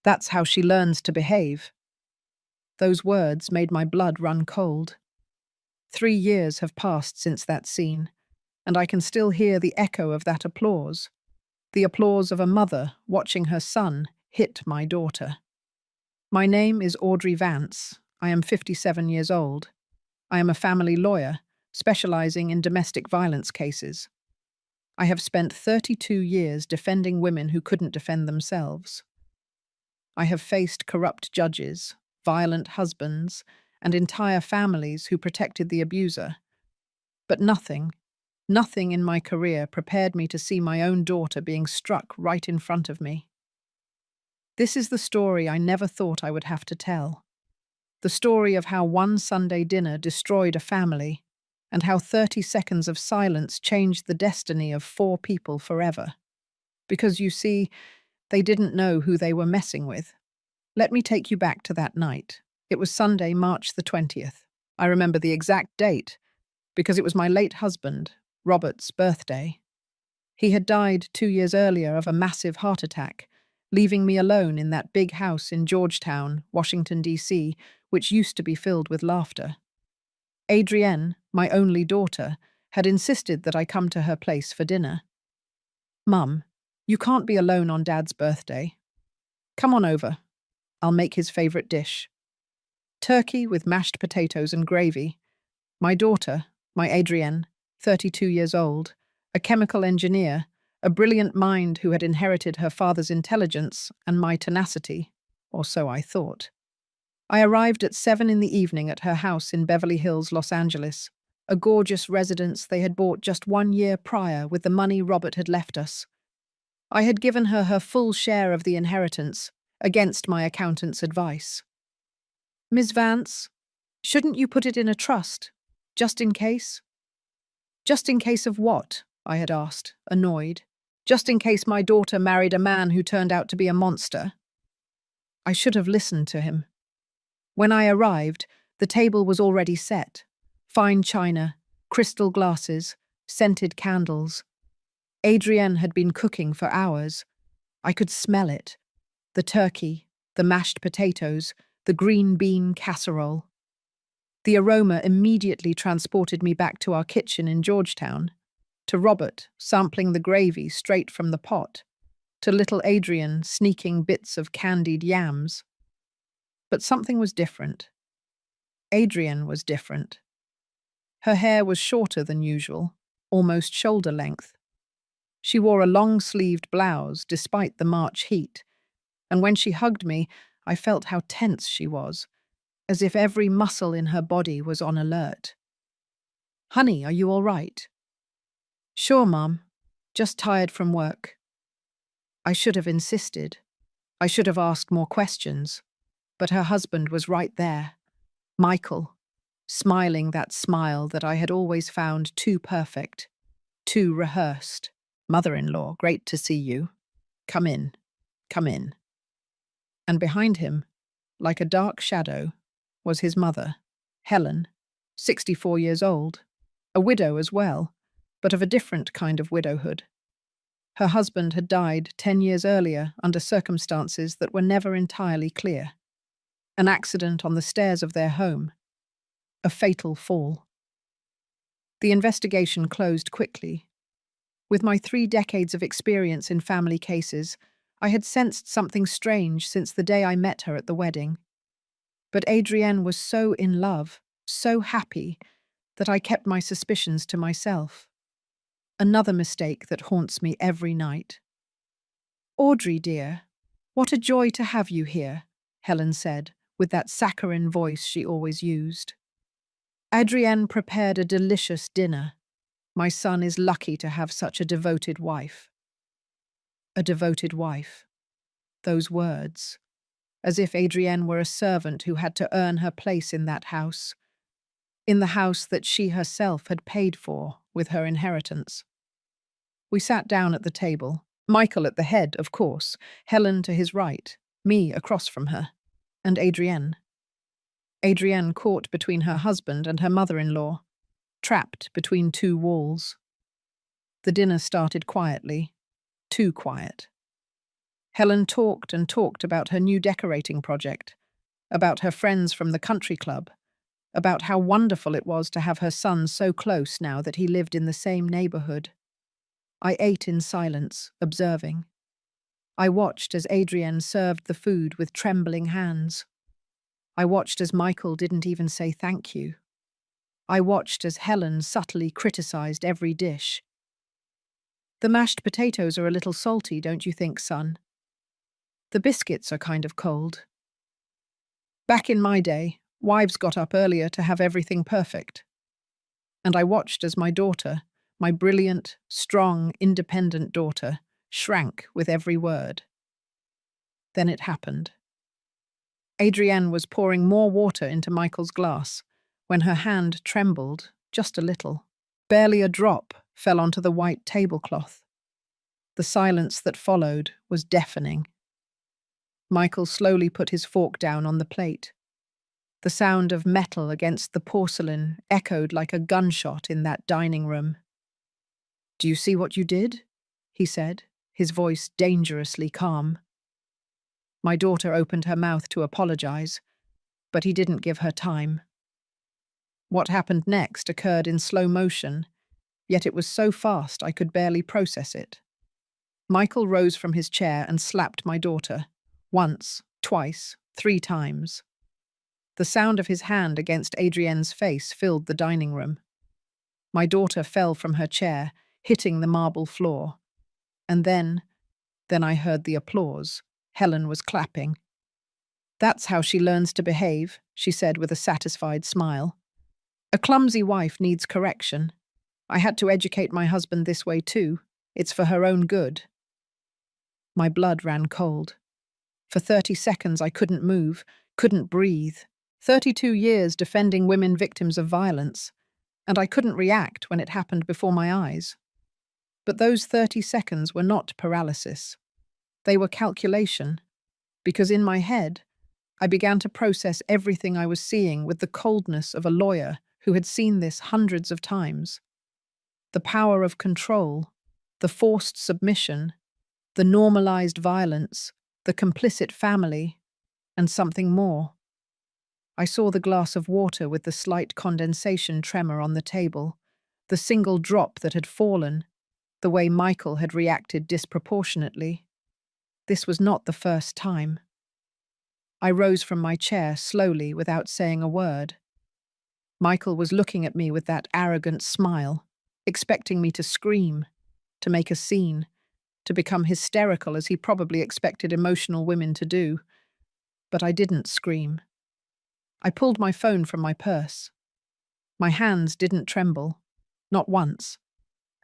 That's how she learns to behave." Those words made my blood run cold. 3 years have passed since that scene, and I can still hear the echo of that applause, the applause of a mother watching her son hit my daughter. My name is Audrey Vance. I am 57 years old. I am a family lawyer, specializing in domestic violence cases. I have spent 32 years defending women who couldn't defend themselves. I have faced corrupt judges, violent husbands, and entire families who protected the abuser. But nothing in my career prepared me to see my own daughter being struck right in front of me. This is the story I never thought I would have to tell. The story of how one Sunday dinner destroyed a family, and how 30 seconds of silence changed the destiny of 4 people forever. Because you see, they didn't know who they were messing with. Let me take you back to that night. It was Sunday, March the 20th. I remember the exact date, because it was my late husband, Robert's, birthday. He had died 2 years earlier of a massive heart attack, leaving me alone in that big house in Georgetown, Washington, D.C., which used to be filled with laughter. Adrienne, my only daughter, had insisted that I come to her place for dinner. "Mum, you can't be alone on Dad's birthday. Come on over. I'll make his favorite dish. Turkey with mashed potatoes and gravy. My daughter, my Adrienne, 32 years old, a chemical engineer, a brilliant mind who had inherited her father's intelligence and my tenacity, or so I thought. I arrived at 7 in the evening at her house in Beverly Hills, Los Angeles, a gorgeous residence they had bought just 1 year prior with the money Robert had left us. I had given her her full share of the inheritance, against my accountant's advice. "Ms. Vance, shouldn't you put it in a trust, just in case?" "Just in case of what?" I had asked, annoyed. "Just in case my daughter married a man who turned out to be a monster?" I should have listened to him. When I arrived, the table was already set. Fine china, crystal glasses, scented candles. Adrienne had been cooking for hours. I could smell it. The turkey, the mashed potatoes, the green bean casserole. The aroma immediately transported me back to our kitchen in Georgetown, to Robert sampling the gravy straight from the pot, to little Adrienne sneaking bits of candied yams. But something was different. Adrienne was different. Her hair was shorter than usual, almost shoulder length. She wore a long-sleeved blouse despite the March heat, and when she hugged me, I felt how tense she was, as if every muscle in her body was on alert. "Honey, are you all right?" "Sure, Mom. Just tired from work." I should have insisted. I should have asked more questions. But her husband was right there, Michael, smiling that smile that I had always found too perfect, too rehearsed. "Mother-in-law, great to see you. Come in, come in." And behind him, like a dark shadow, was his mother, Helen, 64 years old, a widow as well, but of a different kind of widowhood. Her husband had died 10 years earlier under circumstances that were never entirely clear. An accident on the stairs of their home. A fatal fall. The investigation closed quickly. With my 3 decades of experience in family cases, I had sensed something strange since the day I met her at the wedding. But Adrienne was so in love, so happy, that I kept my suspicions to myself. Another mistake that haunts me every night. "Audrey, dear, what a joy to have you here," Helen said, with that saccharine voice she always used. "Adrienne prepared a delicious dinner. My son is lucky to have such a devoted wife." A devoted wife. Those words. As if Adrienne were a servant who had to earn her place in that house. In the house that she herself had paid for with her inheritance. We sat down at the table, Michael at the head, of course, Helen to his right, me across from her, and Adrienne. Adrienne caught between her husband and her mother-in-law, trapped between 2 walls. The dinner started quietly, too quiet. Helen talked and talked about her new decorating project, about her friends from the country club, about how wonderful it was to have her son so close now that he lived in the same neighborhood. I ate in silence, observing. I watched as Adrienne served the food with trembling hands. I watched as Michael didn't even say thank you. I watched as Helen subtly criticized every dish. The mashed potatoes are a little salty, don't you think, son? The biscuits are kind of cold. Back in my day, wives got up earlier to have everything perfect. And I watched as my daughter, my brilliant, strong, independent daughter, shrank with every word. Then it happened. Adrienne was pouring more water into Michael's glass when her hand trembled just a little. Barely a drop fell onto the white tablecloth. The silence that followed was deafening. Michael slowly put his fork down on the plate. The sound of metal against the porcelain echoed like a gunshot in that dining room. "Do you see what you did?" he said, his voice dangerously calm. My daughter opened her mouth to apologize, but he didn't give her time. What happened next occurred in slow motion, yet it was so fast I could barely process it. Michael rose from his chair and slapped my daughter, once, twice, 3 times. The sound of his hand against Adrienne's face filled the dining room. My daughter fell from her chair, hitting the marble floor. And then I heard the applause. Helen was clapping. "That's how she learns to behave," she said with a satisfied smile. "A clumsy wife needs correction. I had to educate my husband this way too. It's for her own good." My blood ran cold. For 30 seconds I couldn't move, couldn't breathe. 32 years defending women victims of violence, and I couldn't react when it happened before my eyes. But those 30 seconds were not paralysis. They were calculation, because in my head, I began to process everything I was seeing with the coldness of a lawyer who had seen this hundreds of times. The power of control, the forced submission, the normalized violence, the complicit family, and something more. I saw the glass of water with the slight condensation tremor on the table, the single drop that had fallen, the way Michael had reacted disproportionately. This was not the first time. I rose from my chair slowly without saying a word. Michael was looking at me with that arrogant smile, expecting me to scream, to make a scene, to become hysterical as he probably expected emotional women to do. But I didn't scream. I pulled my phone from my purse. My hands didn't tremble, not once,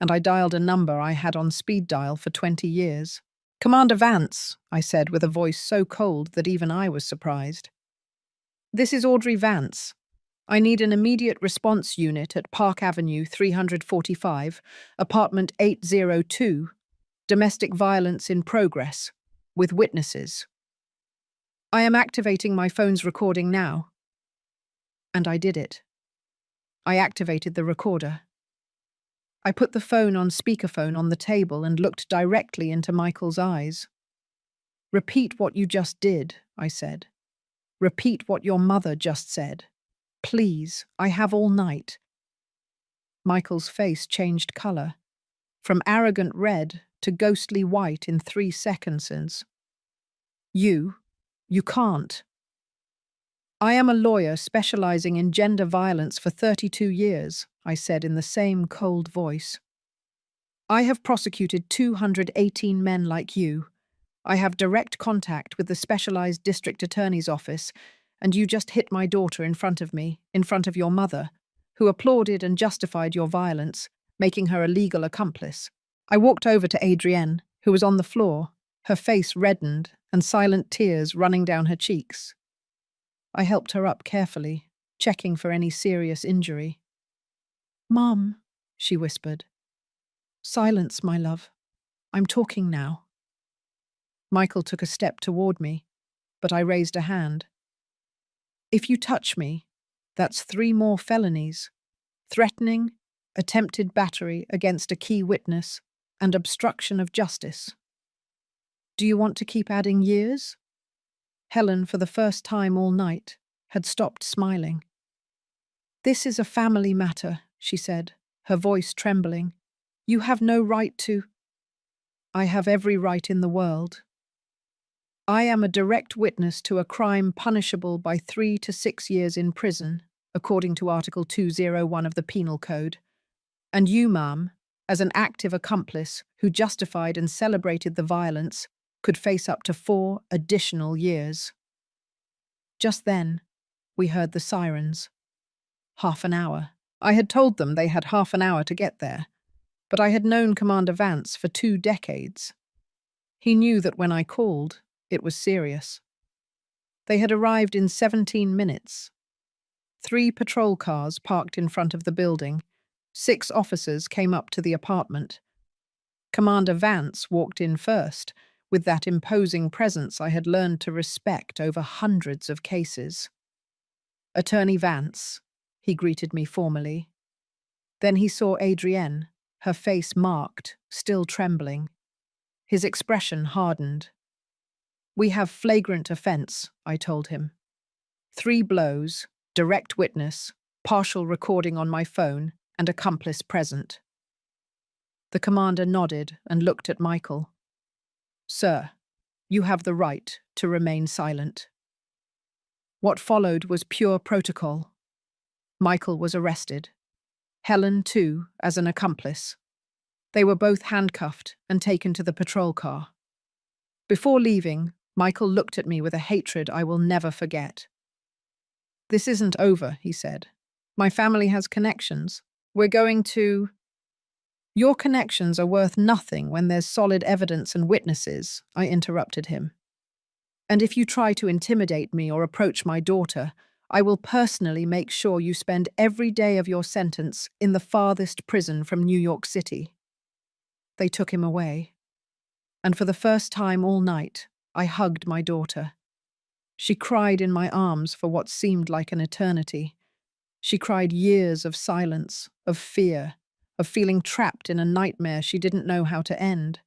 and I dialed a number I had on speed dial for 20 years. "Commander Vance," I said with a voice so cold that even I was surprised. "This is Audrey Vance. I need an immediate response unit at Park Avenue 345, apartment 802, domestic violence in progress, with witnesses. I am activating my phone's recording now." And I did it. I activated the recorder. I put the phone on speakerphone on the table and looked directly into Michael's eyes. "Repeat what you just did," I said. "Repeat what your mother just said. Please, I have all night." Michael's face changed color, from arrogant red to ghostly white in 3 seconds. You can't." "I am a lawyer specializing in gender violence for 32 years, I said in the same cold voice. "I have prosecuted 218 men like you. I have direct contact with the specialized district attorney's office, and you just hit my daughter in front of me, in front of your mother, who applauded and justified your violence, making her a legal accomplice." I walked over to Adrienne, who was on the floor, her face reddened and silent tears running down her cheeks. I helped her up carefully, checking for any serious injury. "Mom," she whispered. "Silence, my love. I'm talking now." Michael took a step toward me, but I raised a hand. "If you touch me, that's 3 more felonies: threatening, attempted battery against a key witness, and obstruction of justice." Do you want to keep adding years? Helen, for the first time all night, had stopped smiling. This is a family matter, she said, her voice trembling. You have no right to. I have every right in the world. I am a direct witness to a crime punishable by 3 to 6 years in prison, according to Article 201 of the Penal Code. And you, ma'am, as an active accomplice who justified and celebrated the violence, could face up to 4 additional years. Just then, we heard the sirens. Half an hour. I had told them they had half an hour to get there, but I had known Commander Vance for 2 decades. He knew that when I called, it was serious. They had arrived in 17 minutes. 3 patrol cars parked in front of the building. 6 officers came up to the apartment. Commander Vance walked in first, with that imposing presence I had learned to respect over hundreds of cases. Attorney Vance, he greeted me formally. Then he saw Adrienne, her face marked, still trembling. His expression hardened. We have flagrant offence, I told him. 3 blows, direct witness, partial recording on my phone, and accomplice present. The commander nodded and looked at Michael. Sir, you have the right to remain silent. What followed was pure protocol. Michael was arrested. Helen, too, as an accomplice. They were both handcuffed and taken to the patrol car. Before leaving, Michael looked at me with a hatred I will never forget. This isn't over, he said. My family has connections. We're going to... Your connections are worth nothing when there's solid evidence and witnesses, I interrupted him. And if you try to intimidate me or approach my daughter, I will personally make sure you spend every day of your sentence in the farthest prison from New York City. They took him away. And for the first time all night, I hugged my daughter. She cried in my arms for what seemed like an eternity. She cried years of silence, of fear, of feeling trapped in a nightmare she didn't know how to end.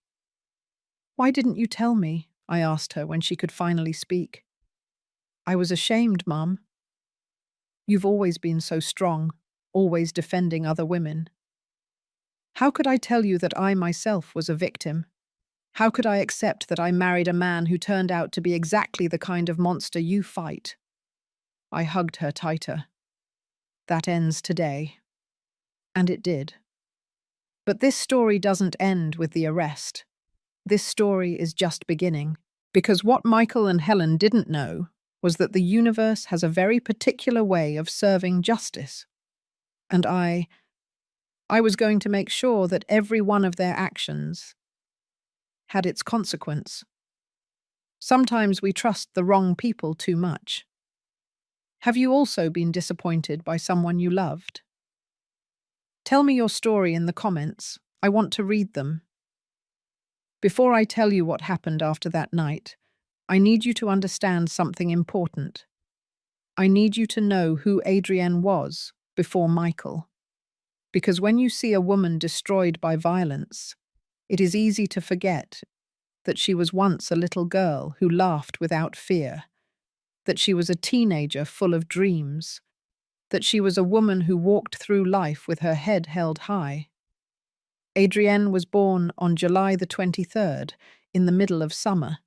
Why didn't you tell me? I asked her when she could finally speak. I was ashamed, Mum. You've always been so strong, always defending other women. How could I tell you that I myself was a victim? How could I accept that I married a man who turned out to be exactly the kind of monster you fight? I hugged her tighter. That ends today. And it did. But this story doesn't end with the arrest. This story is just beginning, because what Michael and Helen didn't know was that the universe has a very particular way of serving justice. And I was going to make sure that every one of their actions had its consequence. Sometimes we trust the wrong people too much. Have you also been disappointed by someone you loved? Tell me your story in the comments. I want to read them. Before I tell you what happened after that night, I need you to understand something important. I need you to know who Adrienne was before Michael. Because when you see a woman destroyed by violence, it is easy to forget that she was once a little girl who laughed without fear, that she was a teenager full of dreams, that she was a woman who walked through life with her head held high. Adrienne was born on July the 23rd, in the middle of summer.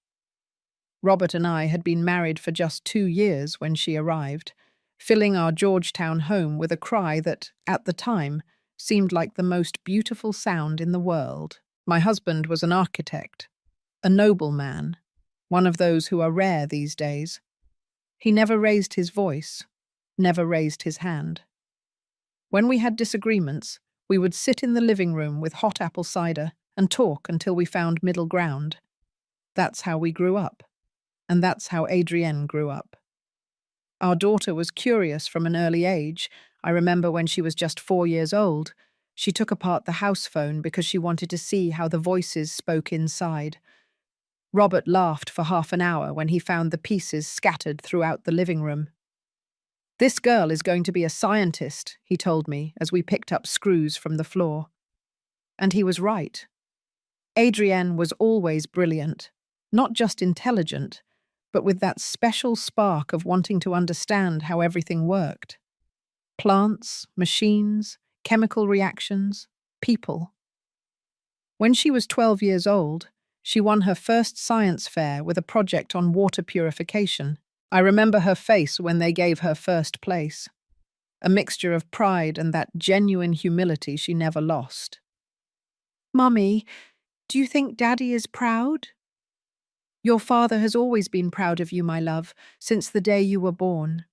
Robert and I had been married for just 2 years when she arrived, filling our Georgetown home with a cry that, at the time, seemed like the most beautiful sound in the world. My husband was an architect, a noble man, one of those who are rare these days. He never raised his voice, never raised his hand. When we had disagreements, we would sit in the living room with hot apple cider and talk until we found middle ground. That's how we grew up, and that's how Adrienne grew up. Our daughter was curious from an early age. I remember when she was just 4 years old, she took apart the house phone because she wanted to see how the voices spoke inside. Robert laughed for half an hour when he found the pieces scattered throughout the living room. This girl is going to be a scientist, he told me as we picked up screws from the floor. And he was right. Adrienne was always brilliant. Not just intelligent, but with that special spark of wanting to understand how everything worked. Plants, machines, chemical reactions, people. When she was 12 years old, she won her first science fair with a project on water purification. I remember her face when they gave her first place, a mixture of pride and that genuine humility she never lost. "Mummy, do you think Daddy is proud?" "Your father has always been proud of you, my love, since the day you were born."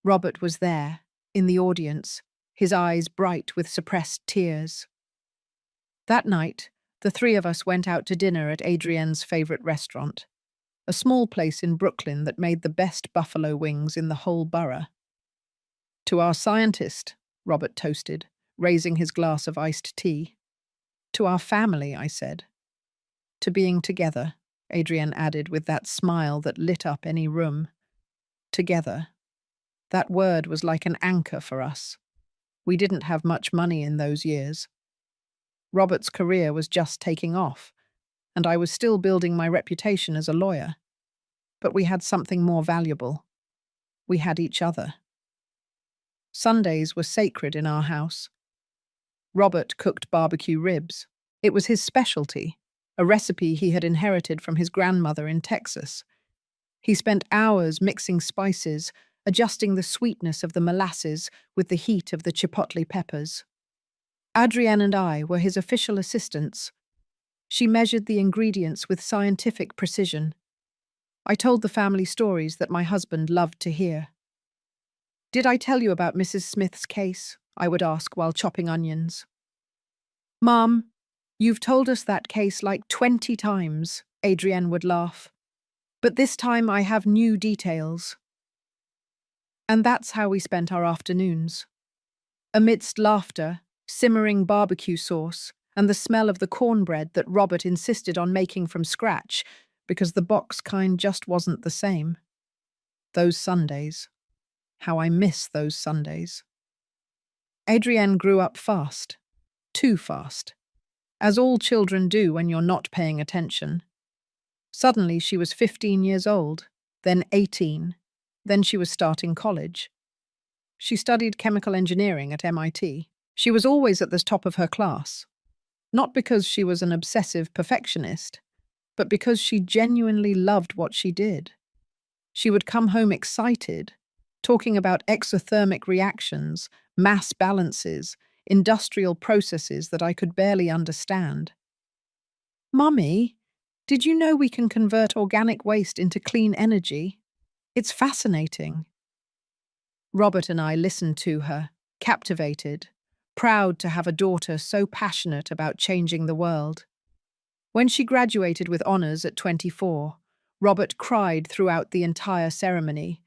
Robert was there, in the audience, his eyes bright with suppressed tears. That night, the three of us went out to dinner at Adrienne's favorite restaurant, a small place in Brooklyn that made the best buffalo wings in the whole borough. "To our scientist," Robert toasted, raising his glass of iced tea. "To our family," I said. "To being together," Adrienne added with that smile that lit up any room. Together. That word was like an anchor for us. We didn't have much money in those years. Robert's career was just taking off, and I was still building my reputation as a lawyer. But we had something more valuable. We had each other. Sundays were sacred in our house. Robert cooked barbecue ribs. It was his specialty, a recipe he had inherited from his grandmother in Texas. He spent hours mixing spices, adjusting the sweetness of the molasses with the heat of the chipotle peppers. Adrienne and I were his official assistants. She measured the ingredients with scientific precision. I told the family stories that my husband loved to hear. "Did I tell you about Mrs. Smith's case?" I would ask while chopping onions. "Mom, you've told us that case like 20 times," Adrienne would laugh. "But this time I have new details." And that's how we spent our afternoons. Amidst laughter, simmering barbecue sauce, and the smell of the cornbread that Robert insisted on making from scratch because the box kind just wasn't the same. Those Sundays. How I miss those Sundays. Adrienne grew up fast. Too fast. As all children do when you're not paying attention. Suddenly she was 15 years old, then 18, then she was starting college. She studied chemical engineering at MIT. She was always at the top of her class. Not because she was an obsessive perfectionist, but because she genuinely loved what she did. She would come home excited, talking about exothermic reactions, mass balances, industrial processes that I could barely understand. "Mummy, did you know we can convert organic waste into clean energy? It's fascinating." Robert and I listened to her, captivated, proud to have a daughter so passionate about changing the world. When she graduated with honors at 24, Robert cried throughout the entire ceremony.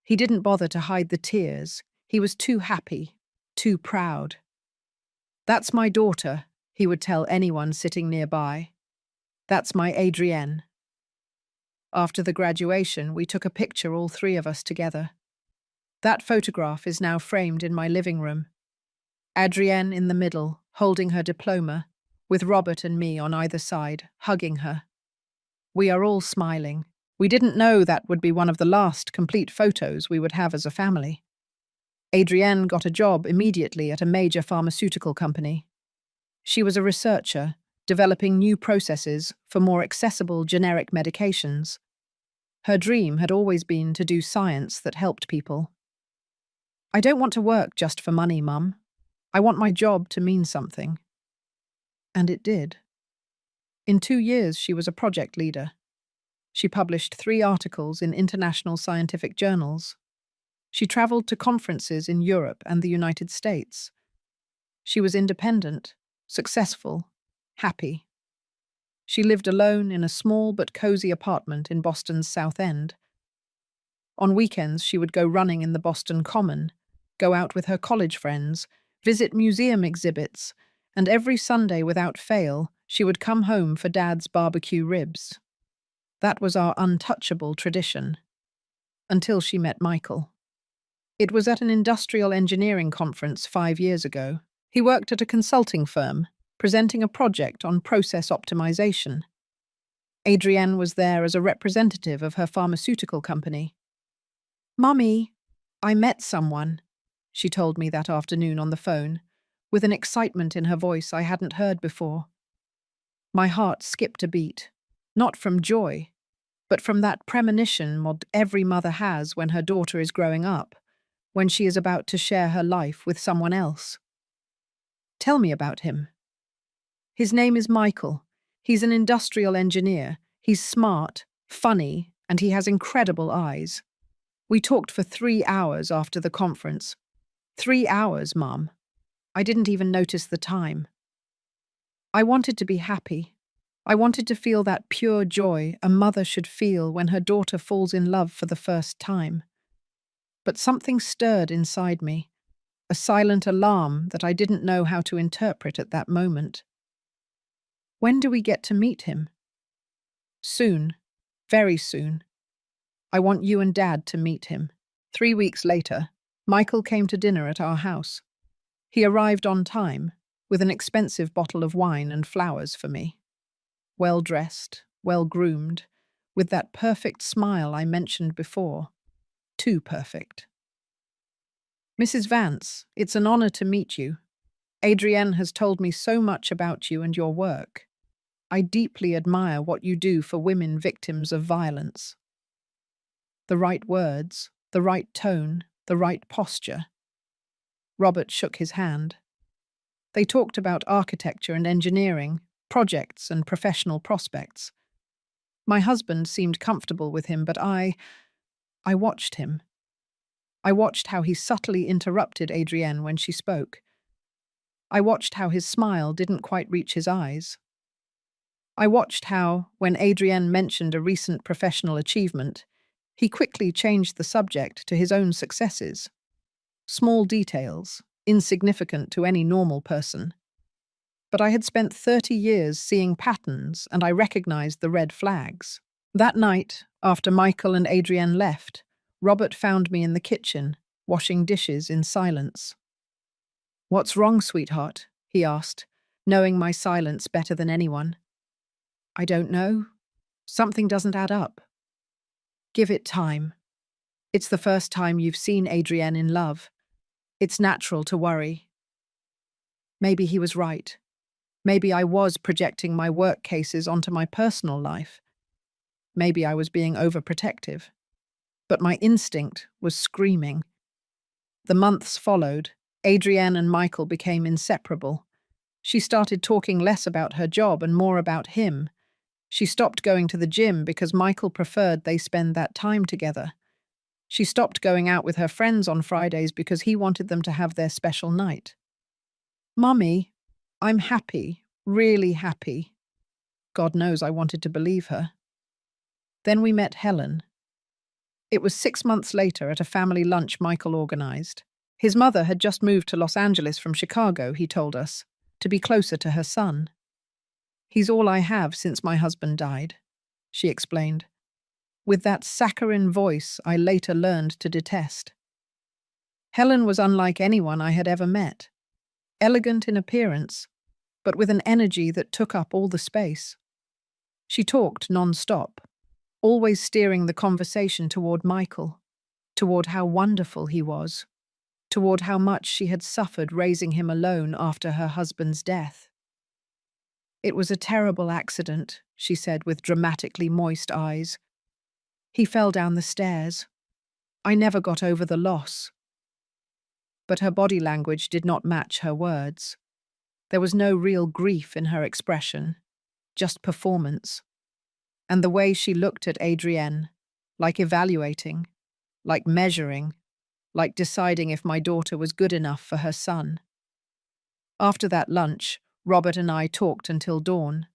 He didn't bother to hide the tears. He was too happy, too proud. "That's my daughter," he would tell anyone sitting nearby. "That's my Adrienne." After the graduation, we took a picture, all three of us together. That photograph is now framed in my living room. Adrienne in the middle, holding her diploma, with Robert and me on either side, hugging her. We are all smiling. We didn't know that would be one of the last complete photos we would have as a family. Adrienne got a job immediately at a major pharmaceutical company. She was a researcher, developing new processes for more accessible generic medications. Her dream had always been to do science that helped people. "I don't want to work just for money, Mum. I want my job to mean something." And it did. In 2 years, she was a project leader. She published 3 articles in international scientific journals. She traveled to conferences in Europe and the United States. She was independent, successful, happy. She lived alone in a small but cozy apartment in Boston's South End. On weekends, she would go running in the Boston Common, go out with her college friends, visit museum exhibits, and every Sunday without fail, she would come home for Dad's barbecue ribs. That was our untouchable tradition. Until she met Michael. It was at an industrial engineering conference 5 years ago. He worked at a consulting firm, presenting a project on process optimization. Adrienne was there as a representative of her pharmaceutical company. "Mummy, I met someone," she told me that afternoon on the phone, with an excitement in her voice I hadn't heard before. My heart skipped a beat, not from joy, but from that premonition every mother has when her daughter is growing up, when she is about to share her life with someone else. "Tell me about him." "His name is Michael. He's an industrial engineer. He's smart, funny, and he has incredible eyes. We talked for 3 hours after the conference. 3 hours, Mum. I didn't even notice the time. I wanted to be happy. I wanted to feel that pure joy a mother should feel when her daughter falls in love for the first time. But something stirred inside me, a silent alarm that I didn't know how to interpret at that moment. "When do we get to meet him?" "Soon. Very soon. I want you and Dad to meet him." 3 weeks later, Michael came to dinner at our house. He arrived on time, with an expensive bottle of wine and flowers for me. Well-dressed, well-groomed, with that perfect smile I mentioned before. Too perfect. "Mrs. Vance, it's an honor to meet you. Adrienne has told me so much about you and your work. I deeply admire what you do for women victims of violence." The right words, the right tone, the right posture. Robert shook his hand. They talked about architecture and engineering, projects and professional prospects. My husband seemed comfortable with him, but I watched him. I watched how he subtly interrupted Adrienne when she spoke. I watched how his smile didn't quite reach his eyes. I watched how, when Adrienne mentioned a recent professional achievement, he quickly changed the subject to his own successes. Small details, insignificant to any normal person. But I had spent 30 years seeing patterns, and I recognized the red flags. That night, after Michael and Adrienne left, Robert found me in the kitchen, washing dishes in silence. "What's wrong, sweetheart?" he asked, knowing my silence better than anyone. "I don't know. Something doesn't add up." "Give it time. It's the first time you've seen Adrienne in love. It's natural to worry." Maybe he was right. Maybe I was projecting my work cases onto my personal life. Maybe I was being overprotective. But my instinct was screaming. The months followed. Adrienne and Michael became inseparable. She started talking less about her job and more about him. She stopped going to the gym because Michael preferred they spend that time together. She stopped going out with her friends on Fridays because he wanted them to have their special night. "Mummy, I'm happy, really happy." God knows I wanted to believe her. Then we met Helen. It was 6 months later at a family lunch Michael organized. His mother had just moved to Los Angeles from Chicago, he told us, to be closer to her son. "He's all I have since my husband died," she explained, with that saccharine voice I later learned to detest. Helen was unlike anyone I had ever met. Elegant in appearance, but with an energy that took up all the space. She talked non-stop, always steering the conversation toward Michael, toward how wonderful he was, toward how much she had suffered raising him alone after her husband's death. "It was a terrible accident," she said with dramatically moist eyes. "He fell down the stairs. I never got over the loss." But her body language did not match her words. There was no real grief in her expression, just performance. And the way she looked at Adrienne, like evaluating, like measuring, like deciding if my daughter was good enough for her son. After that lunch, Robert and I talked until dawn.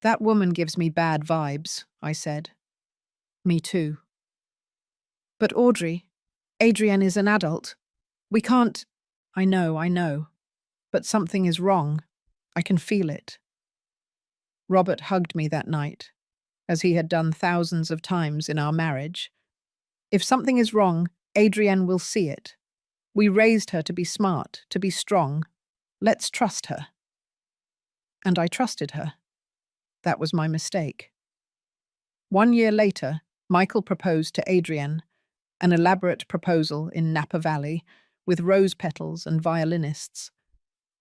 "That woman gives me bad vibes," I said. "Me too." "But Audrey, Adrienne is an adult. We can't—" I know. But something is wrong. I can feel it." Robert hugged me that night, as he had done thousands of times in our marriage. "If something is wrong, Adrienne will see it. We raised her to be smart, to be strong. Let's trust her." And I trusted her. That was my mistake. 1 year later, Michael proposed to Adrienne, an elaborate proposal in Napa Valley, with rose petals and violinists.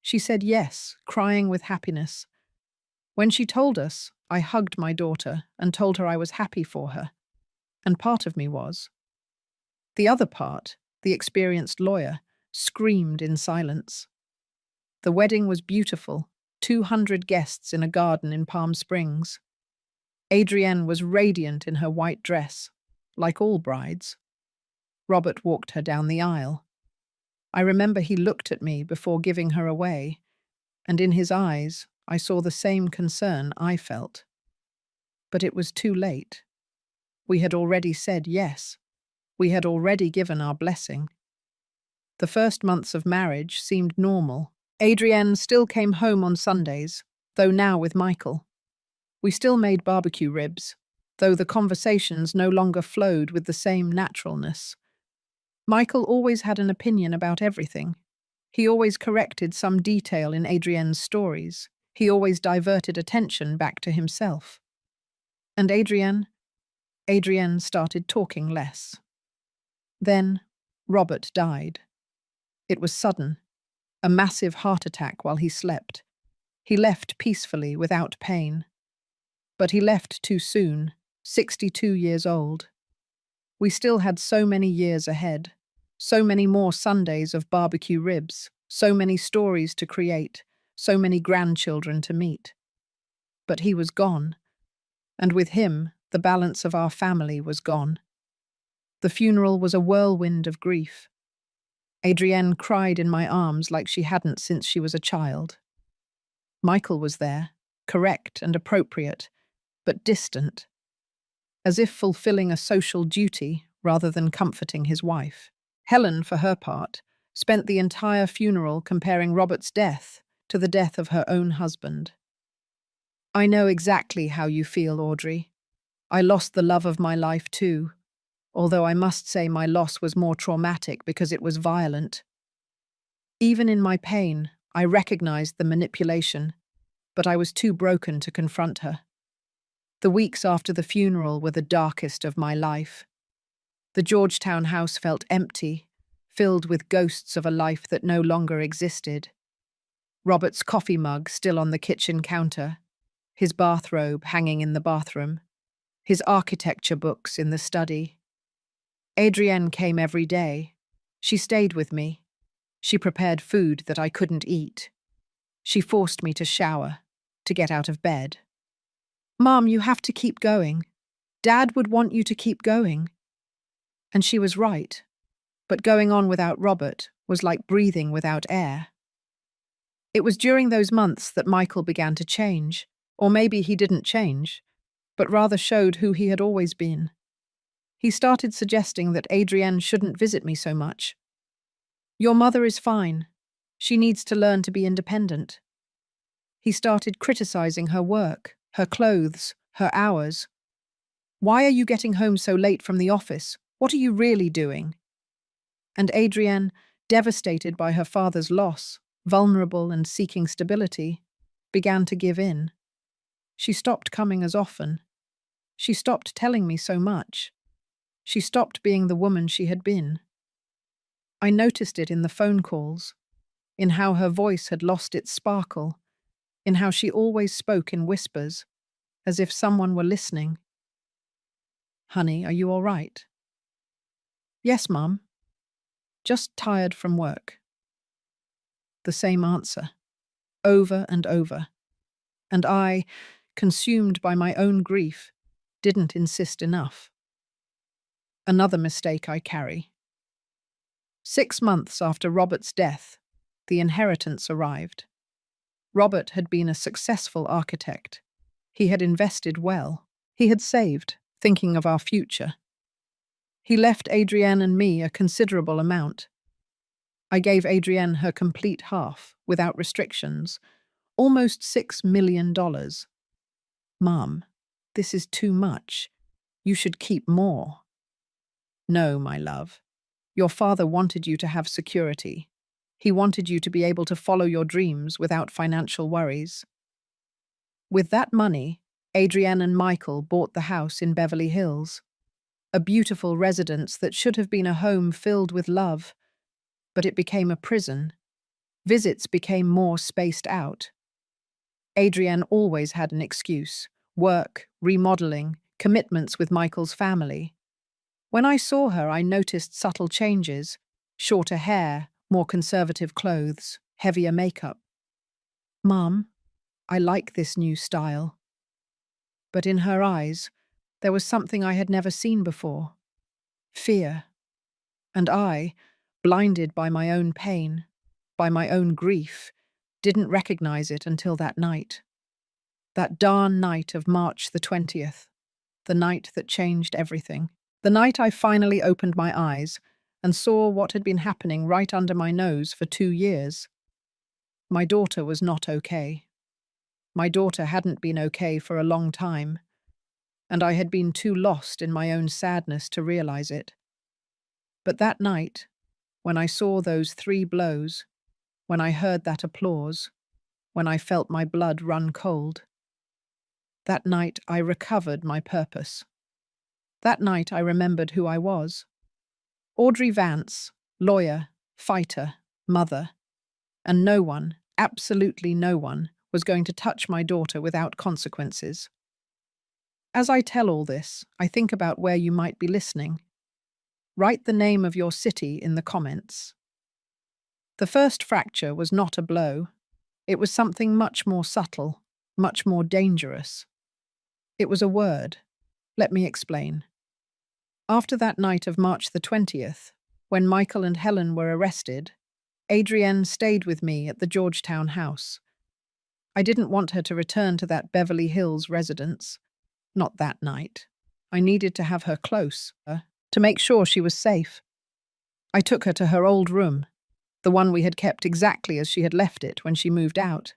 She said yes, crying with happiness. When she told us, I hugged my daughter and told her I was happy for her. And part of me was. The other part, the experienced lawyer, screamed in silence. The wedding was beautiful, 200 guests in a garden in Palm Springs. Adrienne was radiant in her white dress, like all brides. Robert walked her down the aisle. I remember he looked at me before giving her away, and in his eyes I saw the same concern I felt. But it was too late. We had already said yes. We had already given our blessing. The first months of marriage seemed normal. Adrienne still came home on Sundays, though now with Michael. We still made barbecue ribs, though the conversations no longer flowed with the same naturalness. Michael always had an opinion about everything. He always corrected some detail in Adrienne's stories. He always diverted attention back to himself. And Adrienne started talking less. Then Robert died. It was sudden, a massive heart attack while he slept. He left peacefully, without pain. But he left too soon, 62 years old. We still had so many years ahead, so many more Sundays of barbecue ribs, so many stories to create, so many grandchildren to meet. But he was gone, and with him, the balance of our family was gone. The funeral was a whirlwind of grief. Adrienne cried in my arms like she hadn't since she was a child. Michael was there, correct and appropriate, but distant, as if fulfilling a social duty rather than comforting his wife. Helen, for her part, spent the entire funeral comparing Robert's death to the death of her own husband. I know exactly how you feel, Audrey. I lost the love of my life too, although I must say my loss was more traumatic because it was violent. Even in my pain, I recognized the manipulation, but I was too broken to confront her. The weeks after the funeral were the darkest of my life. The Georgetown house felt empty, filled with ghosts of a life that no longer existed. Robert's coffee mug still on the kitchen counter, his bathrobe hanging in the bathroom, his architecture books in the study. Adrienne came every day. She stayed with me. She prepared food that I couldn't eat. She forced me to shower, to get out of bed. "Mom, you have to keep going. Dad would want you to keep going." And she was right. But going on without Robert was like breathing without air. It was during those months that Michael began to change, or maybe he didn't change, but rather showed who he had always been. He started suggesting that Adrienne shouldn't visit me so much. "Your mother is fine. She needs to learn to be independent." He started criticizing her work, her clothes, her hours. "Why are you getting home so late from the office? What are you really doing?" And Adrienne, devastated by her father's loss, vulnerable and seeking stability, began to give in. She stopped coming as often. She stopped telling me so much. She stopped being the woman she had been. I noticed it in the phone calls, in how her voice had lost its sparkle, in how she always spoke in whispers, as if someone were listening. "Honey, are you all right?" "Yes, Mum. Just tired from work." The same answer, over and over. And I, consumed by my own grief, didn't insist enough. Another mistake I carry. 6 months after Robert's death, the inheritance arrived. Robert had been a successful architect. He had invested well. He had saved, thinking of our future. He left Adrienne and me a considerable amount. I gave Adrienne her complete half, without restrictions, almost $6 million. "Mom, this is too much. You should keep more." "No, my love. Your father wanted you to have security. He wanted you to be able to follow your dreams without financial worries." With that money, Adrienne and Michael bought the house in Beverly Hills, a beautiful residence that should have been a home filled with love, but it became a prison. Visits became more spaced out. Adrienne always had an excuse: work, remodeling, commitments with Michael's family. When I saw her, I noticed subtle changes: shorter hair, more conservative clothes, heavier makeup. "Mum, I like this new style." But in her eyes, there was something I had never seen before: fear. And I, blinded by my own pain, by my own grief, didn't recognize it until that night. That darn night of March the 20th, the night that changed everything. The night I finally opened my eyes and saw what had been happening right under my nose for 2 years. My daughter was not okay. My daughter hadn't been okay for a long time, and I had been too lost in my own sadness to realize it. But that night, when I saw those 3 blows, when I heard that applause, when I felt my blood run cold, that night I recovered my purpose. That night I remembered who I was. Audrey Vance, lawyer, fighter, mother, and no one, absolutely no one, was going to touch my daughter without consequences. As I tell all this, I think about where you might be listening. Write the name of your city in the comments. The first fracture was not a blow. It was something much more subtle, much more dangerous. It was a word. Let me explain. After that night of March the 20th, when Michael and Helen were arrested, Adrienne stayed with me at the Georgetown house. I didn't want her to return to that Beverly Hills residence. Not that night. I needed to have her close, to make sure she was safe. I took her to her old room, the one we had kept exactly as she had left it when she moved out.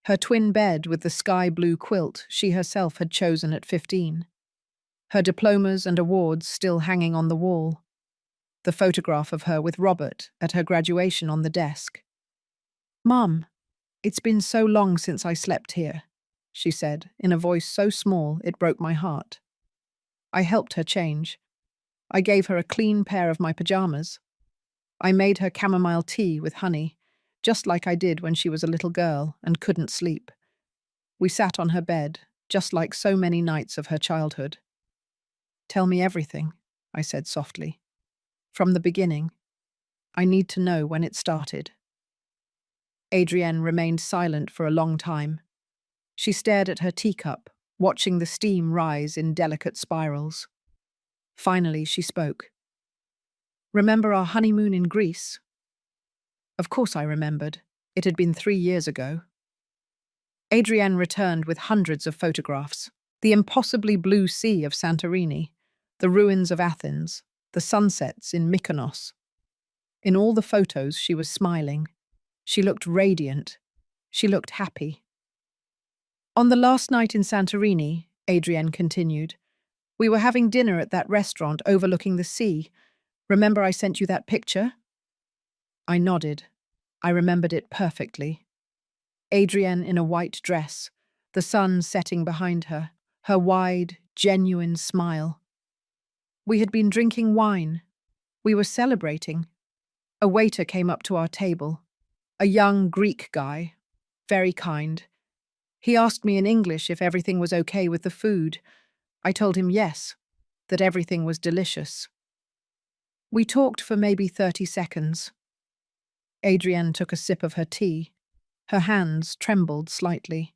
Her twin bed with the sky blue quilt she herself had chosen at 15. Her diplomas and awards still hanging on the wall. The photograph of her with Robert at her graduation on the desk. "Mum, it's been so long since I slept here," she said, in a voice so small it broke my heart. I helped her change. I gave her a clean pair of my pajamas. I made her chamomile tea with honey, just like I did when she was a little girl and couldn't sleep. We sat on her bed, just like so many nights of her childhood. "Tell me everything," I said softly. "From the beginning. I need to know when it started." Adrienne remained silent for a long time. She stared at her teacup, watching the steam rise in delicate spirals. Finally, she spoke. "Remember our honeymoon in Greece?" Of course I remembered. It had been 3 years ago. Adrienne returned with hundreds of photographs. The impossibly blue sea of Santorini, the ruins of Athens, the sunsets in Mykonos. In all the photos, she was smiling. She looked radiant. She looked happy. "On the last night in Santorini," Adrienne continued, "we were having dinner at that restaurant overlooking the sea. Remember I sent you that picture?" I nodded. I remembered it perfectly. Adrienne in a white dress, the sun setting behind her, her wide, genuine smile. We had been drinking wine. We were celebrating. A waiter came up to our table. A young Greek guy, very kind. He asked me in English if everything was okay with the food. I told him yes, that everything was delicious. We talked for maybe 30 seconds. Adrienne took a sip of her tea. Her hands trembled slightly.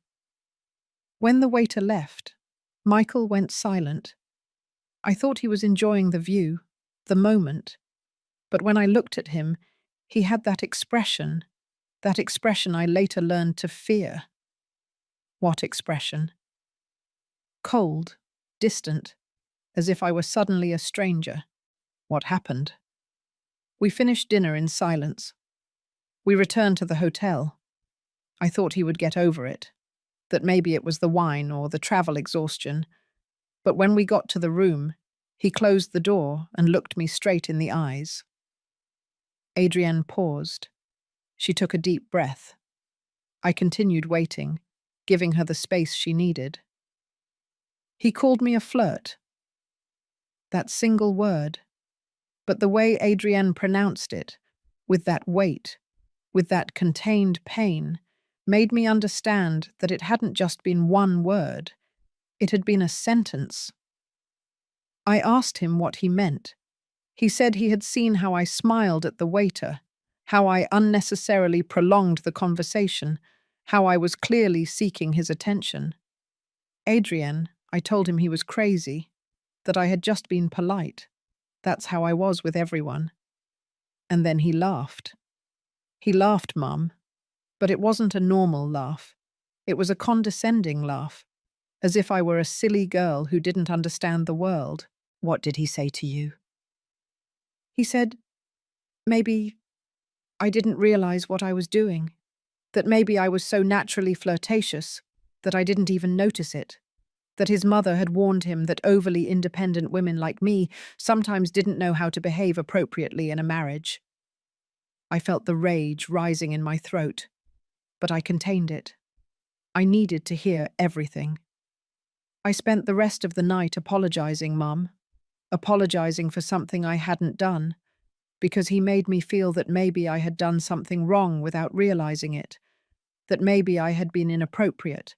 When the waiter left, Michael went silent. I thought he was enjoying the view, the moment. But when I looked at him, he had that expression I later learned to fear. What expression? Cold, distant, as if I were suddenly a stranger. What happened? We finished dinner in silence. We returned to the hotel. I thought he would get over it, that maybe it was the wine or the travel exhaustion. But when we got to the room, he closed the door and looked me straight in the eyes. Adrienne paused. She took a deep breath. I continued waiting, giving her the space she needed. He called me a flirt. That single word. But the way Adrienne pronounced it, with that weight, with that contained pain, made me understand that it hadn't just been one word, it had been a sentence. I asked him what he meant. He said he had seen how I smiled at the waiter, how I unnecessarily prolonged the conversation, how I was clearly seeking his attention. Adrienne, I told him he was crazy, that I had just been polite. That's how I was with everyone. And then he laughed. He laughed, Mum, but it wasn't a normal laugh. It was a condescending laugh, as if I were a silly girl who didn't understand the world. What did he say to you? He said, maybe I didn't realize what I was doing, that maybe I was so naturally flirtatious that I didn't even notice it, that his mother had warned him that overly independent women like me sometimes didn't know how to behave appropriately in a marriage. I felt the rage rising in my throat, but I contained it. I needed to hear everything. I spent the rest of the night apologizing, Mum, apologizing for something I hadn't done, because he made me feel that maybe I had done something wrong without realizing it, that maybe I had been inappropriate,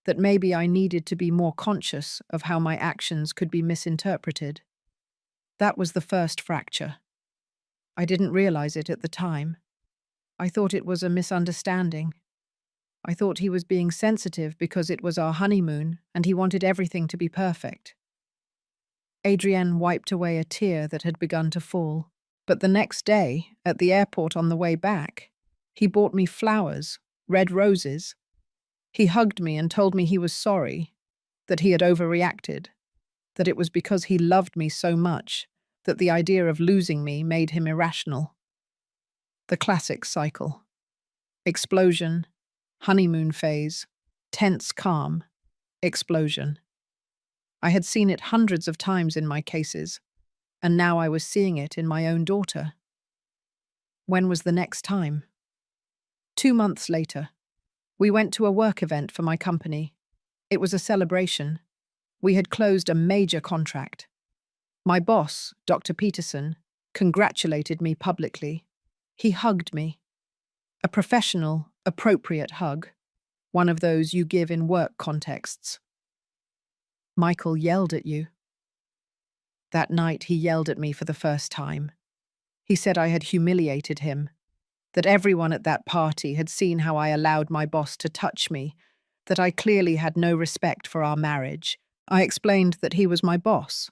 that maybe I needed to be more conscious of how my actions could be misinterpreted. That was the first fracture. I didn't realize it at the time. I thought it was a misunderstanding. I thought he was being sensitive because it was our honeymoon and he wanted everything to be perfect. Adrienne wiped away a tear that had begun to fall. But the next day, at the airport on the way back, he bought me flowers, red roses. He hugged me and told me he was sorry, that he had overreacted, that it was because he loved me so much that the idea of losing me made him irrational. The classic cycle. Explosion, honeymoon phase, tense calm, explosion. I had seen it hundreds of times in my cases, and now I was seeing it in my own daughter. When was the next time? 2 months later. We went to a work event for my company. It was a celebration. We had closed a major contract. My boss, Dr. Peterson, congratulated me publicly. He hugged me. A professional, appropriate hug. One of those you give in work contexts. Michael yelled at you. That night he yelled at me for the first time. He said I had humiliated him, that everyone at that party had seen how I allowed my boss to touch me, that I clearly had no respect for our marriage. I explained that he was my boss,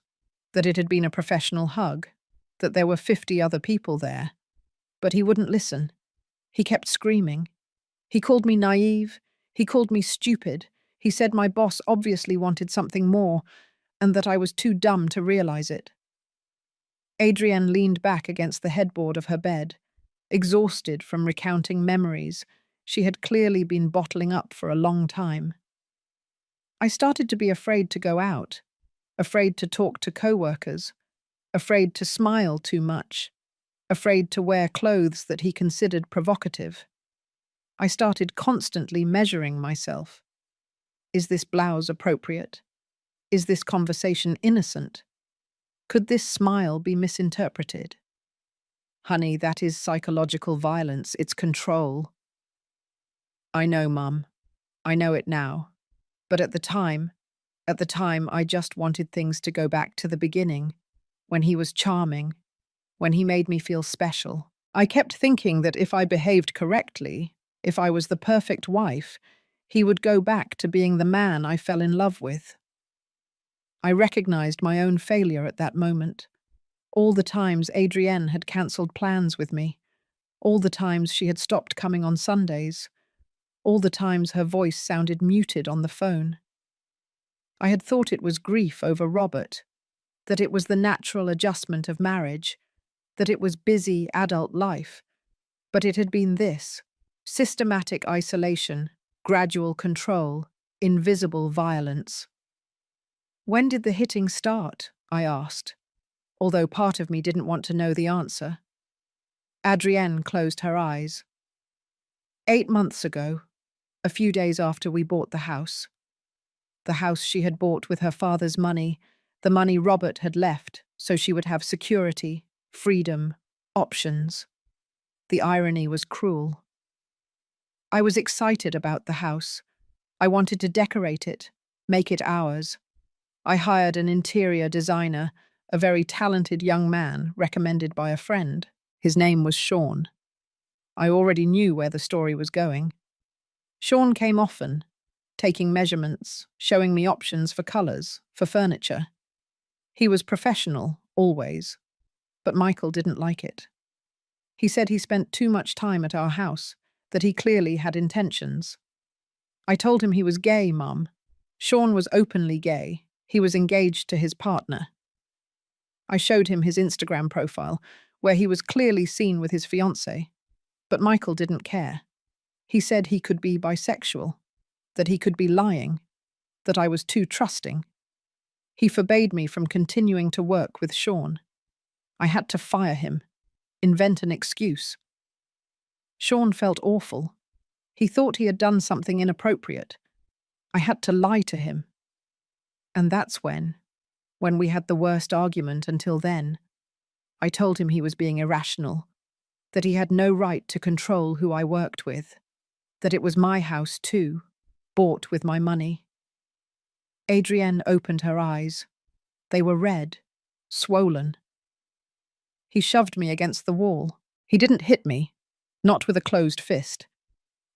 that it had been a professional hug, that there were 50 other people there. But he wouldn't listen. He kept screaming. He called me naive. He called me stupid. He said my boss obviously wanted something more, and that I was too dumb to realize it. Adrienne leaned back against the headboard of her bed, exhausted from recounting memories she had clearly been bottling up for a long time. I started to be afraid to go out, afraid to talk to co-workers, afraid to smile too much, afraid to wear clothes that he considered provocative. I started constantly measuring myself. Is this blouse appropriate? Is this conversation innocent? Could this smile be misinterpreted? Honey, that is psychological violence. It's control. I know, Mum. I know it now. But at the time, I just wanted things to go back to the beginning, when he was charming, when he made me feel special. I kept thinking that if I behaved correctly, if I was the perfect wife, he would go back to being the man I fell in love with. I recognized my own failure at that moment. All the times Adrienne had cancelled plans with me, all the times she had stopped coming on Sundays, all the times her voice sounded muted on the phone. I had thought it was grief over Robert, that it was the natural adjustment of marriage, that it was busy adult life, but it had been this: systematic isolation, gradual control, invisible violence. When did the hitting start? I asked, although part of me didn't want to know the answer. Adrienne closed her eyes. 8 months ago, a few days after we bought the house. The house she had bought with her father's money, the money Robert had left, so she would have security, freedom, options. The irony was cruel. I was excited about the house. I wanted to decorate it, make it ours. I hired an interior designer, a very talented young man recommended by a friend. His name was Sean. I already knew where the story was going. Sean came often, taking measurements, showing me options for colours, for furniture. He was professional, always, but Michael didn't like it. He said he spent too much time at our house, that he clearly had intentions. I told him he was gay, Mum. Sean was openly gay. He was engaged to his partner. I showed him his Instagram profile, where he was clearly seen with his fiancée. But Michael didn't care. He said he could be bisexual, that he could be lying, that I was too trusting. He forbade me from continuing to work with Sean. I had to fire him, invent an excuse. Sean felt awful. He thought he had done something inappropriate. I had to lie to him. And that's when we had the worst argument until then. I told him he was being irrational, that he had no right to control who I worked with, that it was my house too, bought with my money. Adrienne opened her eyes. They were red, swollen. He shoved me against the wall. He didn't hit me, not with a closed fist,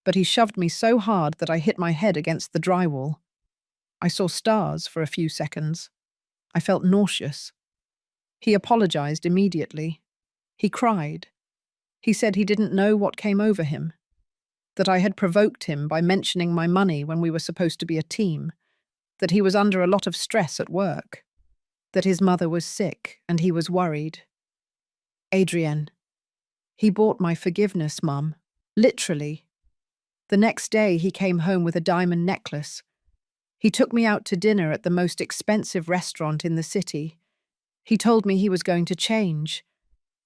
but he shoved me so hard that I hit my head against the drywall. I saw stars for a few seconds. I felt nauseous. He apologized immediately. He cried. He said he didn't know what came over him, that I had provoked him by mentioning my money when we were supposed to be a team, that he was under a lot of stress at work, that his mother was sick and he was worried. Adrienne, he bought my forgiveness, Mum. Literally. The next day he came home with a diamond necklace. He took me out to dinner at the most expensive restaurant in the city. He told me he was going to change,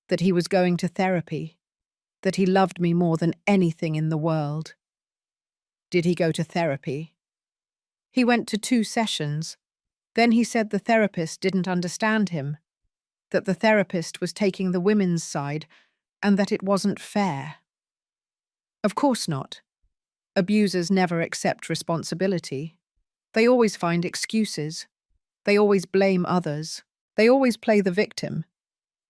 that he was going to therapy, that he loved me more than anything in the world. Did he go to therapy? He went to 2 sessions. Then he said the therapist didn't understand him, that the therapist was taking the women's side and that it wasn't fair. Of course not. Abusers never accept responsibility. They always find excuses. They always blame others. They always play the victim.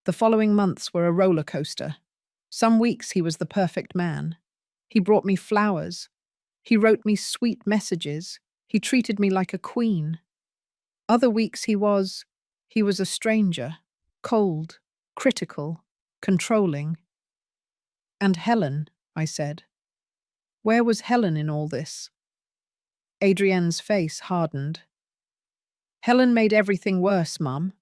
The following months were a roller coaster. Some weeks he was the perfect man. He brought me flowers. He wrote me sweet messages. He treated me like a queen. Other weeks he was a stranger, cold, critical, controlling. And Helen, I said. Where was Helen in all this? Adrienne's face hardened. Helen made everything worse, Mum.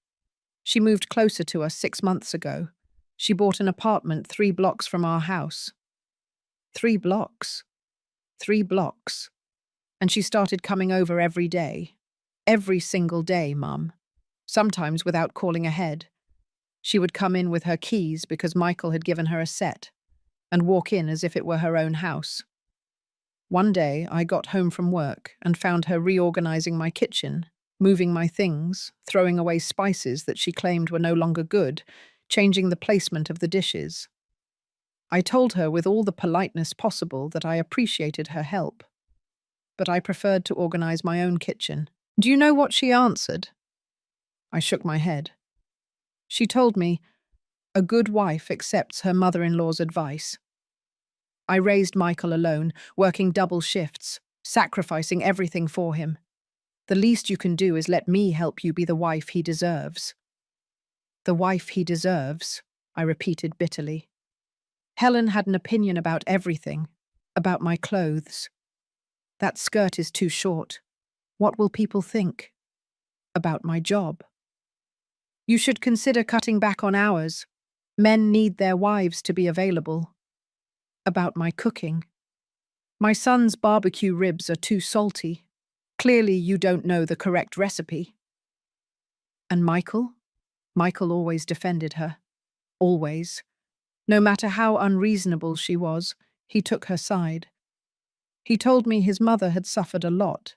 She moved closer to us 6 months ago. She bought an apartment 3 blocks from our house. 3 blocks. 3 blocks. And she started coming over every day. Every single day, Mum. Sometimes without calling ahead. She would come in with her keys because Michael had given her a set, and walk in as if it were her own house. One day, I got home from work and found her reorganizing my kitchen, moving my things, throwing away spices that she claimed were no longer good, changing the placement of the dishes. I told her with all the politeness possible that I appreciated her help, but I preferred to organize my own kitchen. Do you know what she answered? I shook my head. She told me, a good wife accepts her mother-in-law's advice. I raised Michael alone, working double shifts, sacrificing everything for him. The least you can do is let me help you be the wife he deserves. The wife he deserves, I repeated bitterly. Helen had an opinion about everything, about my clothes. That skirt is too short. What will people think? About my job. You should consider cutting back on hours. Men need their wives to be available. About my cooking. My son's barbecue ribs are too salty. Clearly you don't know the correct recipe. And Michael? Michael always defended her. Always. No matter how unreasonable she was, he took her side. He told me his mother had suffered a lot,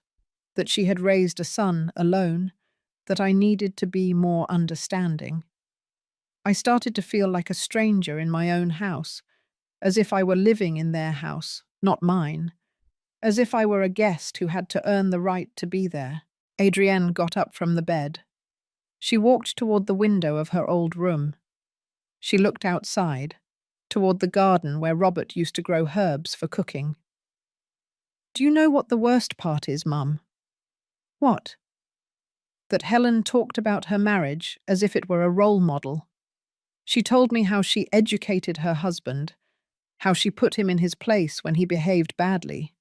that she had raised a son alone, that I needed to be more understanding. I started to feel like a stranger in my own house, as if I were living in their house, not mine, as if I were a guest who had to earn the right to be there. Adrienne got up from the bed. She walked toward the window of her old room. She looked outside, toward the garden where Robert used to grow herbs for cooking. "Do you know what the worst part is, Mum?" "What?" "That Helen talked about her marriage as if it were a role model. She told me how she educated her husband, how she put him in his place when he behaved badly,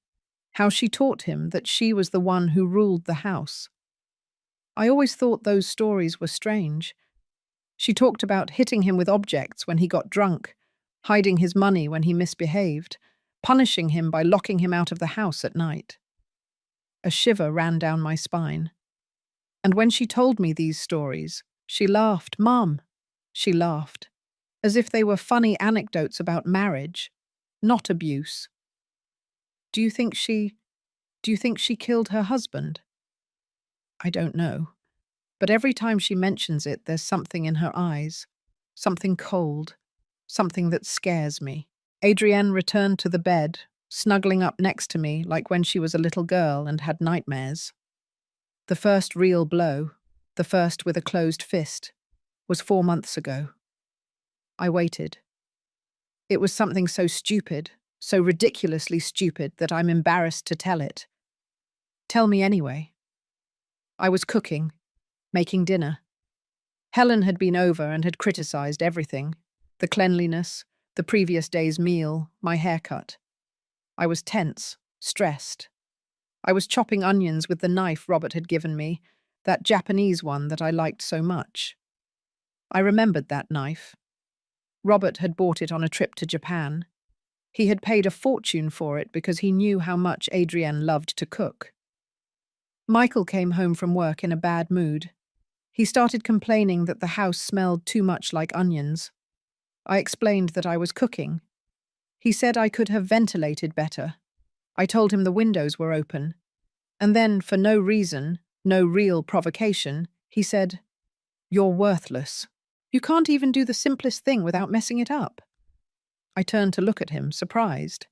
how she taught him that she was the one who ruled the house. I always thought those stories were strange. She talked about hitting him with objects when he got drunk, hiding his money when he misbehaved, punishing him by locking him out of the house at night." A shiver ran down my spine. And when she told me these stories, she laughed. "Mum," she laughed, as if they were funny anecdotes about marriage, not abuse. Do you think she killed her husband?" "I don't know. But every time she mentions it, there's something in her eyes. Something cold. Something that scares me." Adrienne returned to the bed, snuggling up next to me like when she was a little girl and had nightmares. "The first real blow, the first with a closed fist, was 4 months ago." I waited. It was something so stupid, so ridiculously stupid that I'm embarrassed to tell it. "Tell me anyway." "I was cooking, making dinner. Helen had been over and had criticized everything. The cleanliness, the previous day's meal, my haircut. I was tense, stressed. I was chopping onions with the knife Robert had given me, that Japanese one that I liked so much. I remembered that knife. Robert had bought it on a trip to Japan. He had paid a fortune for it because he knew how much Adrienne loved to cook. Michael came home from work in a bad mood. He started complaining that the house smelled too much like onions. I explained that I was cooking. He said I could have ventilated better. I told him the windows were open. And then, for no reason, no real provocation, he said, "You're worthless. You can't even do the simplest thing without messing it up." I turned to look at him, surprised,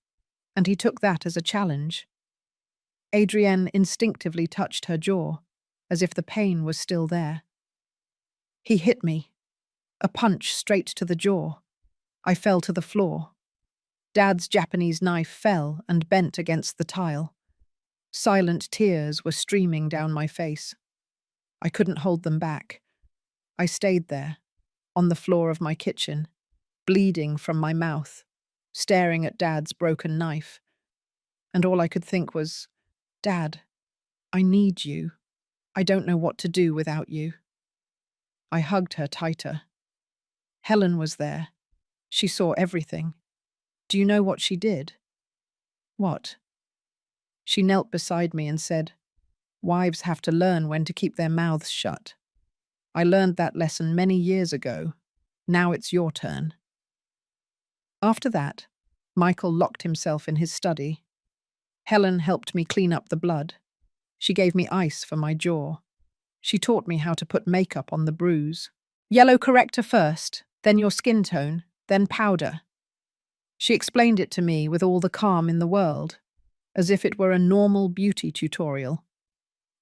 and he took that as a challenge. Adrienne instinctively touched her jaw, as if the pain was still there. He hit me. A punch straight to the jaw. I fell to the floor. Dad's Japanese knife fell and bent against the tile. Silent tears were streaming down my face. I couldn't hold them back. I stayed there, on the floor of my kitchen, bleeding from my mouth, staring at Dad's broken knife. And all I could think was, "Dad, I need you. I don't know what to do without you." I hugged her tighter. Helen was there. She saw everything. Do you know what she did? What? She knelt beside me and said, "Wives have to learn when to keep their mouths shut. I learned that lesson many years ago. Now it's your turn." After that, Michael locked himself in his study. Helen helped me clean up the blood. She gave me ice for my jaw. She taught me how to put makeup on the bruise. "Yellow corrector first, then your skin tone, then powder." She explained it to me with all the calm in the world, as if it were a normal beauty tutorial.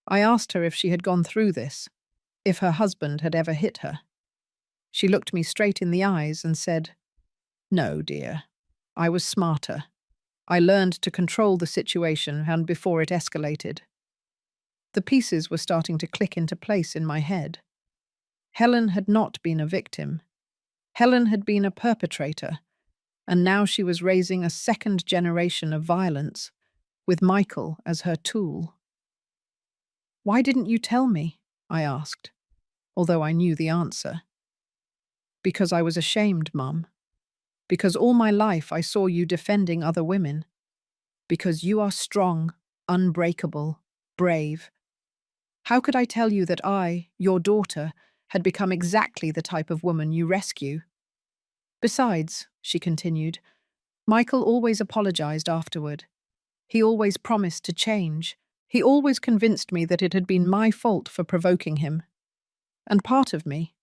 I asked her if she had gone through this, if her husband had ever hit her. She looked me straight in the eyes and said, "No, dear. I was smarter. I learned to control the situation and before it escalated." The pieces were starting to click into place in my head. Helen had not been a victim. Helen had been a perpetrator, and now she was raising a second generation of violence, with Michael as her tool. "Why didn't you tell me?" I asked, although I knew the answer. "Because I was ashamed, Mum. Because all my life I saw you defending other women. Because you are strong, unbreakable, brave. How could I tell you that I, your daughter, had become exactly the type of woman you rescue? Besides," she continued, "Michael always apologized afterward. He always promised to change, He always convinced me that it had been my fault for provoking him. And part of me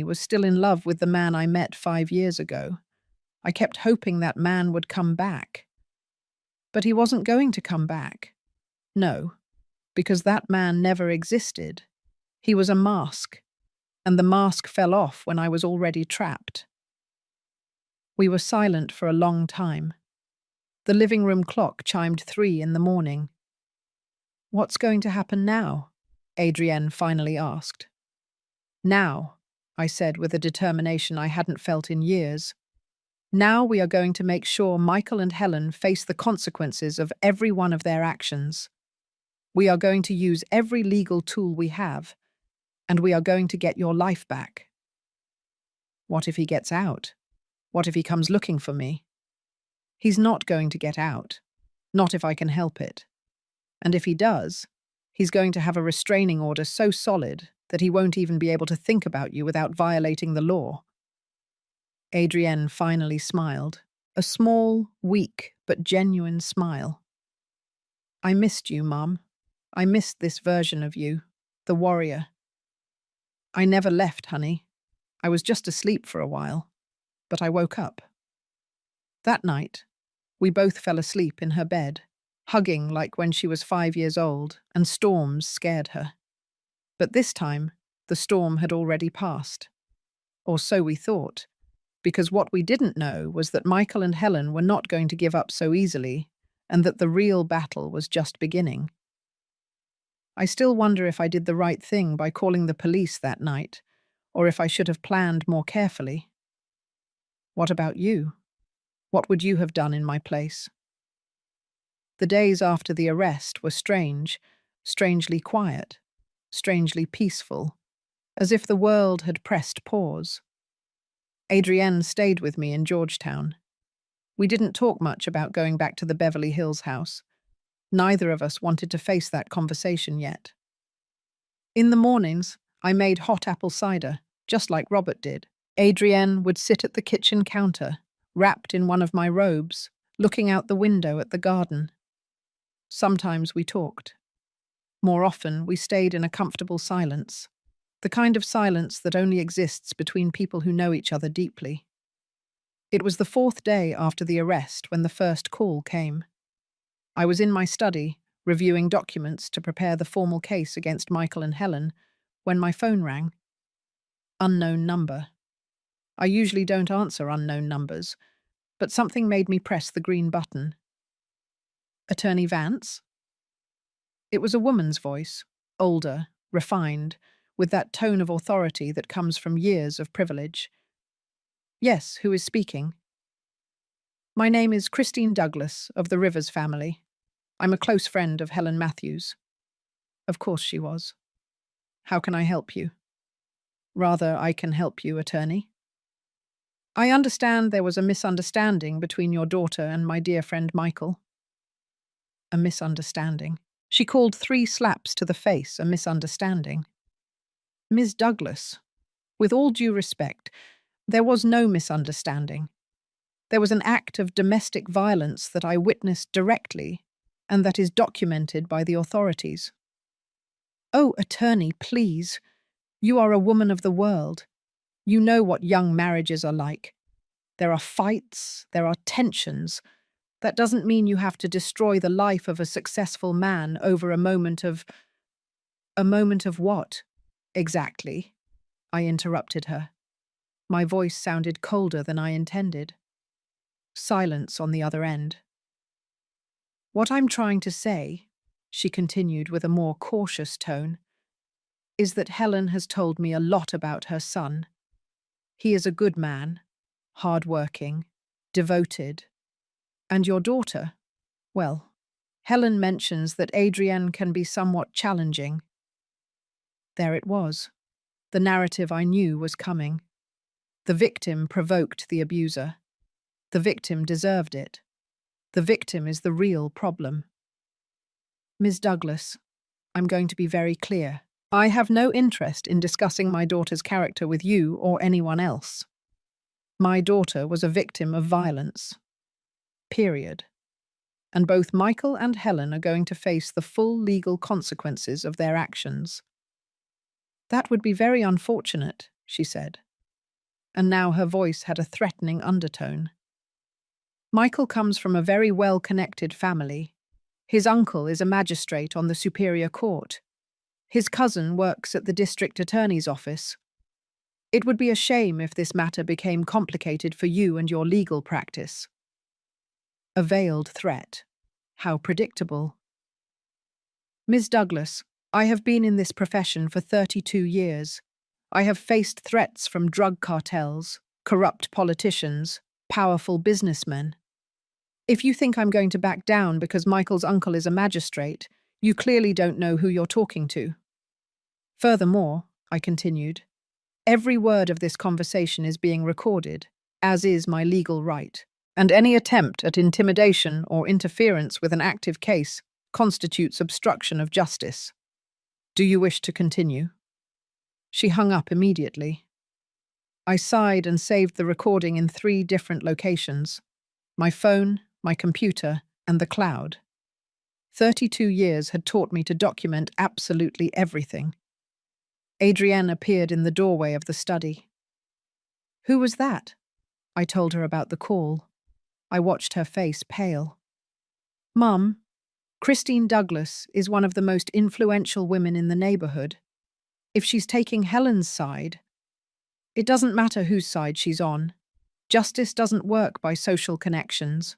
was still in love with the man I met 5 years ago. I kept hoping that man would come back. But he wasn't going to come back. No, because that man never existed. He was a mask, and the mask fell off when I was already trapped. We were silent for a long time. The living room clock chimed 3 in the morning. "What's going to happen now?" Adrienne finally asked. "Now," I said with a determination I hadn't felt in years. "Now we are going to make sure Michael and Helen face the consequences of every one of their actions. We are going to use every legal tool we have, and we are going to get your life back." "What if he gets out? What if he comes looking for me?" "He's not going to get out. Not if I can help it. And if he does, he's going to have a restraining order so solid that he won't even be able to think about you without violating the law." Adrienne finally smiled, a small, weak, but genuine smile. "I missed you, Mum. I missed this version of you, the warrior. I never left, honey. I was just asleep for a while, but I woke up." That night, we both fell asleep in her bed, hugging like when she was 5 years old, and storms scared her. But this time, the storm had already passed. Or so we thought, because what we didn't know was that Michael and Helen were not going to give up so easily, and that the real battle was just beginning. I still wonder if I did the right thing by calling the police that night, or if I should have planned more carefully. What about you? What would you have done in my place? The days after the arrest were strange, strangely quiet, strangely peaceful, as if the world had pressed pause. Adrienne stayed with me in Georgetown. We didn't talk much about going back to the Beverly Hills house. Neither of us wanted to face that conversation yet. In the mornings, I made hot apple cider, just like Robert did. Adrienne would sit at the kitchen counter, wrapped in one of my robes, looking out the window at the garden. Sometimes we talked. More often, we stayed in a comfortable silence, the kind of silence that only exists between people who know each other deeply. It was the 4th day after the arrest when the first call came. I was in my study, reviewing documents to prepare the formal case against Michael and Helen, when my phone rang. Unknown number. I usually don't answer unknown numbers, but something made me press the green button. "Attorney Vance?" It was a woman's voice, older, refined, with that tone of authority that comes from years of privilege. "Yes, who is speaking?" "My name is Christine Douglas, of the Rivers family. I'm a close friend of Helen Matthews." Of course she was. "How can I help you?" "Rather, I can help you, attorney. I understand there was a misunderstanding between your daughter and my dear friend Michael." A misunderstanding. She called 3 slaps to the face a misunderstanding. "Ms. Douglas, with all due respect, there was no misunderstanding. There was an act of domestic violence that I witnessed directly, and that is documented by the authorities." "Oh, attorney, please. You are a woman of the world. You know what young marriages are like. There are fights, there are tensions. That doesn't mean you have to destroy the life of a successful man over a moment of..." "A moment of what? Exactly?" I interrupted her. My voice sounded colder than I intended. Silence on the other end. "What I'm trying to say," she continued with a more cautious tone, "is that Helen has told me a lot about her son. He is a good man, hard-working, devoted. And your daughter? Well, Helen mentions that Adrienne can be somewhat challenging." There it was. The narrative I knew was coming. The victim provoked the abuser. The victim deserved it. The victim is the real problem. "Ms. Douglas, I'm going to be very clear. I have no interest in discussing my daughter's character with you or anyone else. My daughter was a victim of violence. Period. and both Michael and Helen are going to face the full legal consequences of their actions. That would be very unfortunate, she said, and now her voice had a threatening undertone. Michael comes from a very well-connected family. His uncle is a magistrate on the Superior Court. His cousin works at the district attorney's office. It would be a shame if this matter became complicated for you and your legal practice. A veiled threat. How predictable. Ms. Douglas, I have been in this profession for 32 years. I have faced threats from drug cartels, corrupt politicians, powerful businessmen. If you think I'm going to back down because Michael's uncle is a magistrate, you clearly don't know who you're talking to. Furthermore, I continued, every word of this conversation is being recorded, as is my legal right, and any attempt at intimidation or interference with an active case constitutes obstruction of justice. Do you wish to continue? She hung up immediately. I sighed and saved the recording in 3 different locations: my phone, my computer, and the cloud. 32 years had taught me to document absolutely everything. Adrienne appeared in the doorway of the study. Who was that? I told her about the call. I watched her face pale. Mum, Christine Douglas is one of the most influential women in the neighborhood. If she's taking Helen's side, it doesn't matter whose side she's on. Justice doesn't work by social connections.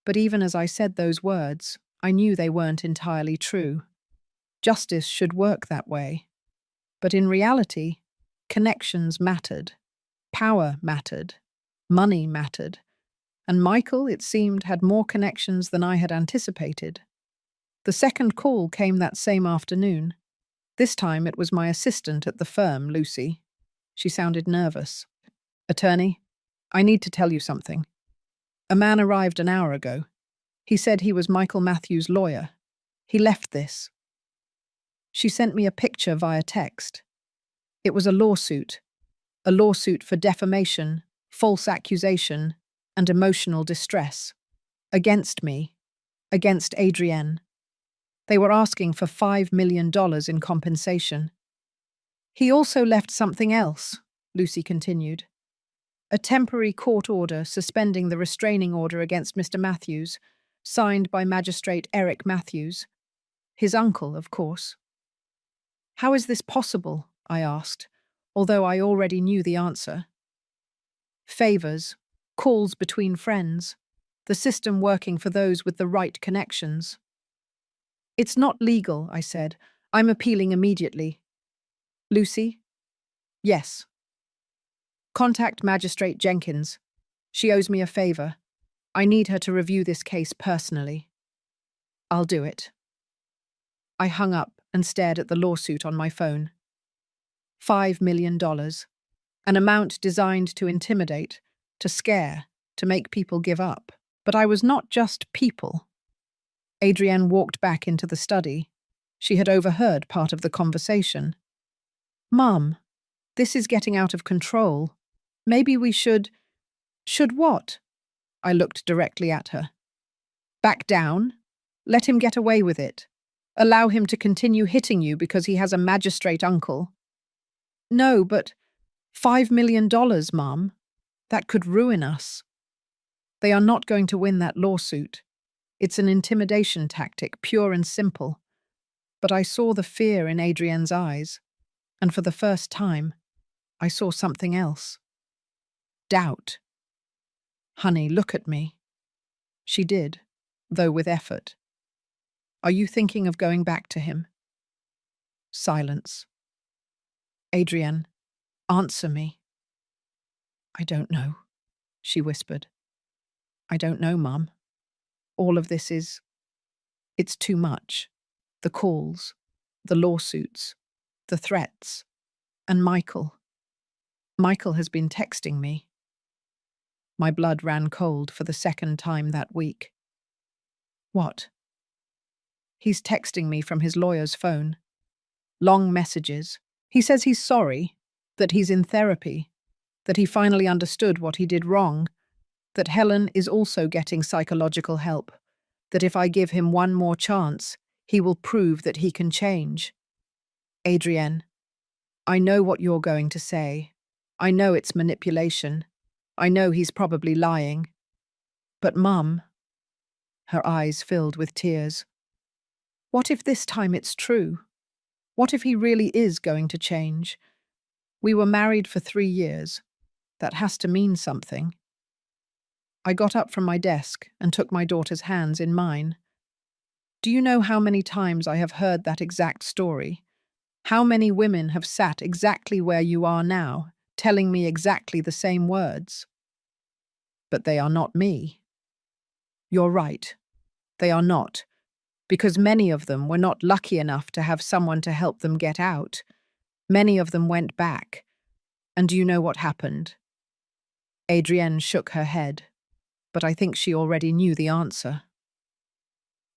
But even as I said those words, I knew they weren't entirely true. Justice should work that way. But in reality, connections mattered. Power mattered. Money mattered. And Michael, it seemed, had more connections than I had anticipated. The second call came that same afternoon. This time it was my assistant at the firm, Lucy. She sounded nervous. Attorney, I need to tell you something. A man arrived an hour ago. He said he was Michael Matthews' lawyer. He left this. She sent me a picture via text. It was a lawsuit for defamation, false accusation, and emotional distress. Against me. Against Adrienne. They were asking for $5 million in compensation. He also left something else, Lucy continued. A temporary court order suspending the restraining order against Mr. Matthews, signed by Magistrate Eric Matthews. His uncle, of course. How is this possible? I asked, although I already knew the answer. Favors, calls between friends, the system working for those with the right connections. It's not legal, I said. I'm appealing immediately. Lucy? Yes. Contact Magistrate Jenkins. She owes me a favor. I need her to review this case personally. I'll do it. I hung up and stared at the lawsuit on my phone. $5 million. An amount designed to intimidate, to scare, to make people give up. But I was not just people. Adrienne walked back into the study. She had overheard part of the conversation. Mum, this is getting out of control. Maybe we should... Should what? I looked directly at her. Back down? Let him get away with it. Allow him to continue hitting you because he has a magistrate uncle. No, but $5 million, Mum. That could ruin us. They are not going to win that lawsuit. It's an intimidation tactic, pure and simple. But I saw the fear in Adrienne's eyes, and for the first time, I saw something else. Doubt. Honey, look at me. She did, though with effort. Are you thinking of going back to him? Silence. Adrienne, answer me. I don't know, she whispered. I don't know, Mum. All of this it's too much. The calls, the lawsuits, the threats, and Michael. Michael has been texting me. My blood ran cold for the second time that week. What? He's texting me from his lawyer's phone. Long messages. He says he's sorry, that he's in therapy, that he finally understood what he did wrong, that Helen is also getting psychological help, that if I give him one more chance, he will prove that he can change. Adrienne, I know what you're going to say. I know it's manipulation. I know he's probably lying. But Mum, her eyes filled with tears, what if this time it's true? What if he really is going to change? We were married for 3 years. That has to mean something. I got up from my desk and took my daughter's hands in mine. Do you know how many times I have heard that exact story? How many women have sat exactly where you are now, telling me exactly the same words? But they are not me. You're right. They are not, because many of them were not lucky enough to have someone to help them get out. Many of them went back. And do you know what happened? Adrienne shook her head, but I think she already knew the answer.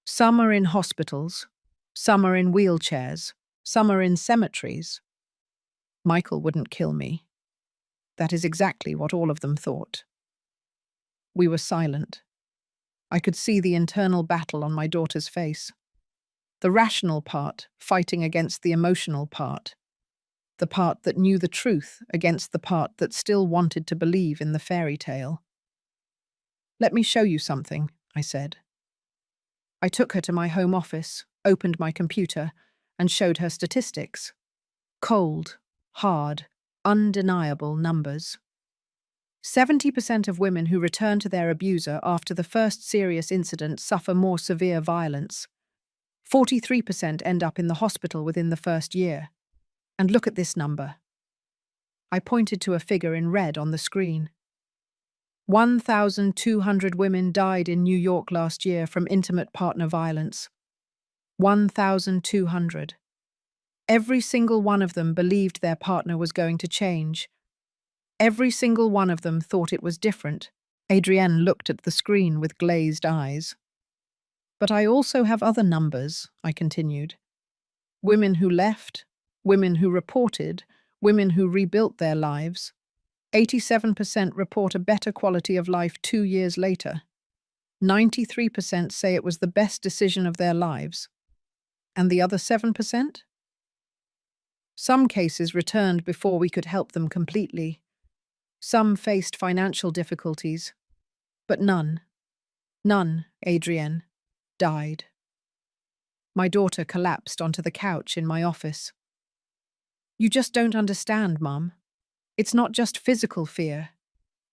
Some are in hospitals, some are in wheelchairs, some are in cemeteries. Michael wouldn't kill me. That is exactly what all of them thought. We were silent. I could see the internal battle on my daughter's face. The rational part fighting against the emotional part. The part that knew the truth against the part that still wanted to believe in the fairy tale. Let me show you something, I said. I took her to my home office, opened my computer, and showed her statistics. Cold, hard, undeniable numbers. 70% of women who return to their abuser after the first serious incident suffer more severe violence. 43% end up in the hospital within the first year. And look at this number. I pointed to a figure in red on the screen. 1,200 women died in New York last year from intimate partner violence. 1,200. Every single one of them believed their partner was going to change. Every single one of them thought it was different. Adrienne looked at the screen with glazed eyes. But I also have other numbers, I continued. Women who left, women who reported, women who rebuilt their lives. 87% report a better quality of life 2 years later. 93% say it was the best decision of their lives. And the other 7%? Some cases returned before we could help them completely. Some faced financial difficulties. But none, Adrienne, died. My daughter collapsed onto the couch in my office. You just don't understand, Mum. It's not just physical fear.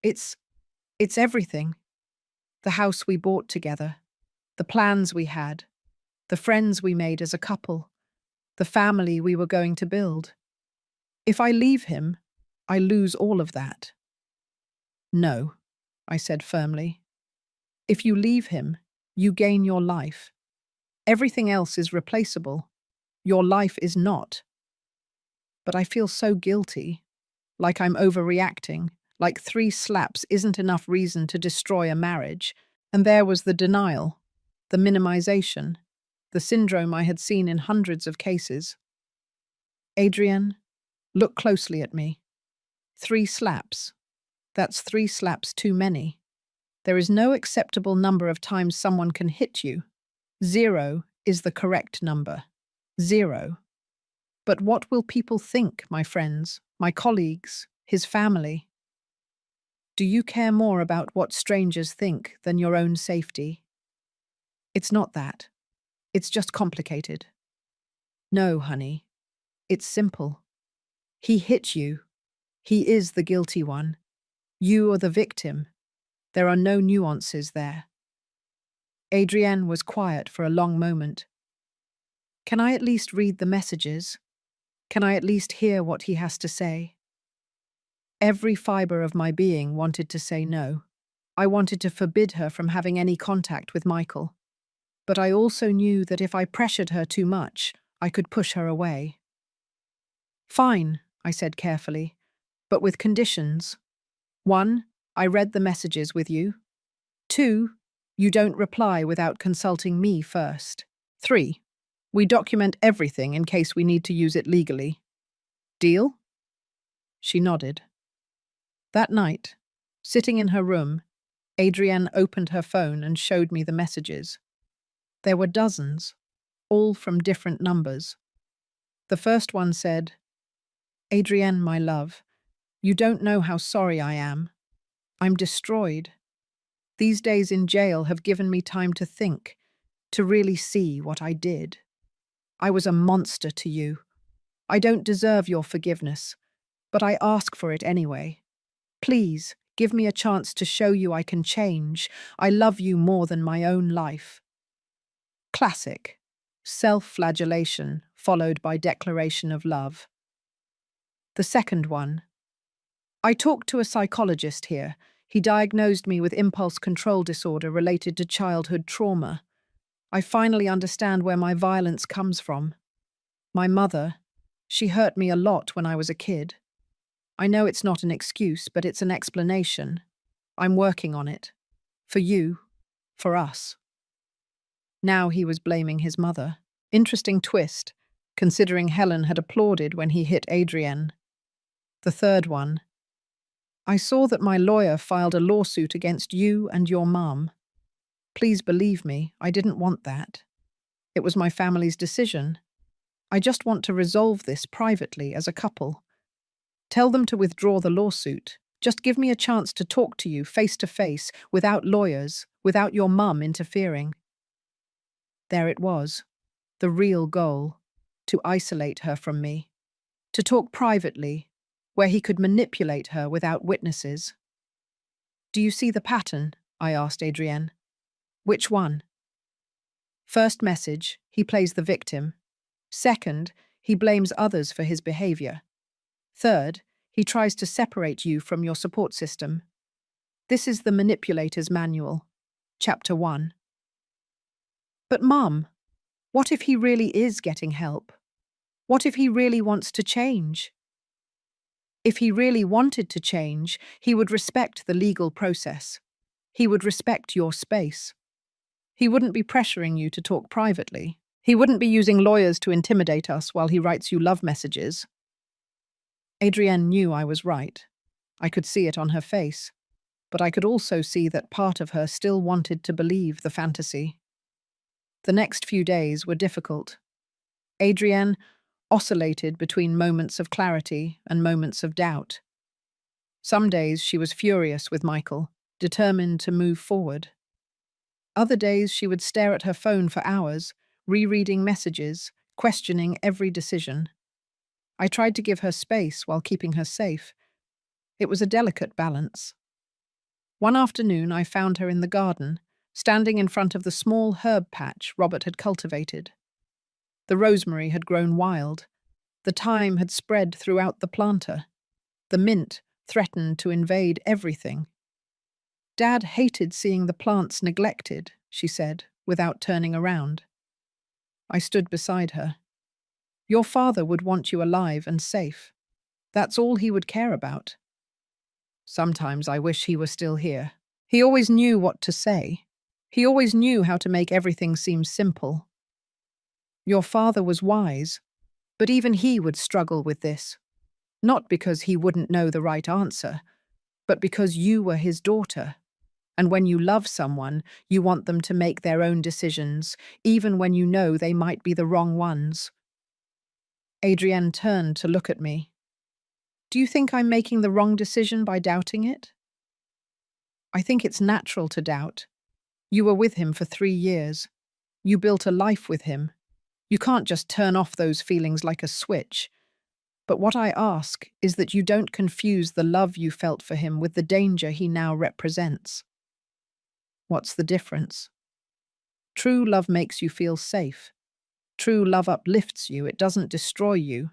It's everything. The house we bought together, the plans we had, the friends we made as a couple, the family we were going to build. If I leave him, I lose all of that. No, I said firmly. If you leave him, you gain your life. Everything else is replaceable. Your life is not. But I feel so guilty, like I'm overreacting, like 3 slaps isn't enough reason to destroy a marriage. And there was the denial, the minimization, the syndrome I had seen in hundreds of cases. Adrienne, look closely at me. 3 slaps. That's 3 slaps too many. There is no acceptable number of times someone can hit you. 0 is the correct number. 0. But what will people think, my friends, my colleagues, his family? Do you care more about what strangers think than your own safety? It's not that. It's just complicated. No, honey. It's simple. He hit you. He is the guilty one. You are the victim. There are no nuances there. Adrienne was quiet for a long moment. Can I at least read the messages? Can I at least hear what he has to say? Every fiber of my being wanted to say no. I wanted to forbid her from having any contact with Michael. But I also knew that if I pressured her too much, I could push her away. Fine, I said carefully, but with conditions. 1, I read the messages with you. 2, you don't reply without consulting me first. 3, we document everything in case we need to use it legally. Deal? She nodded. That night, sitting in her room, Adrienne opened her phone and showed me the messages. There were dozens, all from different numbers. The first one said, "Adrienne, my love, you don't know how sorry I am. I'm destroyed. These days in jail have given me time to think, to really see what I did. I was a monster to you. I don't deserve your forgiveness, but I ask for it anyway. Please, give me a chance to show you I can change. I love you more than my own life." Classic. Self-flagellation, followed by declaration of love. The second one. "I talked to a psychologist here. He diagnosed me with impulse control disorder related to childhood trauma. I finally understand where my violence comes from. My mother, she hurt me a lot when I was a kid. I know it's not an excuse, but it's an explanation. I'm working on it. For you. For us." Now he was blaming his mother. Interesting twist, considering Helen had applauded when he hit Adrienne. The third one. "I saw that my lawyer filed a lawsuit against you and your mum. Please believe me, I didn't want that. It was my family's decision. I just want to resolve this privately as a couple. Tell them to withdraw the lawsuit. Just give me a chance to talk to you face to face, without lawyers, without your mum interfering." There it was, the real goal, to isolate her from me, to talk privately, where he could manipulate her without witnesses. "Do you see the pattern?" I asked Adrienne. "Which one?" First message, he plays the victim. Second, he blames others for his behavior. Third, he tries to separate you from your support system. This is the manipulator's manual. Chapter 1. But Mum, what if he really is getting help? What if he really wants to change? If he really wanted to change, he would respect the legal process. He would respect your space. He wouldn't be pressuring you to talk privately. He wouldn't be using lawyers to intimidate us while he writes you love messages. Adrienne knew I was right. I could see it on her face, but I could also see that part of her still wanted to believe the fantasy. The next few days were difficult. Adrienne oscillated between moments of clarity and moments of doubt. Some days she was furious with Michael, determined to move forward. Other days she would stare at her phone for hours, rereading messages, questioning every decision. I tried to give her space while keeping her safe. It was a delicate balance. One afternoon I found her in the garden, standing in front of the small herb patch Robert had cultivated. The rosemary had grown wild. The thyme had spread throughout the planter. The mint threatened to invade everything. "Dad hated seeing the plants neglected," she said, without turning around. I stood beside her. "Your father would want you alive and safe. That's all he would care about." Sometimes I wish he were still here. He always knew what to say. He always knew how to make everything seem simple. Your father was wise, but even he would struggle with this. Not because he wouldn't know the right answer, but because you were his daughter. And when you love someone, you want them to make their own decisions, even when you know they might be the wrong ones. Adrienne turned to look at me. "Do you think I'm making the wrong decision by doubting it?" "I think it's natural to doubt. You were with him for 3 years. You built a life with him. You can't just turn off those feelings like a switch. But what I ask is that you don't confuse the love you felt for him with the danger he now represents." "What's the difference?" "True love makes you feel safe. True love uplifts you, it doesn't destroy you.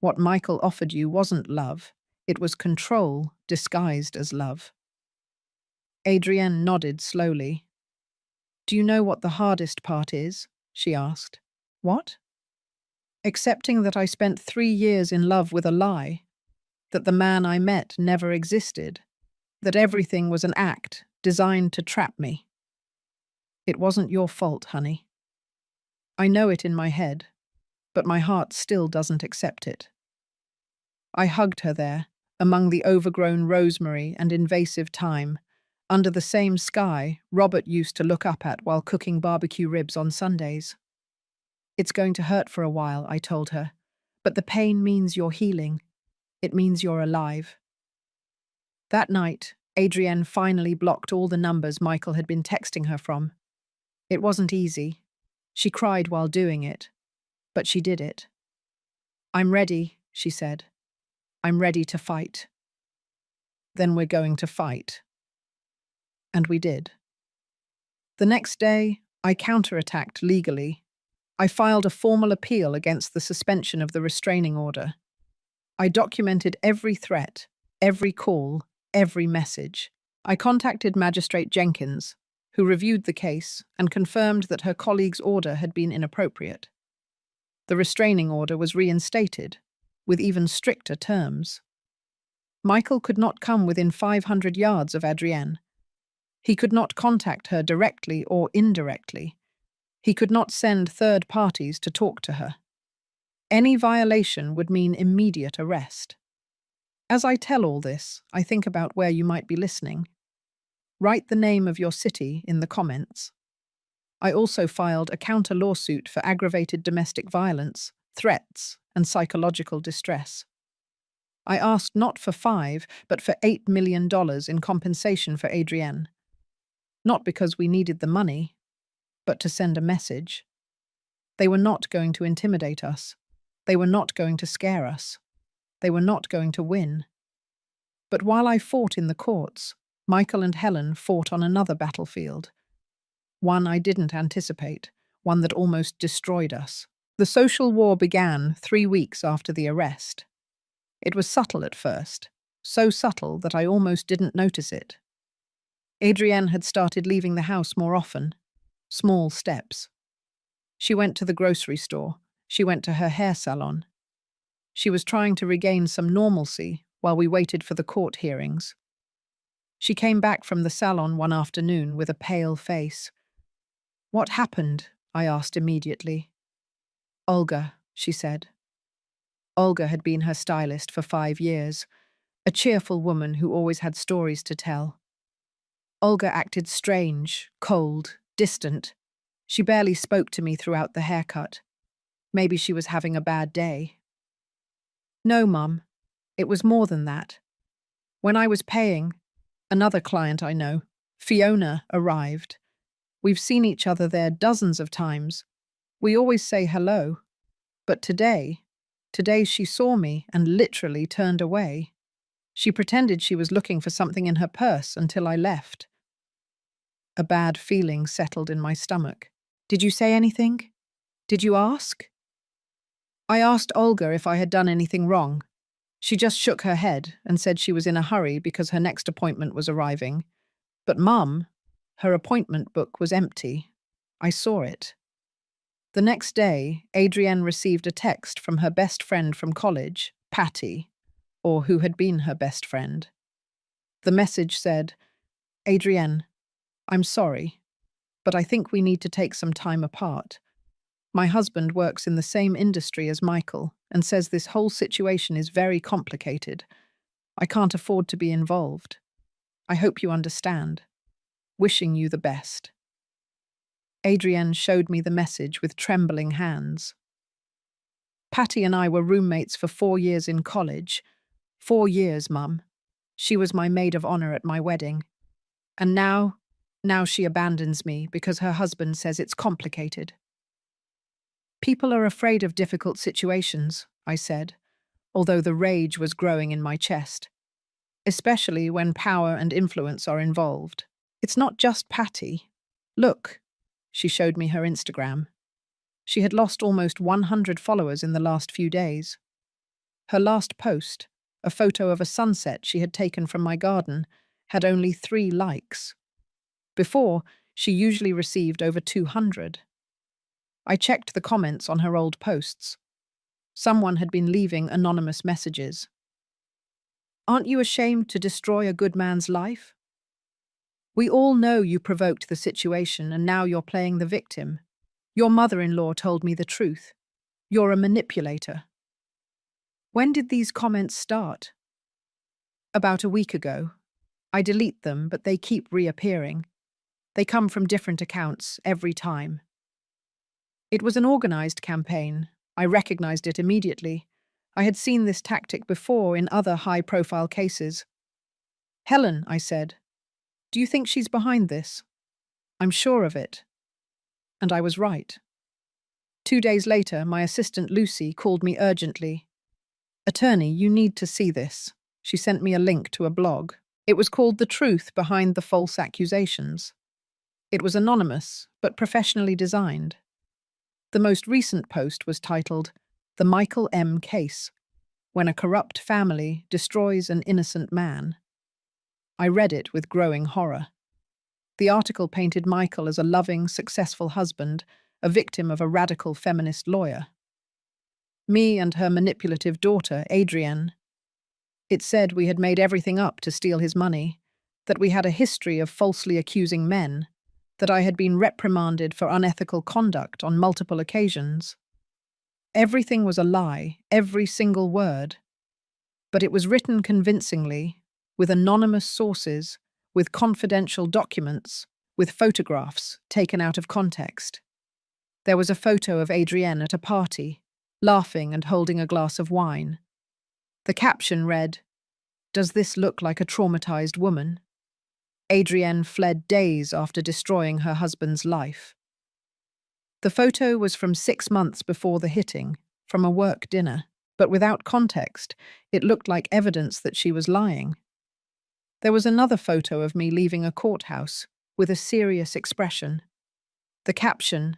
What Michael offered you wasn't love, it was control disguised as love." Adrienne nodded slowly. "Do you know what the hardest part is?" she asked. "What?" "Accepting that I spent 3 years in love with a lie, that the man I met never existed, that everything was an act designed to trap me. It wasn't your fault, honey. I know it in my head, but my heart still doesn't accept it." I hugged her there, among the overgrown rosemary and invasive thyme, under the same sky Robert used to look up at while cooking barbecue ribs on Sundays. It's going to hurt for a while, I told her, but the pain means you're healing. It means you're alive. That night, Adrienne finally blocked all the numbers Michael had been texting her from. It wasn't easy. She cried while doing it, but she did it. "I'm ready," she said. "I'm ready to fight." "Then we're going to fight." And we did. The next day, I counterattacked legally. I filed a formal appeal against the suspension of the restraining order. I documented every threat, every call, every message. I contacted Magistrate Jenkins, who reviewed the case and confirmed that her colleague's order had been inappropriate. The restraining order was reinstated, with even stricter terms. Michael could not come within 500 yards of Adrienne. He could not contact her directly or indirectly. He could not send third parties to talk to her. Any violation would mean immediate arrest. As I tell all this, I think about where you might be listening. Write the name of your city in the comments. I also filed a counter-lawsuit for aggravated domestic violence, threats, and psychological distress. I asked not for but for $8 million in compensation for Adrienne. Not because we needed the money, but to send a message. They were not going to intimidate us. They were not going to scare us. They were not going to win. But while I fought in the courts, Michael and Helen fought on another battlefield. One I didn't anticipate, one that almost destroyed us. The social war began 3 weeks after the arrest. It was subtle at first, so subtle that I almost didn't notice it. Adrienne had started leaving the house more often. Small steps. She went to the grocery store. She went to her hair salon. She was trying to regain some normalcy while we waited for the court hearings. She came back from the salon one afternoon with a pale face. "What happened?" I asked immediately. "Olga," she said. Olga had been her stylist for 5 years, a cheerful woman who always had stories to tell. Olga acted strange, cold, distant. She barely spoke to me throughout the haircut. Maybe she was having a bad day. "No, Mum. It was more than that. When I was paying, another client I know, Fiona, arrived. We've seen each other there dozens of times. We always say hello. But today she saw me and literally turned away. She pretended she was looking for something in her purse until I left." A bad feeling settled in my stomach. "Did you say anything? Did you ask?" I asked Olga if I had done anything wrong. She just shook her head and said she was in a hurry because her next appointment was arriving. But Mum, her appointment book was empty. I saw it. The next day, Adrienne received a text from her best friend from college, Patty, or who had been her best friend. The message said, "Adrienne, I'm sorry, but I think we need to take some time apart. My husband works in the same industry as Michael and says this whole situation is very complicated. I can't afford to be involved. I hope you understand. Wishing you the best." Adrienne showed me the message with trembling hands. Patty and I were roommates for 4 years in college. 4 years, Mum. She was my maid of honor at my wedding. And now she abandons me because her husband says it's complicated. "People are afraid of difficult situations," I said, although the rage was growing in my chest. Especially when power and influence are involved. It's not just Patty. Look, she showed me her Instagram. She had lost almost 100 followers in the last few days. Her last post, a photo of a sunset she had taken from my garden, had only 3 likes. Before, she usually received over 200. I checked the comments on her old posts. Someone had been leaving anonymous messages. "Aren't you ashamed to destroy a good man's life? We all know you provoked the situation and now you're playing the victim. Your mother-in-law told me the truth. You're a manipulator." When did these comments start? About a week ago. I delete them, but they keep reappearing. They come from different accounts every time. It was an organized campaign. I recognized it immediately. I had seen this tactic before in other high-profile cases. "Helen," I said, "do you think she's behind this?" "I'm sure of it." And I was right. 2 days later, my assistant Lucy called me urgently. "Attorney, you need to see this." She sent me a link to a blog. It was called "The Truth Behind the False Accusations." It was anonymous, but professionally designed. The most recent post was titled, "The Michael M. Case, When a Corrupt Family Destroys an Innocent Man." I read it with growing horror. The article painted Michael as a loving, successful husband, a victim of a radical feminist lawyer. Me and her manipulative daughter, Adrienne. It said we had made everything up to steal his money, that we had a history of falsely accusing men, that I had been reprimanded for unethical conduct on multiple occasions. Everything was a lie, every single word. But it was written convincingly, with anonymous sources, with confidential documents, with photographs taken out of context. There was a photo of Adrienne at a party, laughing and holding a glass of wine. The caption read, "Does this look like a traumatized woman?" Adrienne fled days after destroying her husband's life. The photo was from 6 months before the hitting, from a work dinner, but without context, it looked like evidence that she was lying. There was another photo of me leaving a courthouse, with a serious expression. The caption,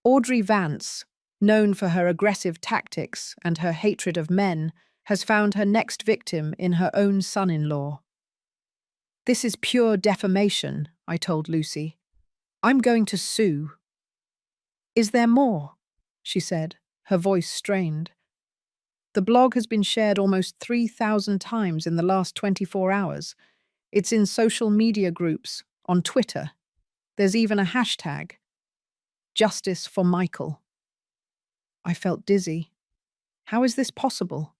"Audrey Vance, known for her aggressive tactics and her hatred of men, has found her next victim in her own son-in-law." "This is pure defamation," I told Lucy. "I'm going to sue." "Is there more?" she said, her voice strained. "The blog has been shared almost 3,000 times in the last 24 hours. It's in social media groups, on Twitter. There's even a hashtag, Justice for Michael. I felt dizzy. How is this possible?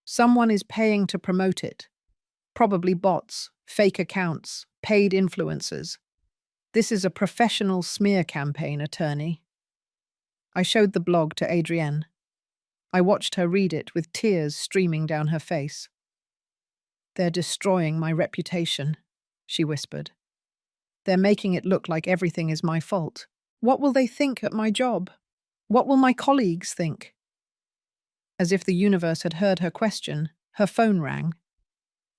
Someone is paying to promote it. Probably bots, fake accounts, paid influencers. This is a professional smear campaign, attorney. I showed the blog to Adrienne. I watched her read it with tears streaming down her face. "They're destroying my reputation," she whispered. "They're making it look like everything is my fault. What will they think at my job? What will my colleagues think?" As if the universe had heard her question, her phone rang.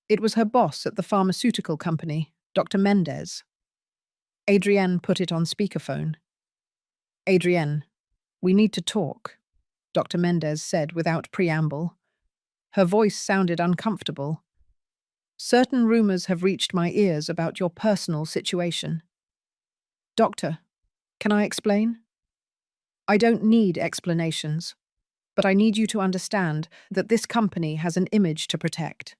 It was her boss at the pharmaceutical company, Dr. Mendez. Adrienne put it on speakerphone. "Adrienne, we need to talk," Dr. Mendez said without preamble. Her voice sounded uncomfortable. "Certain rumors have reached my ears about your personal situation." "Doctor, can I explain?" "I don't need explanations, but I need you to understand that this company has an image to protect.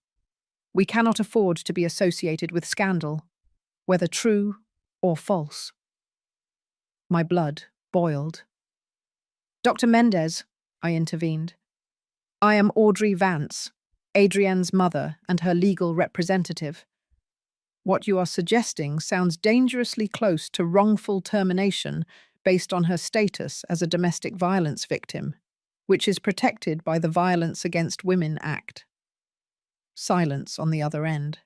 We cannot afford to be associated with scandal, whether true or false." My blood boiled. "Dr. Mendez," I intervened, "I am Audrey Vance, Adrienne's mother and her legal representative. What you are suggesting sounds dangerously close to wrongful termination based on her status as a domestic violence victim, which is protected by the Violence Against Women Act." Silence on the other end.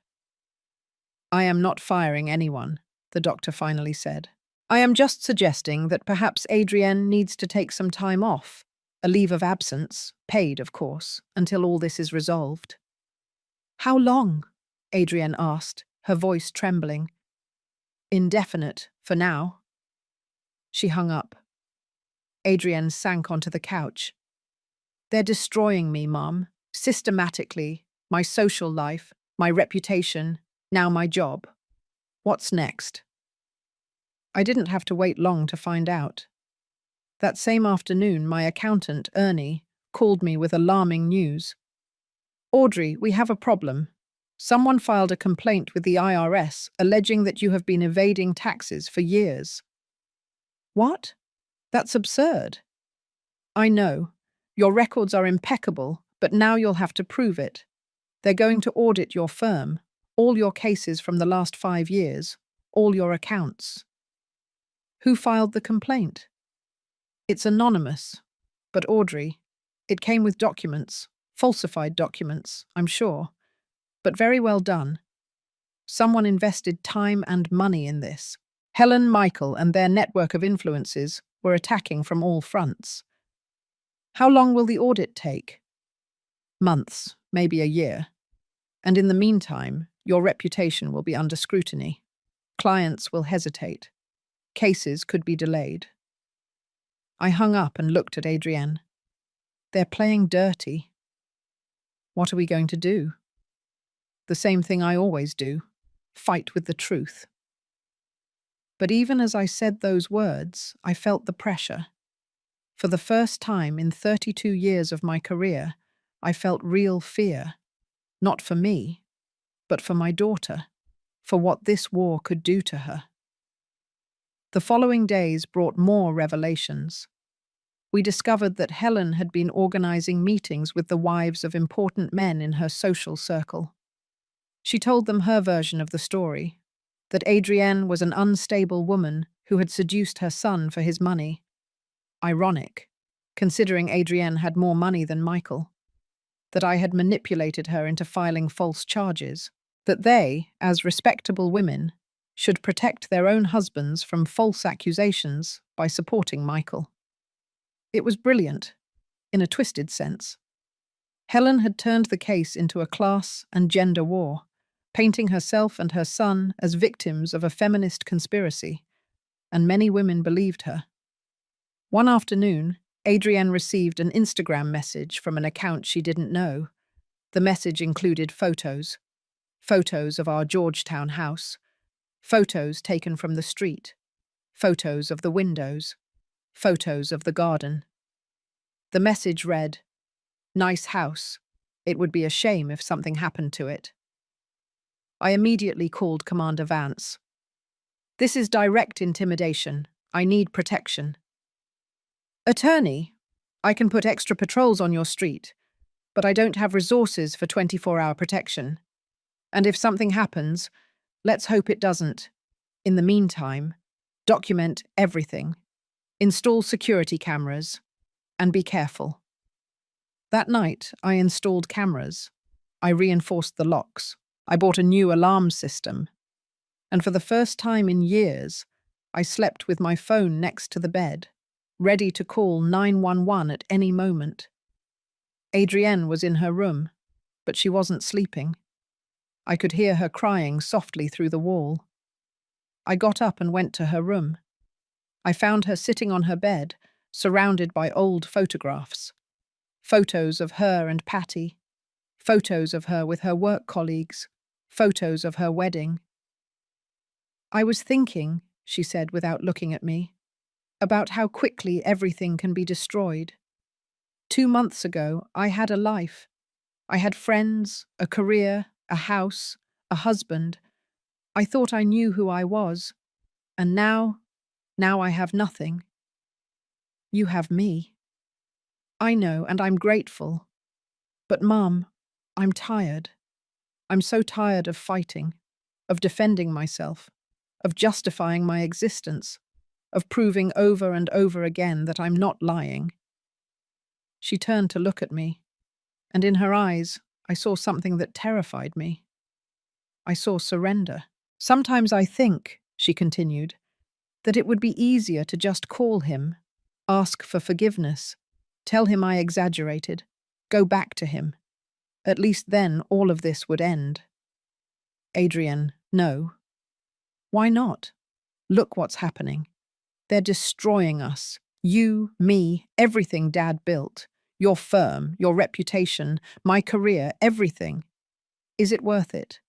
"I am not firing anyone," the doctor finally said. "I am just suggesting that perhaps Adrienne needs to take some time off, a leave of absence, paid, of course, until all this is resolved." "How long?" Adrienne asked, her voice trembling. "Indefinite, for now." She hung up. Adrienne sank onto the couch. "They're destroying me, Mom, systematically, my social life, my reputation, now my job. What's next?" I didn't have to wait long to find out. That same afternoon, my accountant, Ernie, called me with alarming news. "Audrey, we have a problem. Someone filed a complaint with the IRS alleging that you have been evading taxes for years." "What? That's absurd." "I know. Your records are impeccable, but now you'll have to prove it. They're going to audit your firm, All your cases from the last 5 years, all your accounts. Who filed the complaint? It's anonymous. But Audrey, it came with documents, falsified documents, I'm sure. But very well done. Someone invested time and money in this. Helen, Michael, and their network of influences were attacking from all fronts. How long will the audit take? Months, maybe a year. And in the meantime, your reputation will be under scrutiny. Clients will hesitate. Cases could be delayed. I hung up and looked at Adrienne. They're playing dirty. What are we going to do? The same thing I always do. Fight with the truth. But even as I said those words, I felt the pressure. For the first time in 32 years of my career, I felt real fear. Not for me, but for my daughter, for what this war could do to her. The following days brought more revelations. We discovered that Helen had been organizing meetings with the wives of important men in her social circle. She told them her version of the story, that Adrienne was an unstable woman who had seduced her son for his money. Ironic, considering Adrienne had more money than Michael. That I had manipulated her into filing false charges. That they, as respectable women, should protect their own husbands from false accusations by supporting Michael. It was brilliant, in a twisted sense. Helen had turned the case into a class and gender war, painting herself and her son as victims of a feminist conspiracy, and many women believed her. One afternoon, Adrienne received an Instagram message from an account she didn't know. The message included photos. Photos of our Georgetown house. Photos taken from the street. Photos of the windows. Photos of the garden. The message read, "Nice house. It would be a shame if something happened to it." I immediately called Commander Vance. "This is direct intimidation. I need protection." "Attorney, I can put extra patrols on your street, but I don't have resources for 24-hour protection. And if something happens, let's hope it doesn't. In the meantime, document everything. Install security cameras. And be careful." That night, I installed cameras. I reinforced the locks. I bought a new alarm system. And for the first time in years, I slept with my phone next to the bed, ready to call 911 at any moment. Adrienne was in her room, but she wasn't sleeping. I could hear her crying softly through the wall. I got up and went to her room. I found her sitting on her bed, surrounded by old photographs. Photos of her and Patty. Photos of her with her work colleagues. Photos of her wedding. "I was thinking," she said without looking at me, "about how quickly everything can be destroyed. 2 months ago, I had a life. I had friends, a career, a house, a husband. I thought I knew who I was. And now I have nothing. You have me. I know, and I'm grateful. But, Mom, I'm tired. I'm so tired of fighting, of defending myself, of justifying my existence, of proving over and over again that I'm not lying." She turned to look at me, and in her eyes I saw something that terrified me. I saw surrender. "Sometimes I think," she continued, "that it would be easier to just call him, ask for forgiveness, tell him I exaggerated, go back to him. At least then all of this would end." "Adrienne, no." "Why not? Look what's happening. They're destroying us. You, me, everything Dad built. Your firm, your reputation, my career, everything. Is it worth it?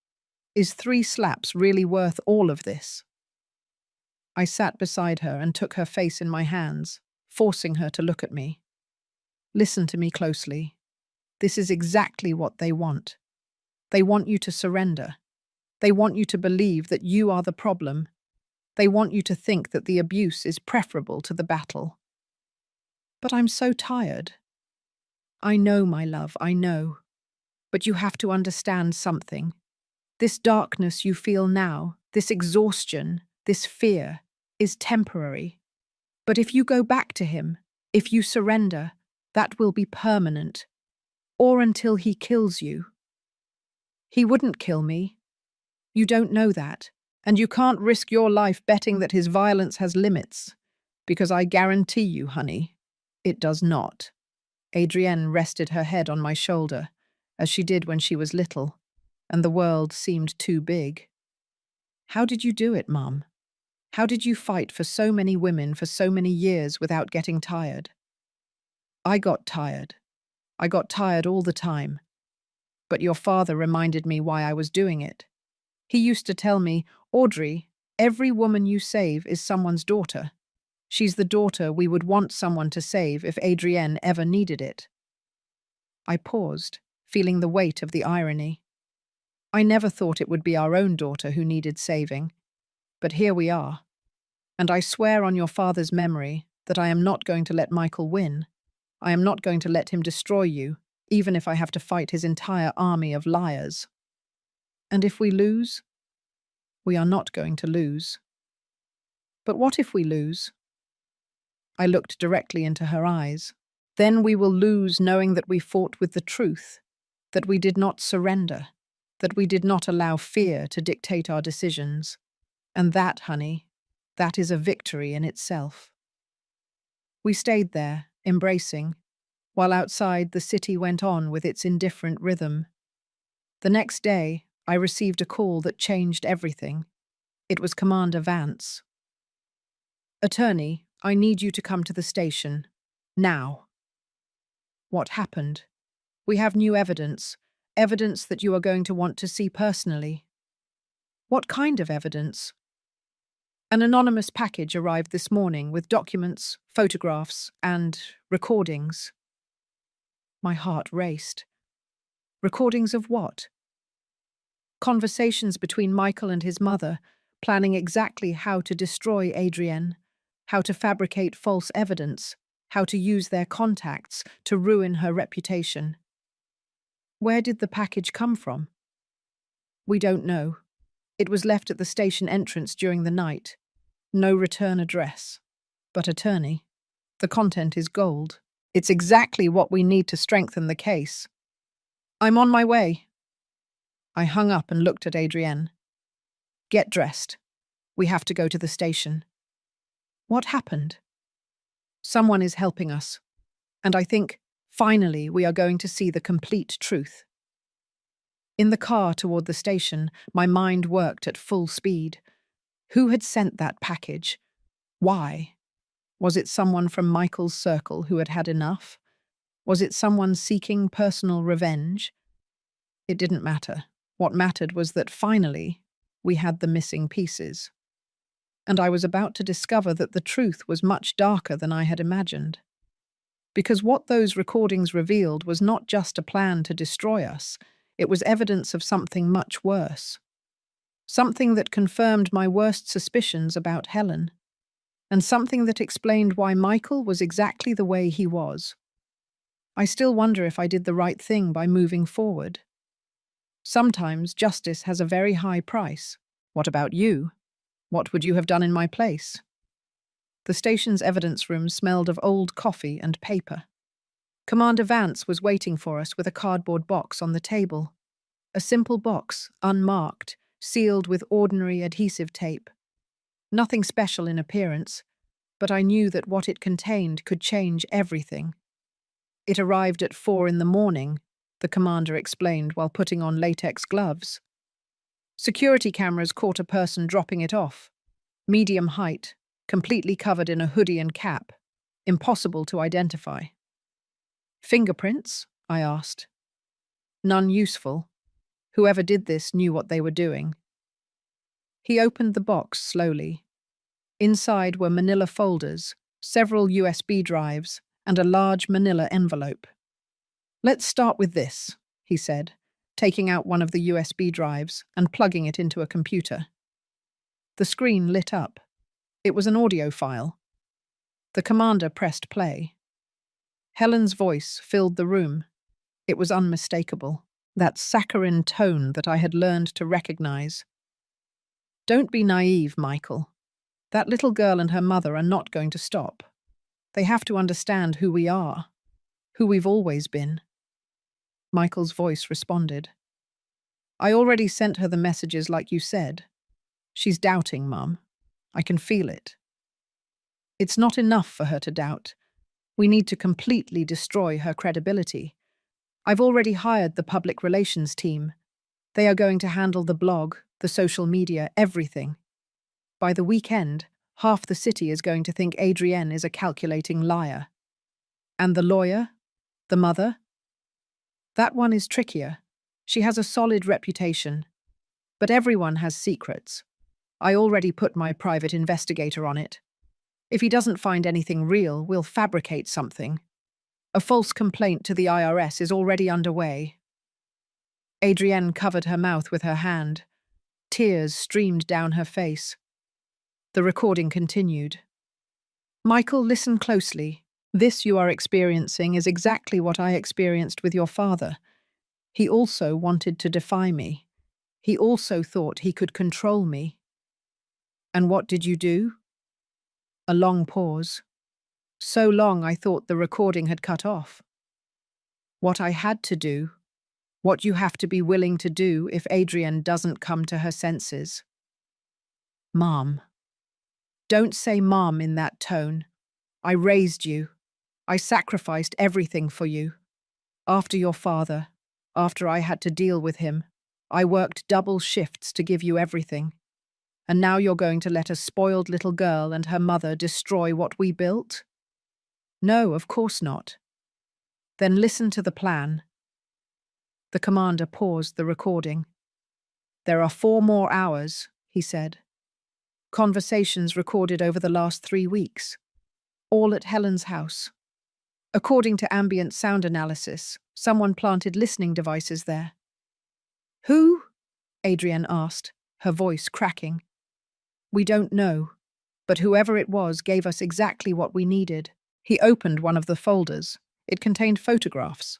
Is 3 slaps really worth all of this?" I sat beside her and took her face in my hands, forcing her to look at me. "Listen to me closely. This is exactly what they want. They want you to surrender. They want you to believe that you are the problem. They want you to think that the abuse is preferable to the battle." "But I'm so tired." "I know, my love, I know. But you have to understand something. This darkness you feel now, this exhaustion, this fear, is temporary. But if you go back to him, if you surrender, that will be permanent. Or until he kills you. He wouldn't kill me. You don't know that, and you can't risk your life betting that his violence has limits, because I guarantee you, honey, it does not. Adrienne rested her head on my shoulder, as she did when she was little, and the world seemed too big. How did you do it, Mum? How did you fight for so many women for so many years without getting tired? I got tired. I got tired all the time. But your father reminded me why I was doing it. He used to tell me, Audrey, every woman you save is someone's daughter. She's the daughter we would want someone to save if Adrienne ever needed it. I paused, feeling the weight of the irony. I never thought it would be our own daughter who needed saving. But here we are. And I swear on your father's memory that I am not going to let Michael win. I am not going to let him destroy you, even if I have to fight his entire army of liars. And if we lose? We are not going to lose. But what if we lose? I looked directly into her eyes. Then we will lose knowing that we fought with the truth, that we did not surrender, that we did not allow fear to dictate our decisions. And that, honey, that is a victory in itself. We stayed there, embracing, while outside the city went on with its indifferent rhythm. The next day, I received a call that changed everything. It was Commander Vance. Attorney, I need you to come to the station. Now. What happened? We have new evidence. Evidence that you are going to want to see personally. What kind of evidence? An anonymous package arrived this morning with documents, photographs, and recordings. My heart raced. Recordings of what? Conversations between Michael and his mother, planning exactly how to destroy Adrienne, how to fabricate false evidence, how to use their contacts to ruin her reputation. Where did the package come from? We don't know. It was left at the station entrance during the night. No return address. But attorney, the content is gold. It's exactly what we need to strengthen the case. I'm on my way. I hung up and looked at Adrienne. Get dressed. We have to go to the station. What happened? Someone is helping us. And I think, finally, we are going to see the complete truth. In the car toward the station, my mind worked at full speed. Who had sent that package? Why? Was it someone from Michael's circle who had had enough? Was it someone seeking personal revenge? It didn't matter. What mattered was that finally, we had the missing pieces. And I was about to discover that the truth was much darker than I had imagined. Because what those recordings revealed was not just a plan to destroy us, it was evidence of something much worse. Something that confirmed my worst suspicions about Helen. And something that explained why Michael was exactly the way he was. I still wonder if I did the right thing by moving forward. Sometimes justice has a very high price. What about you? What would you have done in my place? The station's evidence room smelled of old coffee and paper. Commander Vance was waiting for us with a cardboard box on the table. A simple box, unmarked, sealed with ordinary adhesive tape. Nothing special in appearance, but I knew that what it contained could change everything. It arrived at 4 a.m, the commander explained while putting on latex gloves. Security cameras caught a person dropping it off. Medium height, completely covered in a hoodie and cap. Impossible to identify. Fingerprints? I asked. None useful. Whoever did this knew what they were doing. He opened the box slowly. Inside were manila folders, several USB drives, and a large manila envelope. Let's start with this, he said, taking out one of the USB drives and plugging it into a computer. The screen lit up. It was an audio file. The commander pressed play. Helen's voice filled the room. It was unmistakable. that saccharine tone that I had learned to recognize. Don't be naive, Michael. That little girl and her mother are not going to stop. They have to understand who we are, who we've always been. Michael's voice responded. I already sent her the messages like you said. She's doubting, Mum. I can feel it. It's not enough for her to doubt. We need to completely destroy her credibility. I've already hired the public relations team. They are going to handle the blog, the social media, everything. By the weekend, half the city is going to think Adrienne is a calculating liar. And the lawyer? The mother? That one is trickier. She has a solid reputation. But everyone has secrets. I already put my private investigator on it. If he doesn't find anything real, we'll fabricate something. A false complaint to the IRS is already underway. Adrienne covered her mouth with her hand. Tears streamed down her face. The recording continued. Michael, listen closely. This you are experiencing is exactly what I experienced with your father. He also wanted to defy me. He also thought he could control me. And what did you do? A long pause. So long I thought the recording had cut off. What I had to do, what you have to be willing to do if Adrienne doesn't come to her senses. Mom. Don't say Mom in that tone. I raised you. I sacrificed everything for you. After your father, after I had to deal with him, I worked double shifts to give you everything. And now you're going to let a spoiled little girl and her mother destroy what we built? No, of course not. Then listen to the plan. The commander paused the recording. There are 4 more hours, he said. Conversations recorded over the last 3 weeks. All at Helen's house. According to ambient sound analysis, someone planted listening devices there. Who? Adrienne asked, her voice cracking. We don't know, but whoever it was gave us exactly what we needed. He opened one of the folders. It contained photographs.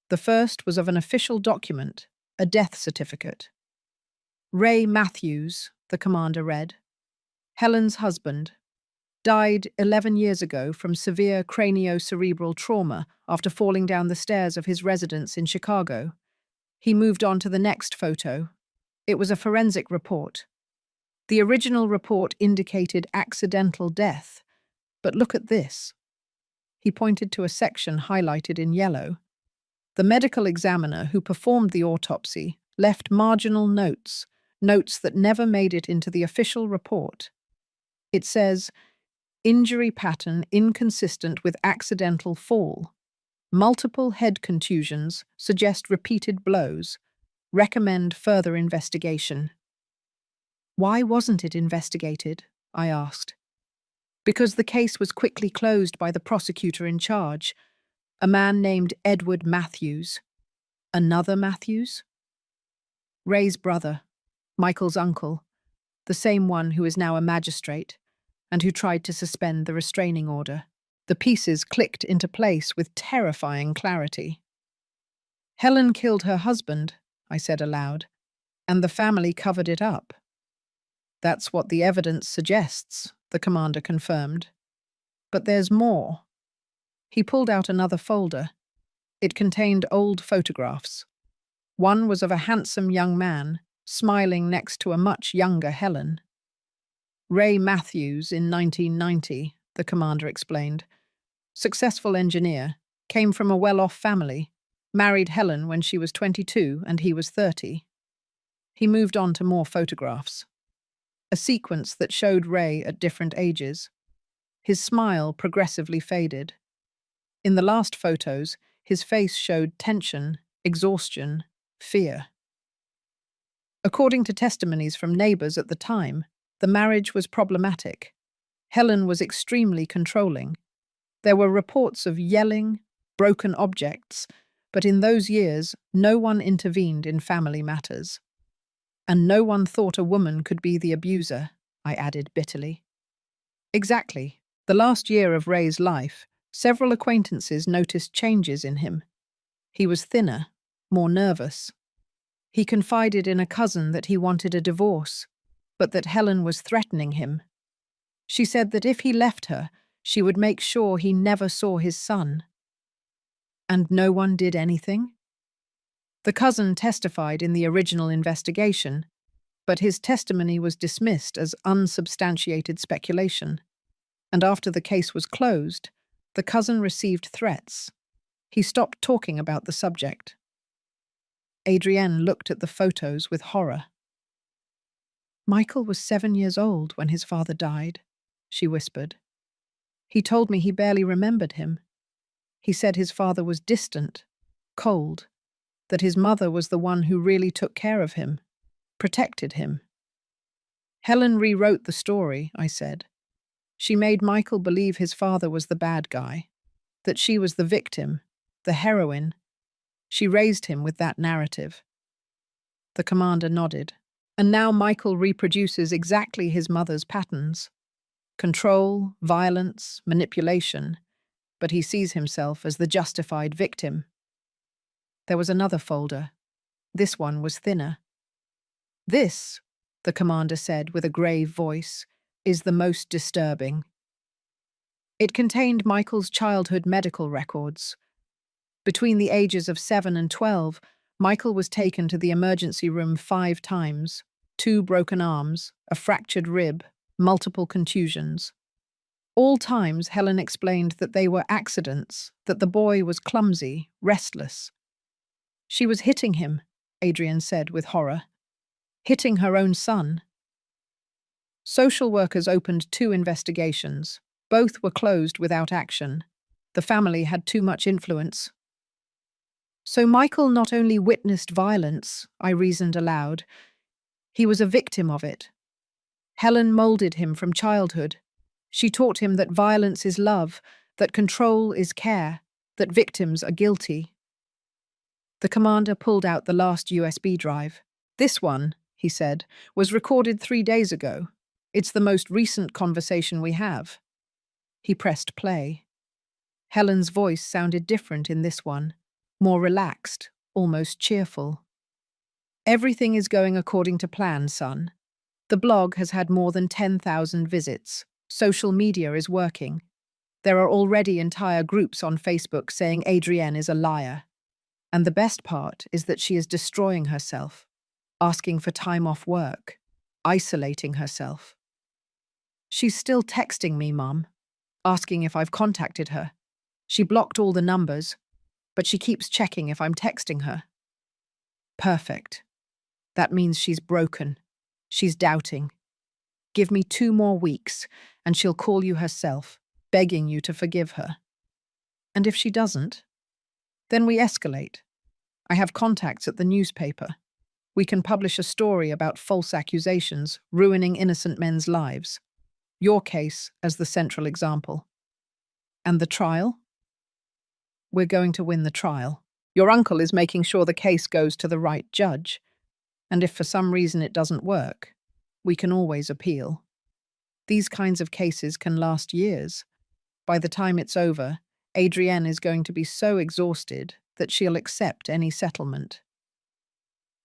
The first was of an official document, a death certificate. Ray Matthews, the commander read, Helen's husband, died 11 years ago from severe craniocerebral trauma after falling down the stairs of his residence in Chicago. He moved on to the next photo. It was a forensic report. The original report indicated accidental death, but look at this. He pointed to a section highlighted in yellow. The medical examiner who performed the autopsy left marginal notes, notes that never made it into the official report. It says, injury pattern inconsistent with accidental fall. Multiple head contusions suggest repeated blows. Recommend further investigation. Why wasn't it investigated? I asked. Because the case was quickly closed by the prosecutor in charge, a man named Edward Matthews. Another Matthews? Ray's brother, Michael's uncle, the same one who is now a magistrate, and who tried to suspend the restraining order. The pieces clicked into place with terrifying clarity. Helen killed her husband, I said aloud, and the family covered it up. That's what the evidence suggests, the commander confirmed. But there's more. He pulled out another folder. It contained old photographs. One was of a handsome young man, smiling next to a much younger Helen. Ray Matthews in 1990, the commander explained. Successful engineer, came from a well-off family, married Helen when she was 22 and he was 30. He moved on to more photographs. A sequence that showed Ray at different ages. His smile progressively faded. In the last photos, his face showed tension, exhaustion, fear. According to testimonies from neighbors at the time, the marriage was problematic. Helen was extremely controlling. There were reports of yelling, broken objects, but in those years, no one intervened in family matters. And no one thought a woman could be the abuser, I added bitterly. Exactly. The last year of Ray's life, several acquaintances noticed changes in him. He was thinner, more nervous. He confided in a cousin that he wanted a divorce, but that Helen was threatening him. She said that if he left her, she would make sure he never saw his son. And no one did anything? The cousin testified in the original investigation, but his testimony was dismissed as unsubstantiated speculation. And after the case was closed, the cousin received threats. He stopped talking about the subject. Adrienne looked at the photos with horror. "Michael was 7 years old when his father died," she whispered. "He told me he barely remembered him. He said his father was distant, cold, that his mother was the one who really took care of him, protected him." "Helen rewrote the story," I said. "She made Michael believe his father was the bad guy, that she was the victim, the heroine. She raised him with that narrative." The commander nodded. "And now Michael reproduces exactly his mother's patterns. Control, violence, manipulation, but he sees himself as the justified victim." There was another folder. This one was thinner. "This," the commander said with a grave voice, "is the most disturbing." It contained Michael's childhood medical records. Between the ages of 7 and 12, Michael was taken to the emergency room 5 times, 2 broken arms, a fractured rib, multiple contusions. All times, Helen explained that they were accidents, that the boy was clumsy, restless. "She was hitting him," Adrienne said with horror. "Hitting her own son." Social workers opened 2 investigations. Both were closed without action. The family had too much influence. "So Michael not only witnessed violence," I reasoned aloud, "he was a victim of it. Helen molded him from childhood. She taught him that violence is love, that control is care, that victims are guilty." The commander pulled out the last USB drive. "This one," he said, "was recorded 3 days ago. It's the most recent conversation we have." He pressed play. Helen's voice sounded different in this one, more relaxed, almost cheerful. "Everything is going according to plan, son. The blog has had more than 10,000 visits. Social media is working. There are already entire groups on Facebook saying Adrienne is a liar. And the best part is that she is destroying herself, asking for time off work, isolating herself. She's still texting me, Mum, asking if I've contacted her. She blocked all the numbers, but she keeps checking if I'm texting her." "Perfect. That means she's broken. She's doubting. Give me 2 more weeks, and she'll call you herself, begging you to forgive her." "And if she doesn't?" "Then we escalate. I have contacts at the newspaper. We can publish a story about false accusations ruining innocent men's lives. Your case as the central example." "And the trial?" "We're going to win the trial. Your uncle is making sure the case goes to the right judge. And if for some reason it doesn't work, we can always appeal. These kinds of cases can last years. By the time it's over, Adrienne is going to be so exhausted that she'll accept any settlement."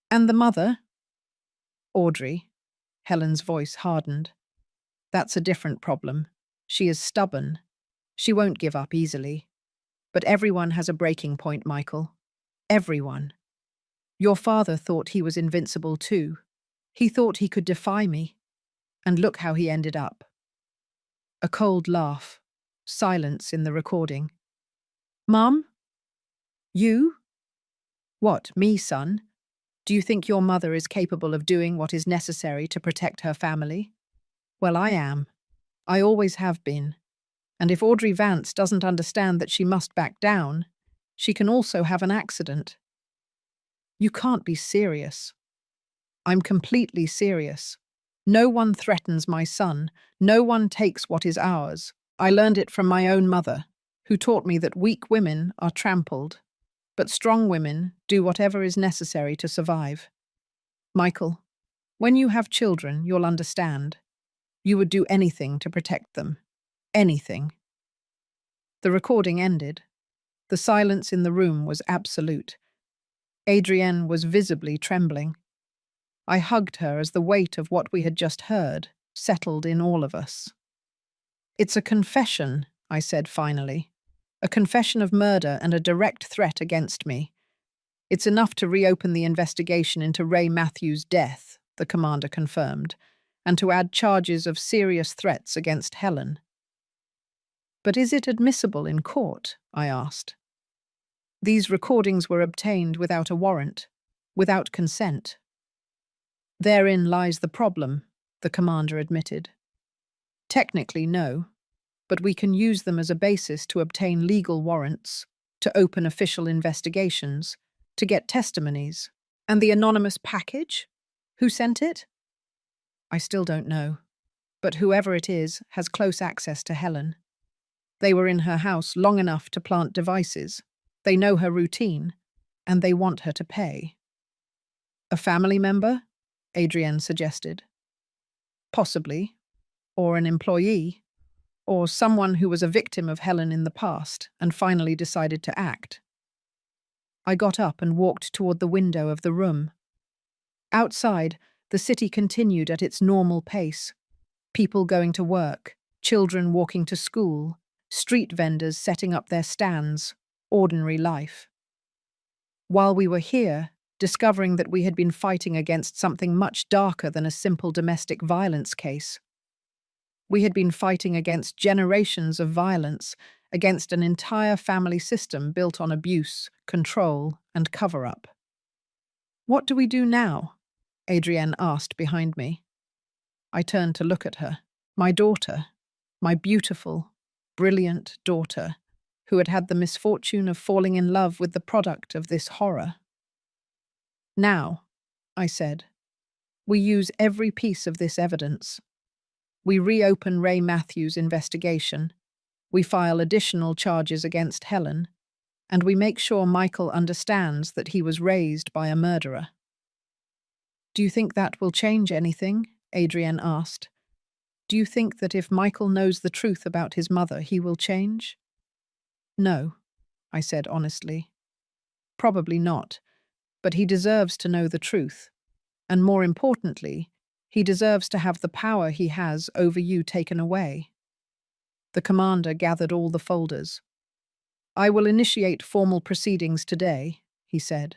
"And the mother?" "Audrey." Helen's voice hardened. "That's a different problem. She is stubborn. She won't give up easily. But everyone has a breaking point, Michael. Everyone. Your father thought he was invincible too. He thought he could defy me. And look how he ended up." A cold laugh. Silence in the recording. "Mum? You?" "What, me, son? Do you think your mother is capable of doing what is necessary to protect her family? Well, I am. I always have been. And if Audrey Vance doesn't understand that she must back down, she can also have an accident." "You can't be serious." "I'm completely serious. No one threatens my son. No one takes what is ours. I learned it from my own mother, who taught me that weak women are trampled, but strong women do whatever is necessary to survive. Michael, when you have children, you'll understand. You would do anything to protect them. Anything." The recording ended. The silence in the room was absolute. Adrienne was visibly trembling. I hugged her as the weight of what we had just heard settled in all of us. "It's a confession," I said finally. "A confession of murder and a direct threat against me. It's enough to reopen the investigation into Ray Matthews' death," the commander confirmed, "and to add charges of serious threats against Helen." "But is it admissible in court?" I asked. "These recordings were obtained without a warrant, without consent." "Therein lies the problem," the commander admitted. "Technically, no, but we can use them as a basis to obtain legal warrants, to open official investigations, to get testimonies." "And the anonymous package? Who sent it?" "I still don't know, but whoever it is has close access to Helen. They were in her house long enough to plant devices. They know her routine, and they want her to pay." "A family member?" Adrienne suggested. "Possibly. Or an employee. Or someone who was a victim of Helen in the past and finally decided to act." I got up and walked toward the window of the room. Outside, the city continued at its normal pace. People going to work, children walking to school, street vendors setting up their stands, ordinary life. While we were here, discovering that we had been fighting against something much darker than a simple domestic violence case. We had been fighting against generations of violence, against an entire family system built on abuse, control, and cover-up. "What do we do now?" Adrienne asked behind me. I turned to look at her. My daughter, my beautiful, brilliant daughter, who had had the misfortune of falling in love with the product of this horror. "Now," I said, "we use every piece of this evidence. We reopen Ray Matthews' investigation, we file additional charges against Helen, and we make sure Michael understands that he was raised by a murderer." "Do you think that will change anything?" Adrienne asked. "Do you think that if Michael knows the truth about his mother, he will change?" "No," I said honestly. "Probably not, but he deserves to know the truth. And more importantly, he deserves to have the power he has over you taken away." The commander gathered all the folders. "I will initiate formal proceedings today," he said.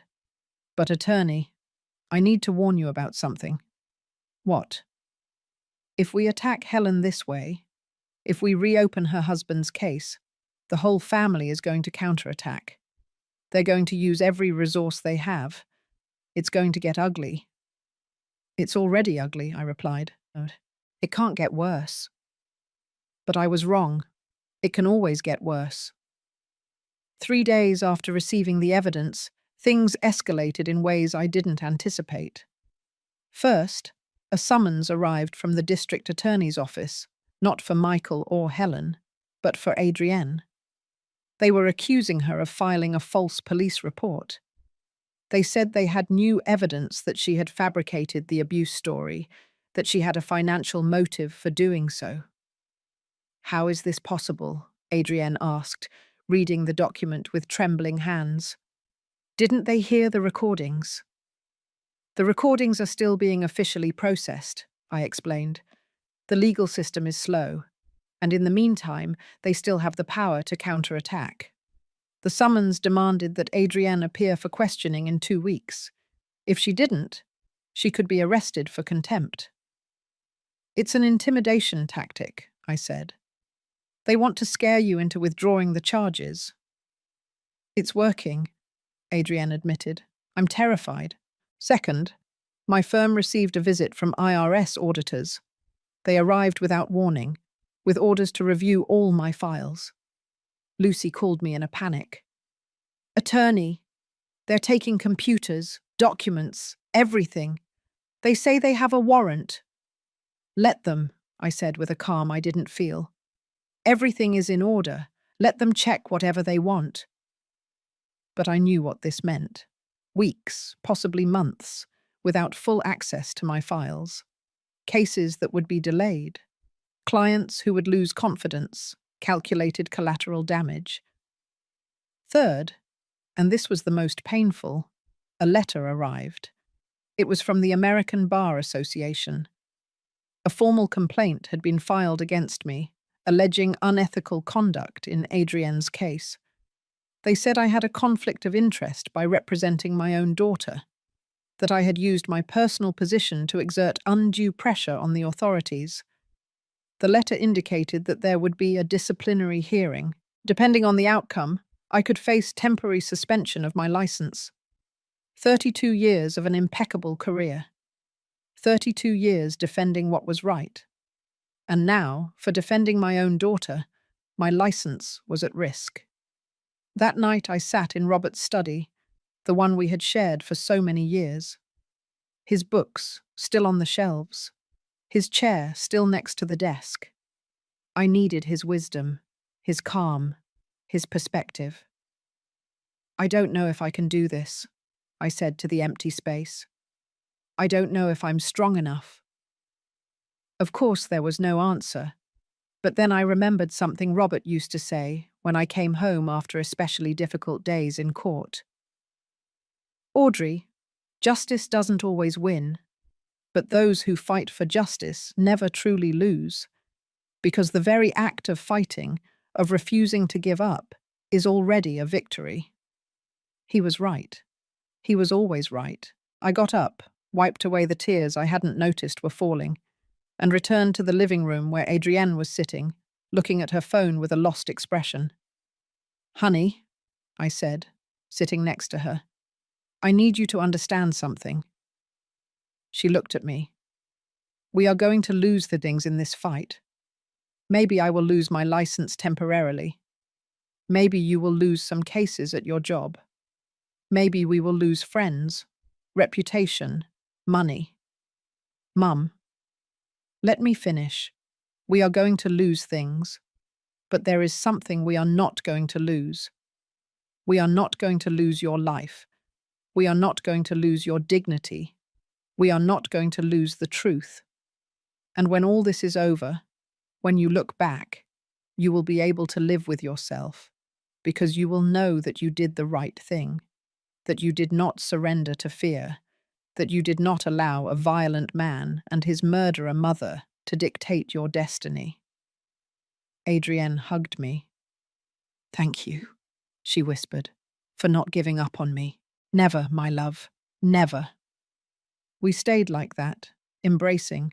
"But attorney, I need to warn you about something." "What?" "If we attack Helen this way, if we reopen her husband's case, the whole family is going to counterattack. They're going to use every resource they have. It's going to get ugly." "It's already ugly," I replied. "It can't get worse." But I was wrong. It can always get worse. 3 days after receiving the evidence, things escalated in ways I didn't anticipate. First, a summons arrived from the district attorney's office, not for Michael or Helen, but for Adrienne. They were accusing her of filing a false police report. They said they had new evidence that she had fabricated the abuse story, that she had a financial motive for doing so. "How is this possible?" Adrienne asked, reading the document with trembling hands. "Didn't they hear the recordings?" "The recordings are still being officially processed," I explained. "The legal system is slow, and in the meantime, they still have the power to counterattack. The summons demanded that Adrienne appear for questioning in 2 weeks. If she didn't, she could be arrested for contempt." "It's an intimidation tactic," I said. "They want to scare you into withdrawing the charges." "It's working," Adrienne admitted. "I'm terrified. Second, my firm received a visit from IRS auditors. They arrived without warning, with orders to review all my files." Lucy called me in a panic. "Attorney, they're taking computers, documents, everything. They say they have a warrant." "Let them," I said with a calm I didn't feel. "Everything is in order. Let them check whatever they want." But I knew what this meant. Weeks, possibly months, without full access to my files. Cases that would be delayed. Clients who would lose confidence, calculated collateral damage. Third, and this was the most painful, A letter arrived. It was from the American Bar Association. A formal complaint had been filed against me, alleging unethical conduct in Adrienne's case. They said I had a conflict of interest by representing my own daughter, that I had used my personal position to exert undue pressure on the authorities. The letter indicated that there would be a disciplinary hearing. Depending on the outcome, I could face temporary suspension of my license. 32 years of an impeccable career. 32 years defending what was right. And now, for defending my own daughter, my license was at risk. That night I sat in Robert's study, the one we had shared for so many years. His books still on the shelves, his chair still next to the desk. I needed his wisdom, his calm, his perspective. "I don't know if I can do this," I said to the empty space. "I don't know if I'm strong enough." Of course there was no answer, but then I remembered something Robert used to say when I came home after especially difficult days in court. "Audrey, justice doesn't always win, but those who fight for justice never truly lose, because the very act of fighting, of refusing to give up, is already a victory." He was right. He was always right. I got up, wiped away the tears I hadn't noticed were falling, and returned to the living room where Adrienne was sitting, looking at her phone with a lost expression. "Honey," I said, sitting next to her, "I need you to understand something." She looked at me. "We are going to lose the things in this fight. Maybe I will lose my license temporarily. Maybe you will lose some cases at your job. Maybe we will lose friends, reputation, money. Mum, let me finish. We are going to lose things, but there is something we are not going to lose. We are not going to lose your life. We are not going to lose your dignity. We are not going to lose the truth. And when all this is over, when you look back, you will be able to live with yourself, because you will know that you did the right thing, that you did not surrender to fear, that you did not allow a violent man and his murderer mother to dictate your destiny." Adrienne hugged me. "Thank you," she whispered, "for not giving up on me. Never, my love, never." We stayed like that, embracing,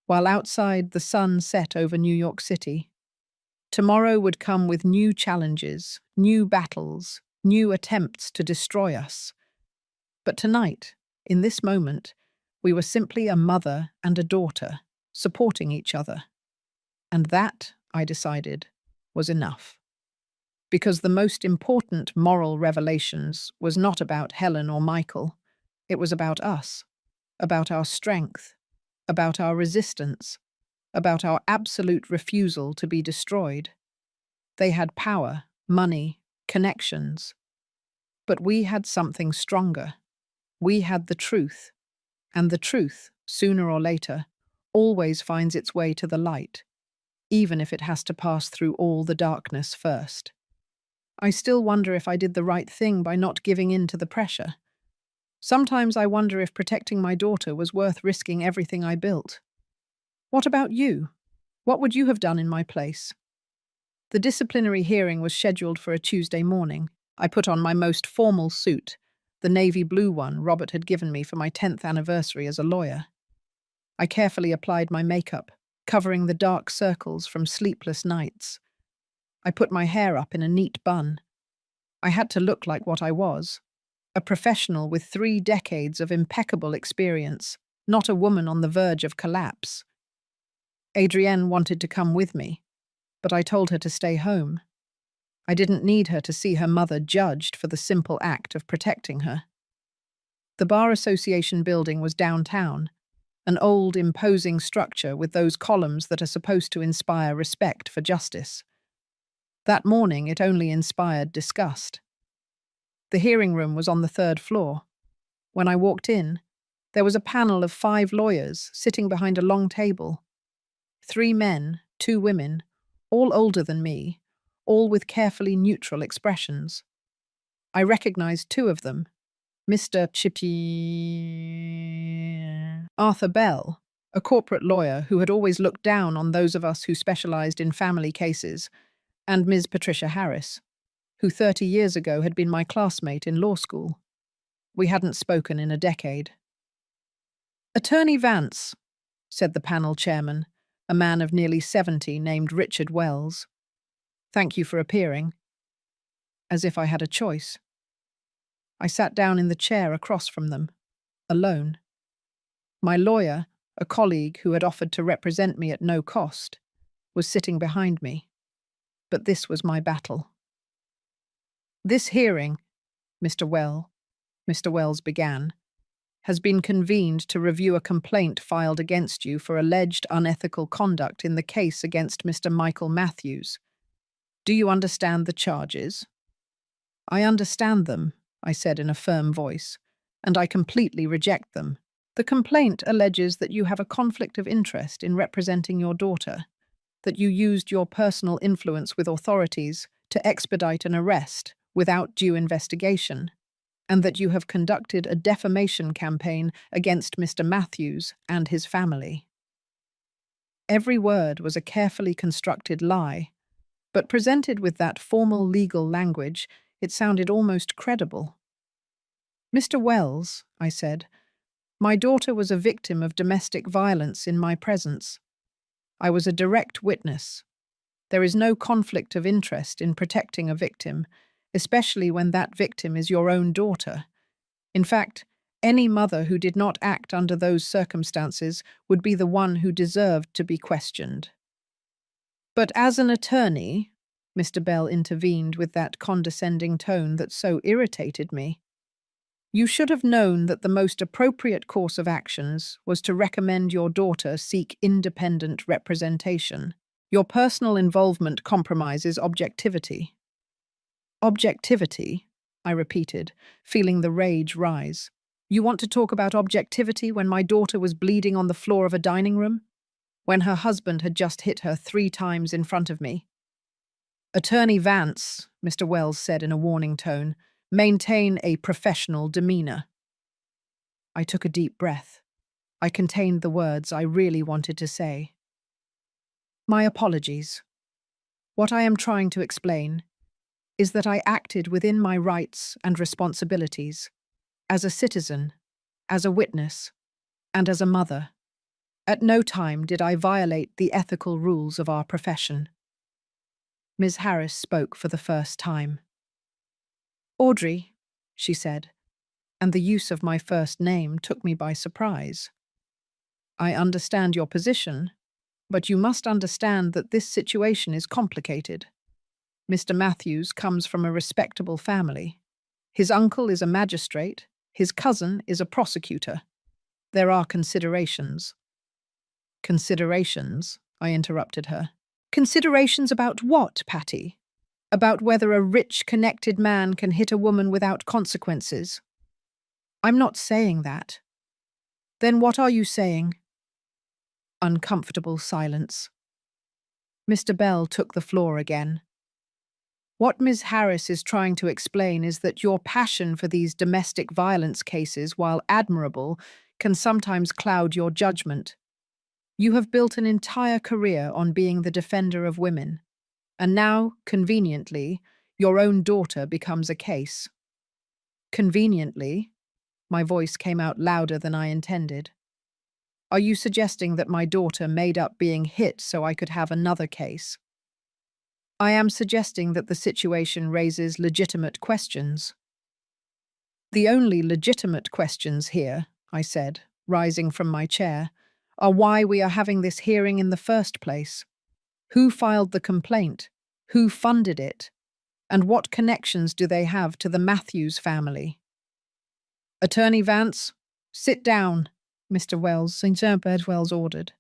while outside the sun set over New York City. Tomorrow would come with new challenges, new battles, new attempts to destroy us. But tonight, in this moment, we were simply a mother and a daughter, supporting each other. And that, I decided, was enough. Because the most important moral revelations was not about Helen or Michael. It was about us, about our strength, about our resistance, about our absolute refusal to be destroyed. They had power, money, connections. But we had something stronger. We had the truth. And the truth, sooner or later, always finds its way to the light, even if it has to pass through all the darkness first. I still wonder if I did the right thing by not giving in to the pressure. Sometimes I wonder if protecting my daughter was worth risking everything I built. What about you? What would you have done in my place? The disciplinary hearing was scheduled for a Tuesday morning. I put on my most formal suit, the navy blue one Robert had given me for my 10th anniversary as a lawyer. I carefully applied my makeup, covering the dark circles from sleepless nights. I put my hair up in a neat bun. I had to look like what I was, a professional with 3 decades of impeccable experience, not a woman on the verge of collapse. Adrienne wanted to come with me, but I told her to stay home. I didn't need her to see her mother judged for the simple act of protecting her. The Bar Association building was downtown, an old, imposing structure with those columns that are supposed to inspire respect for justice. That morning, it only inspired disgust. The hearing room was on the 3rd floor. When I walked in, there was a panel of 5 lawyers sitting behind a long table. 3 men, 2 women, all older than me, all with carefully neutral expressions. I recognized 2 of them, Mr. Chippy Arthur Bell, a corporate lawyer who had always looked down on those of us who specialized in family cases, and Ms. Patricia Harris, who 30 years ago had been my classmate in law school. We hadn't spoken in a decade. "Attorney Vance," said the panel chairman, a man of nearly 70 named Richard Wells. "Thank you for appearing." As if I had a choice. I sat down in the chair across from them, alone. My lawyer, a colleague who had offered to represent me at no cost, was sitting behind me. But this was my battle. "This hearing," Mr. Wells began, "has been convened to review a complaint filed against you for alleged unethical conduct in the case against Mr. Michael Matthews. Do you understand the charges?" "I understand them," I said in a firm voice, "and I completely reject them. The complaint alleges that you have a conflict of interest in representing your daughter, that you used your personal influence with authorities to expedite an arrest without due investigation, and that you have conducted a defamation campaign against Mr. Matthews and his family." Every word was a carefully constructed lie, but presented with that formal legal language, it sounded almost credible. "Mr. Wells," I said, "my daughter was a victim of domestic violence in my presence. I was a direct witness. There is no conflict of interest in protecting a victim, especially when that victim is your own daughter. In fact, any mother who did not act under those circumstances would be the one who deserved to be questioned." "But as an attorney," Mr. Bell intervened with that condescending tone that so irritated me, "you should have known that the most appropriate course of actions was to recommend your daughter seek independent representation. Your personal involvement compromises objectivity." "Objectivity?" I repeated, feeling the rage rise. "You want to talk about objectivity when my daughter was bleeding on the floor of a dining room? When her husband had just hit her 3 times in front of me?" "Attorney Vance," Mr. Wells said in a warning tone, "maintain a professional demeanor." I took a deep breath. I contained the words I really wanted to say. "My apologies. What I am trying to explain is that I acted within my rights and responsibilities, as a citizen, as a witness, and as a mother. At no time did I violate the ethical rules of our profession." Ms. Harris spoke for the first time. "Audrey," she said, and the use of my first name took me by surprise. "I understand your position, but you must understand that this situation is complicated. Mr. Matthews comes from a respectable family. His uncle is a magistrate, his cousin is a prosecutor. There are considerations." "Considerations?" I interrupted her. "Considerations about what, Patty? About whether a rich, connected man can hit a woman without consequences?" "I'm not saying that." "Then what are you saying?" Uncomfortable silence. Mr. Bell took the floor again. "What Ms. Harris is trying to explain is that your passion for these domestic violence cases, while admirable, can sometimes cloud your judgment. You have built an entire career on being the defender of women, and now, conveniently, your own daughter becomes a case." "Conveniently?" My voice came out louder than I intended. "Are you suggesting that my daughter made up being hit so I could have another case?" "I am suggesting that the situation raises legitimate questions." "The only legitimate questions here," I said, rising from my chair, "are why we are having this hearing in the first place. Who filed the complaint? Who funded it? And what connections do they have to the Matthews family?" "Attorney Vance, sit down," Mr. Wells ordered.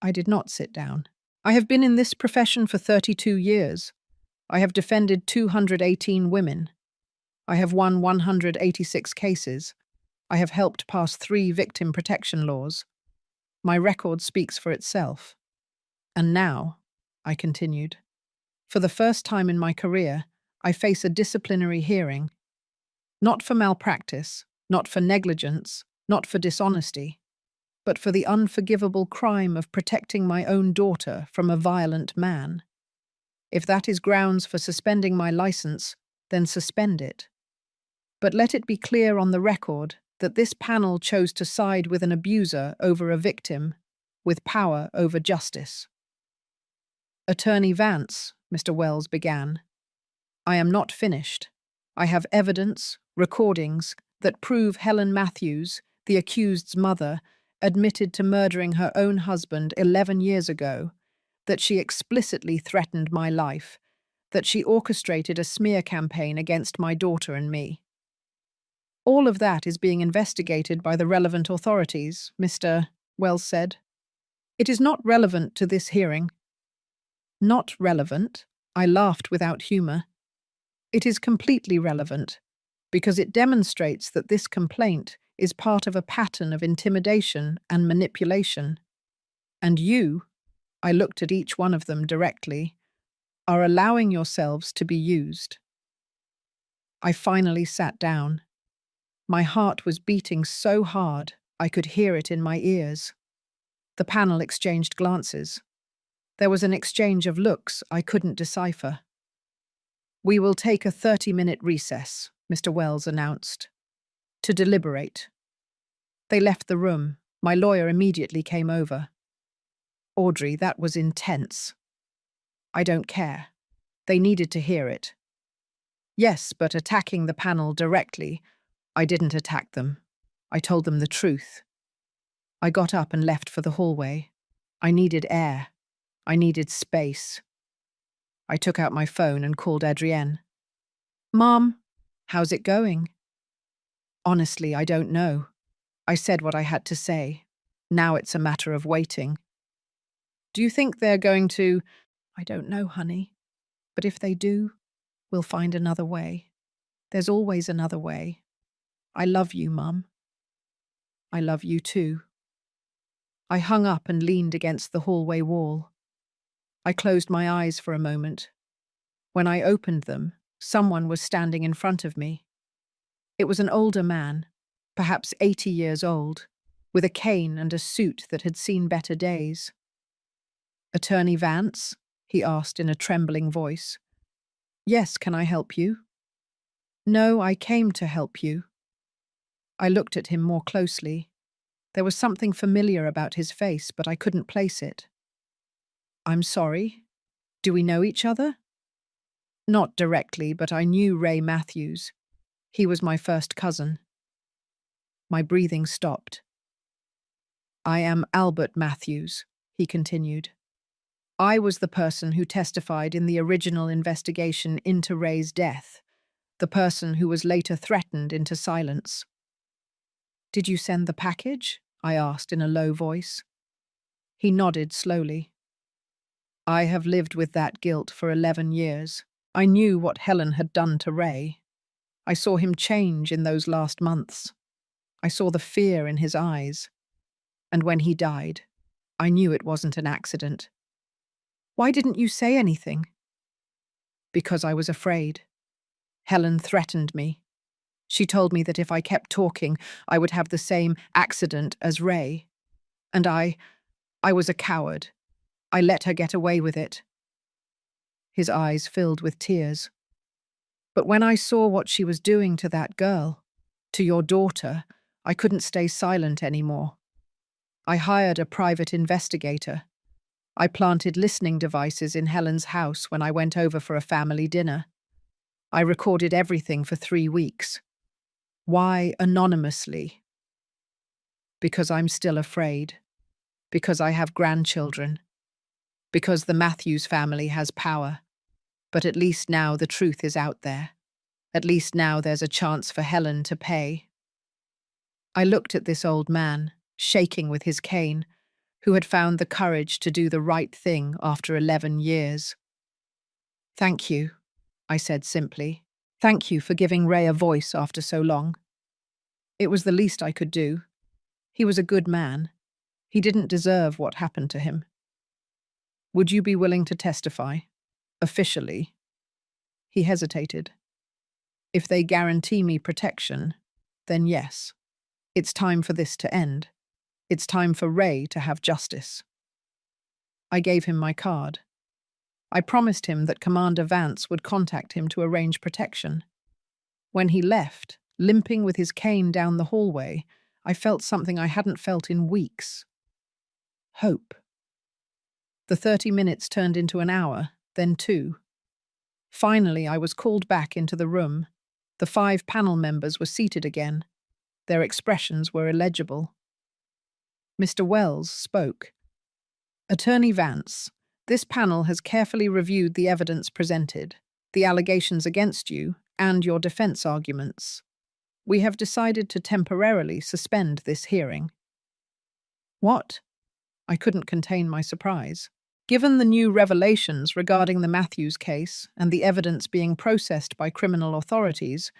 I did not sit down. "I have been in this profession for 32 years. I have defended 218 women. I have won 186 cases. I have helped pass 3 victim protection laws. My record speaks for itself. And now," I continued, "for the first time in my career, I face a disciplinary hearing. Not for malpractice, not for negligence, not for dishonesty, but for the unforgivable crime of protecting my own daughter from a violent man. If that is grounds for suspending my license, then suspend it. But let it be clear on the record that this panel chose to side with an abuser over a victim, with power over justice. Attorney Vance, Mr. Wells began, I am not finished. I have evidence, recordings, that prove Helen Matthews, the accused's mother, admitted to murdering her own husband 11 years ago, that she explicitly threatened my life, that she orchestrated a smear campaign against my daughter and me. All of that is being investigated by the relevant authorities, Mr. Wells said. It is not relevant to this hearing. Not relevant? I laughed without humor. It is completely relevant, because it demonstrates that this complaint is part of a pattern of intimidation and manipulation. And you, I looked at each one of them directly, are allowing yourselves to be used. I finally sat down. My heart was beating so hard I could hear it in my ears. The panel exchanged glances. There was an exchange of looks I couldn't decipher. We will take a 30-minute recess, Mr. Wells announced, to deliberate. They left the room. My lawyer immediately came over. Audrey, that was intense. I don't care. They needed to hear it. Yes, but attacking the panel directly, I didn't attack them. I told them the truth. I got up and left for the hallway. I needed air. I needed space. I took out my phone and called Adrienne. Mom, how's it going? Honestly, I don't know. I said what I had to say. Now it's a matter of waiting. Do you think they're going to... I don't know, honey. But if they do, we'll find another way. There's always another way. I love you, Mum. I love you too. I hung up and leaned against the hallway wall. I closed my eyes for a moment. When I opened them, someone was standing in front of me. It was an older man, perhaps 80 years old, with a cane and a suit that had seen better days. Attorney Vance? He asked in a trembling voice. Yes, can I help you? No, I came to help you. I looked at him more closely. There was something familiar about his face, but I couldn't place it. I'm sorry. Do we know each other? Not directly, but I knew Ray Matthews. He was my first cousin. My breathing stopped. I am Albert Matthews, he continued. I was the person who testified in the original investigation into Ray's death, the person who was later threatened into silence. Did you send the package? I asked in a low voice. He nodded slowly. I have lived with that guilt for 11 years. I knew what Helen had done to Ray. I saw him change in those last months. I saw the fear in his eyes. And when he died, I knew it wasn't an accident. Why didn't you say anything? Because I was afraid. Helen threatened me. She told me that if I kept talking, I would have the same accident as Ray. And I was a coward. I let her get away with it. His eyes filled with tears. But when I saw what she was doing to that girl, to your daughter, I couldn't stay silent anymore. I hired a private investigator. I planted listening devices in Helen's house when I went over for a family dinner. I recorded everything for 3 weeks. Why anonymously? Because I'm still afraid. Because I have grandchildren. Because the Matthews family has power. But at least now the truth is out there. At least now there's a chance for Helen to pay. I looked at this old man, shaking with his cane, who had found the courage to do the right thing after 11 years. Thank you, I said simply. Thank you for giving Ray a voice after so long. It was the least I could do. He was a good man. He didn't deserve what happened to him. Would you be willing to testify? Officially? He hesitated. If they guarantee me protection, then yes, it's time for this to end. It's time for Ray to have justice. I gave him my card. I promised him that Commander Vance would contact him to arrange protection. When he left, limping with his cane down the hallway, I felt something I hadn't felt in weeks. Hope. The 30 minutes turned into an hour, then 2. Finally, I was called back into the room. The 5 panel members were seated again. Their expressions were illegible. Mr. Wells spoke. Attorney Vance, this panel has carefully reviewed the evidence presented, the allegations against you, and your defense arguments. We have decided to temporarily suspend this hearing. What? I couldn't contain my surprise. Given the new revelations regarding the Matthews case and the evidence being processed by criminal authorities,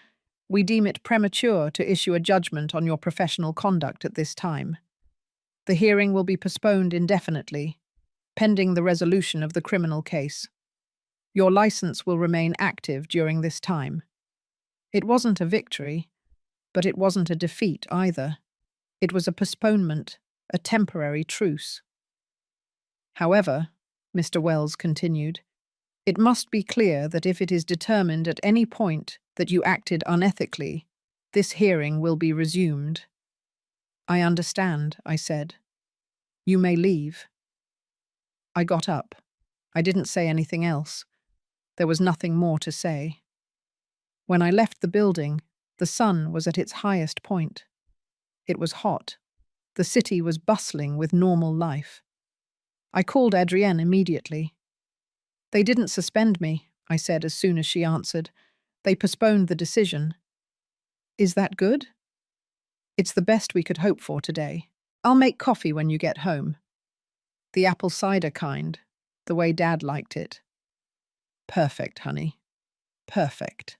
we deem it premature to issue a judgment on your professional conduct at this time. The hearing will be postponed indefinitely, pending the resolution of the criminal case. Your license will remain active during this time. It wasn't a victory, but it wasn't a defeat either. It was a postponement, a temporary truce. However, Mr. Wells continued, it must be clear that if it is determined at any point that you acted unethically, this hearing will be resumed. I understand, I said. You may leave. I got up. I didn't say anything else. There was nothing more to say. When I left the building, the sun was at its highest point. It was hot. The city was bustling with normal life. I called Adrienne immediately. They didn't suspend me, I said as soon as she answered. They postponed the decision. Is that good? It's the best we could hope for today. I'll make coffee when you get home. The apple cider kind, the way Dad liked it. Perfect, honey. Perfect.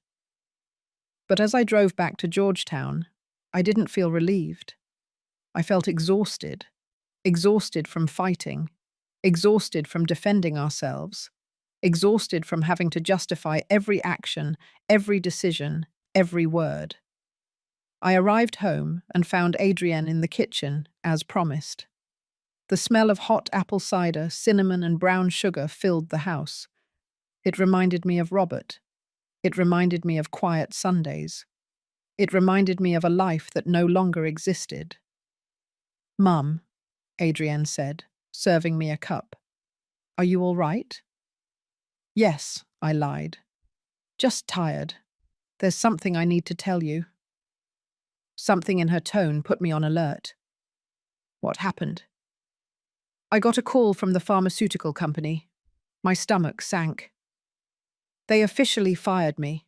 But as I drove back to Georgetown, I didn't feel relieved. I felt exhausted. Exhausted from fighting. Exhausted from defending ourselves. Exhausted from having to justify every action, every decision, every word. I arrived home and found Adrienne in the kitchen, as promised. The smell of hot apple cider, cinnamon and brown sugar filled the house. It reminded me of Robert. It reminded me of quiet Sundays. It reminded me of a life that no longer existed. Mum, Adrienne said, serving me a cup. Are you all right? Yes, I lied. Just tired. There's something I need to tell you. Something in her tone put me on alert. What happened? I got a call from the pharmaceutical company. My stomach sank. They officially fired me.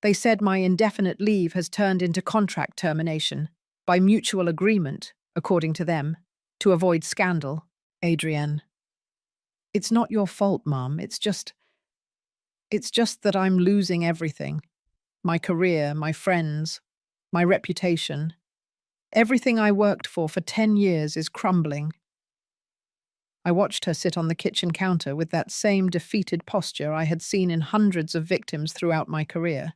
They said my indefinite leave has turned into contract termination, by mutual agreement, according to them, to avoid scandal. Adrienne. It's not your fault, Mum. It's just that I'm losing everything. My career, my friends, my reputation. Everything I worked for 10 years is crumbling. I watched her sit on the kitchen counter with that same defeated posture I had seen in hundreds of victims throughout my career.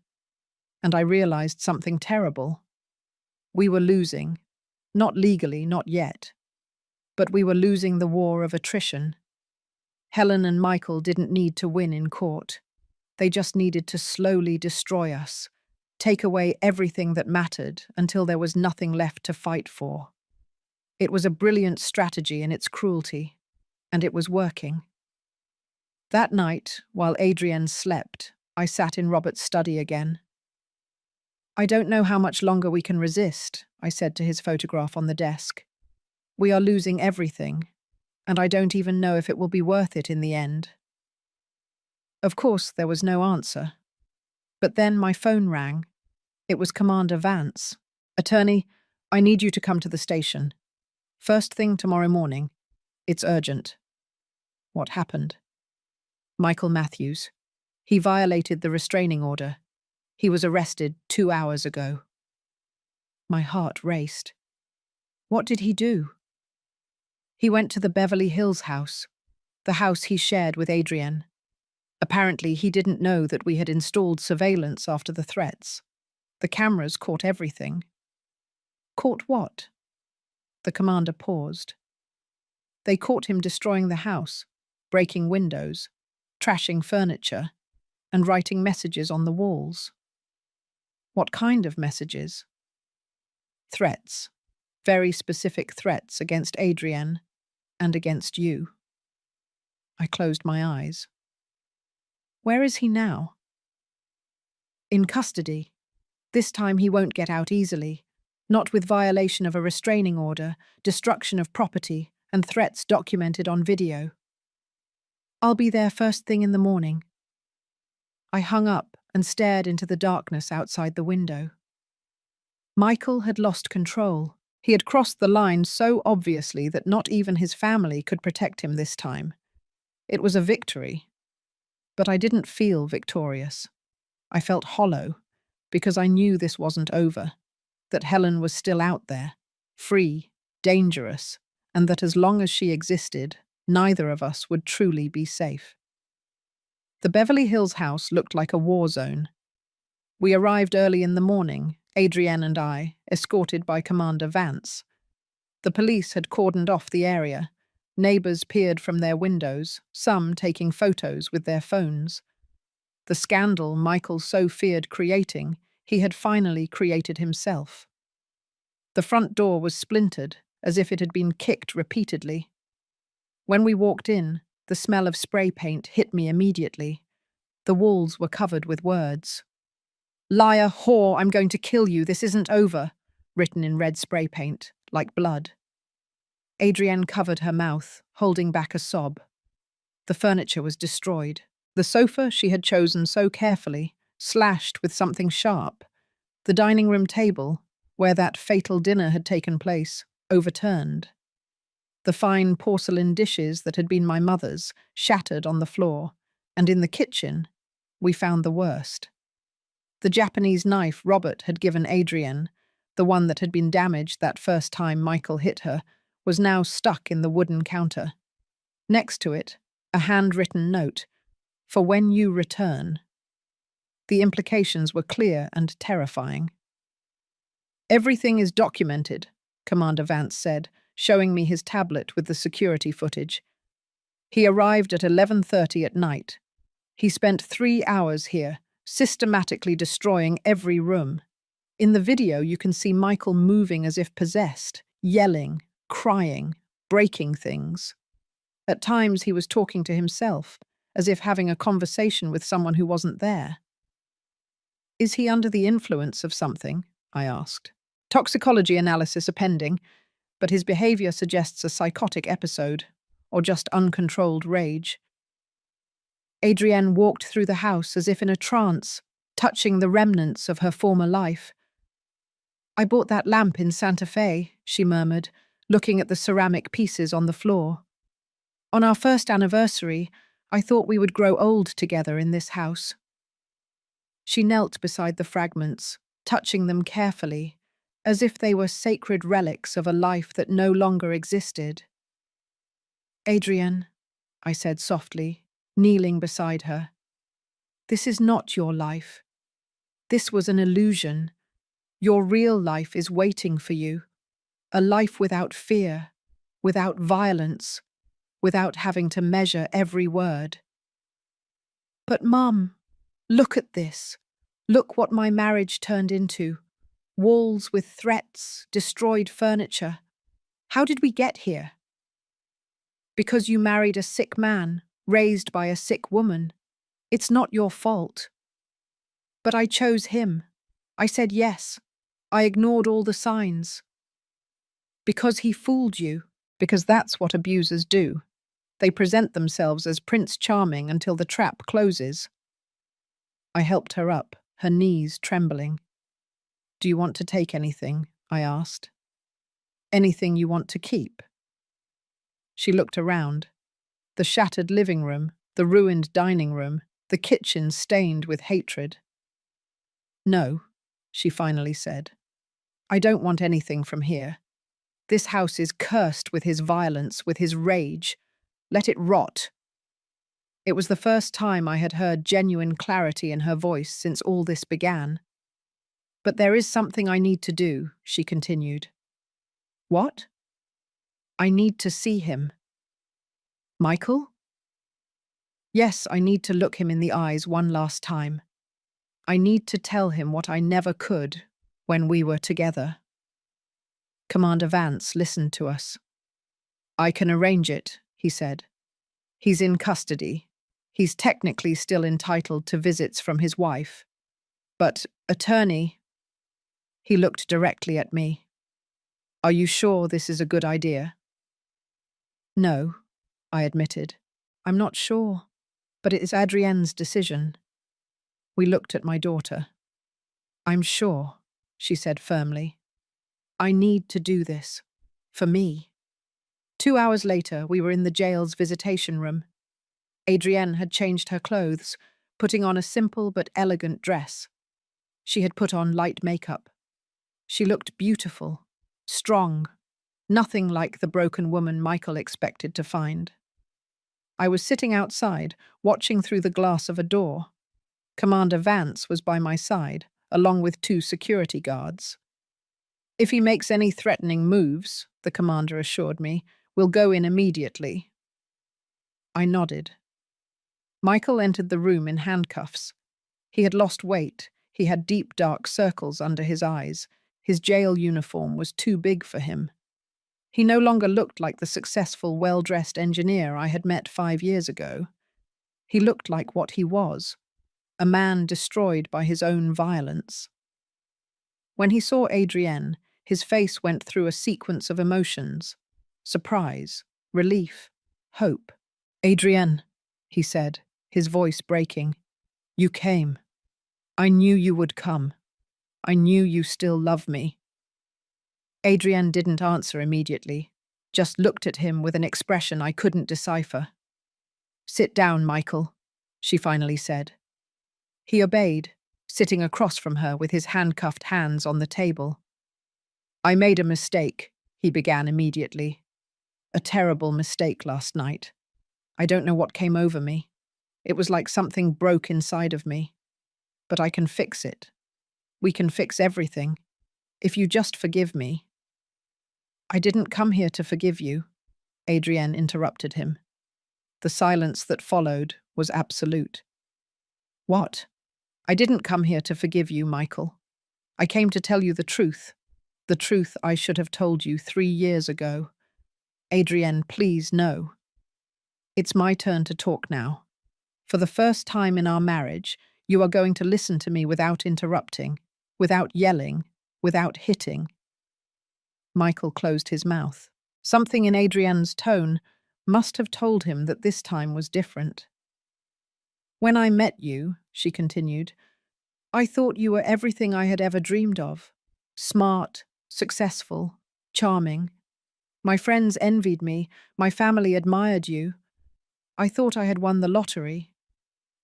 And I realized something terrible. We were losing. Not legally, not yet. But we were losing the war of attrition. Helen and Michael didn't need to win in court. They just needed to slowly destroy us, take away everything that mattered until there was nothing left to fight for. It was a brilliant strategy in its cruelty, and it was working. That night, while Adrienne slept, I sat in Robert's study again. I don't know how much longer we can resist, I said to his photograph on the desk. We are losing everything, and I don't even know if it will be worth it in the end. Of course, there was no answer. But then my phone rang. It was Commander Vance. Attorney, I need you to come to the station. First thing tomorrow morning. It's urgent. What happened? Michael Matthews. He violated the restraining order. He was arrested 2 hours ago. My heart raced. What did he do? He went to the Beverly Hills house, the house he shared with Adrienne. Apparently, he didn't know that we had installed surveillance after the threats. The cameras caught everything. Caught what? The commander paused. They caught him destroying the house, breaking windows, trashing furniture, and writing messages on the walls. What kind of messages? Threats. Very specific threats against Adrienne and against you. I closed my eyes. Where is he now? In custody. This time he won't get out easily. Not with violation of a restraining order, destruction of property, and threats documented on video. I'll be there first thing in the morning. I hung up and stared into the darkness outside the window. Michael had lost control. He had crossed the line so obviously that not even his family could protect him this time. It was a victory. But I didn't feel victorious. I felt hollow, because I knew this wasn't over, that Helen was still out there, free, dangerous, and that as long as she existed, neither of us would truly be safe. The Beverly Hills house looked like a war zone. We arrived early in the morning, Adrienne and I, escorted by Commander Vance. The police had cordoned off the area. Neighbors peered from their windows, some taking photos with their phones. The scandal Michael so feared creating, he had finally created himself. The front door was splintered, as if it had been kicked repeatedly. When we walked in, the smell of spray paint hit me immediately. The walls were covered with words. "Liar, whore, I'm going to kill you, this isn't over," written in red spray paint, like blood. Adrienne covered her mouth, holding back a sob. The furniture was destroyed. The sofa she had chosen so carefully, slashed with something sharp. The dining room table, where that fatal dinner had taken place, overturned. The fine porcelain dishes that had been my mother's, shattered on the floor, and in the kitchen, we found the worst. The Japanese knife Robert had given Adrienne, the one that had been damaged that first time Michael hit her, was now stuck in the wooden counter. Next to it, a handwritten note, "For when you return." The implications were clear and terrifying. "Everything is documented," Commander Vance said, showing me his tablet with the security footage. He arrived at 11:30 at night. He spent 3 hours here, systematically destroying every room. In the video, you can see Michael moving as if possessed, yelling, crying, breaking things. At times, he was talking to himself, as if having a conversation with someone who wasn't there. "Is he under the influence of something?" I asked. "Toxicology analysis are pending, but his behavior suggests a psychotic episode, or just uncontrolled rage." Adrienne walked through the house as if in a trance, touching the remnants of her former life. "I bought that lamp in Santa Fe," she murmured, looking at the ceramic pieces on the floor. "On our first anniversary, I thought we would grow old together in this house." She knelt beside the fragments, touching them carefully, as if they were sacred relics of a life that no longer existed. "Adrienne," I said softly, kneeling beside her, "this is not your life. This was an illusion. Your real life is waiting for you. A life without fear, without violence, without having to measure every word." "But Mum, look at this. Look what my marriage turned into. Walls with threats, destroyed furniture. How did we get here?" "Because you married a sick man, raised by a sick woman. It's not your fault." "But I chose him. I said yes. I ignored all the signs." "Because he fooled you. Because that's what abusers do. They present themselves as Prince Charming until the trap closes." I helped her up, her knees trembling. "Do you want to take anything?" I asked. "Anything you want to keep?" She looked around. The shattered living room, the ruined dining room, the kitchen stained with hatred. "No," she finally said. "I don't want anything from here. This house is cursed with his violence, with his rage. Let it rot." It was the first time I had heard genuine clarity in her voice since all this began. But there is something I need to do, she continued. What? I need to see him. Michael? Yes, I need to look him in the eyes one last time. I need to tell him what I never could when we were together. Commander Vance listened to us. I can arrange it, he said. He's in custody. He's technically still entitled to visits from his wife. But, attorney, he looked directly at me. Are you sure this is a good idea? No, I admitted. I'm not sure, but it is Adrienne's decision. We looked at my daughter. I'm sure, she said firmly. I need to do this. For me. 2 hours later, we were in the jail's visitation room. Adrienne had changed her clothes, putting on a simple but elegant dress. She had put on light makeup. She looked beautiful, strong, nothing like the broken woman Michael expected to find. I was sitting outside, watching through the glass of a door. Commander Vance was by my side, along with 2 security guards. If he makes any threatening moves, the commander assured me, we'll go in immediately. I nodded. Michael entered the room in handcuffs. He had lost weight. He had deep dark circles under his eyes. His jail uniform was too big for him. He no longer looked like the successful, well-dressed engineer I had met 5 years ago. He looked like what he was, a man destroyed by his own violence. When he saw Adrienne, his face went through a sequence of emotions: surprise, relief, hope. Adrienne, he said, his voice breaking. You came. I knew you would come. I knew you still love me. Adrienne didn't answer immediately, just looked at him with an expression I couldn't decipher. Sit down, Michael, she finally said. He obeyed, sitting across from her with his handcuffed hands on the table. I made a mistake, he began immediately. A terrible mistake last night. I don't know what came over me. It was like something broke inside of me. But I can fix it. We can fix everything. If you just forgive me. I didn't come here to forgive you, Adrienne interrupted him. The silence that followed was absolute. What? I didn't come here to forgive you, Michael. I came to tell you the truth I should have told you 3 years ago. Adrienne, please, no. It's my turn to talk now. For the first time in our marriage, you are going to listen to me without interrupting, without yelling, without hitting. Michael closed his mouth. Something in Adrienne's tone must have told him that this time was different. When I met you, she continued, I thought you were everything I had ever dreamed of. Smart, successful, charming. My friends envied me, my family admired you. I thought I had won the lottery.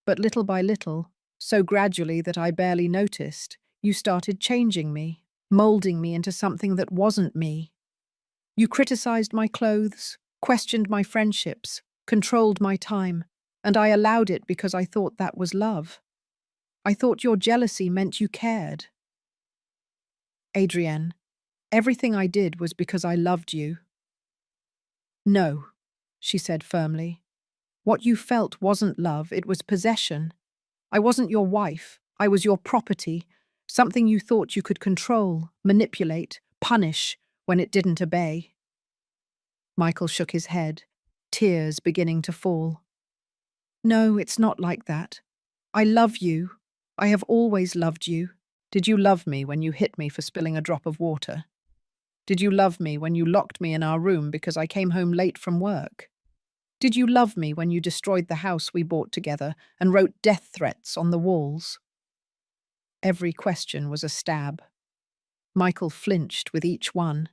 But little by little, so gradually that I barely noticed, you started changing me, molding me into something that wasn't me. You criticized my clothes, questioned my friendships, controlled my time, and I allowed it because I thought that was love. I thought your jealousy meant you cared. Adrienne, everything I did was because I loved you. No, she said firmly. What you felt wasn't love, it was possession. I wasn't your wife, I was your property, something you thought you could control, manipulate, punish when it didn't obey. Michael shook his head, tears beginning to fall. No, it's not like that. I love you. I have always loved you. Did you love me when you hit me for spilling a drop of water? Did you love me when you locked me in our room because I came home late from work? Did you love me when you destroyed the house we bought together and wrote death threats on the walls? Every question was a stab. Michael flinched with each one.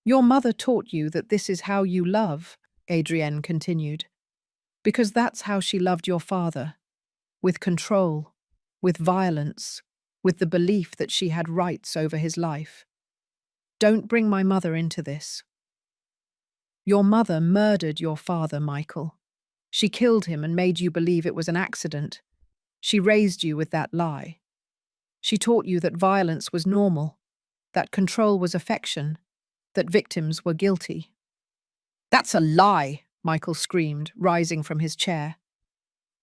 Your mother taught you that this is how you love, Adrienne continued, because that's how she loved your father, with control, with violence, with the belief that she had rights over his life. Don't bring my mother into this. Your mother murdered your father, Michael. She killed him and made you believe it was an accident. She raised you with that lie. She taught you that violence was normal, that control was affection, that victims were guilty. That's a lie, Michael screamed, rising from his chair.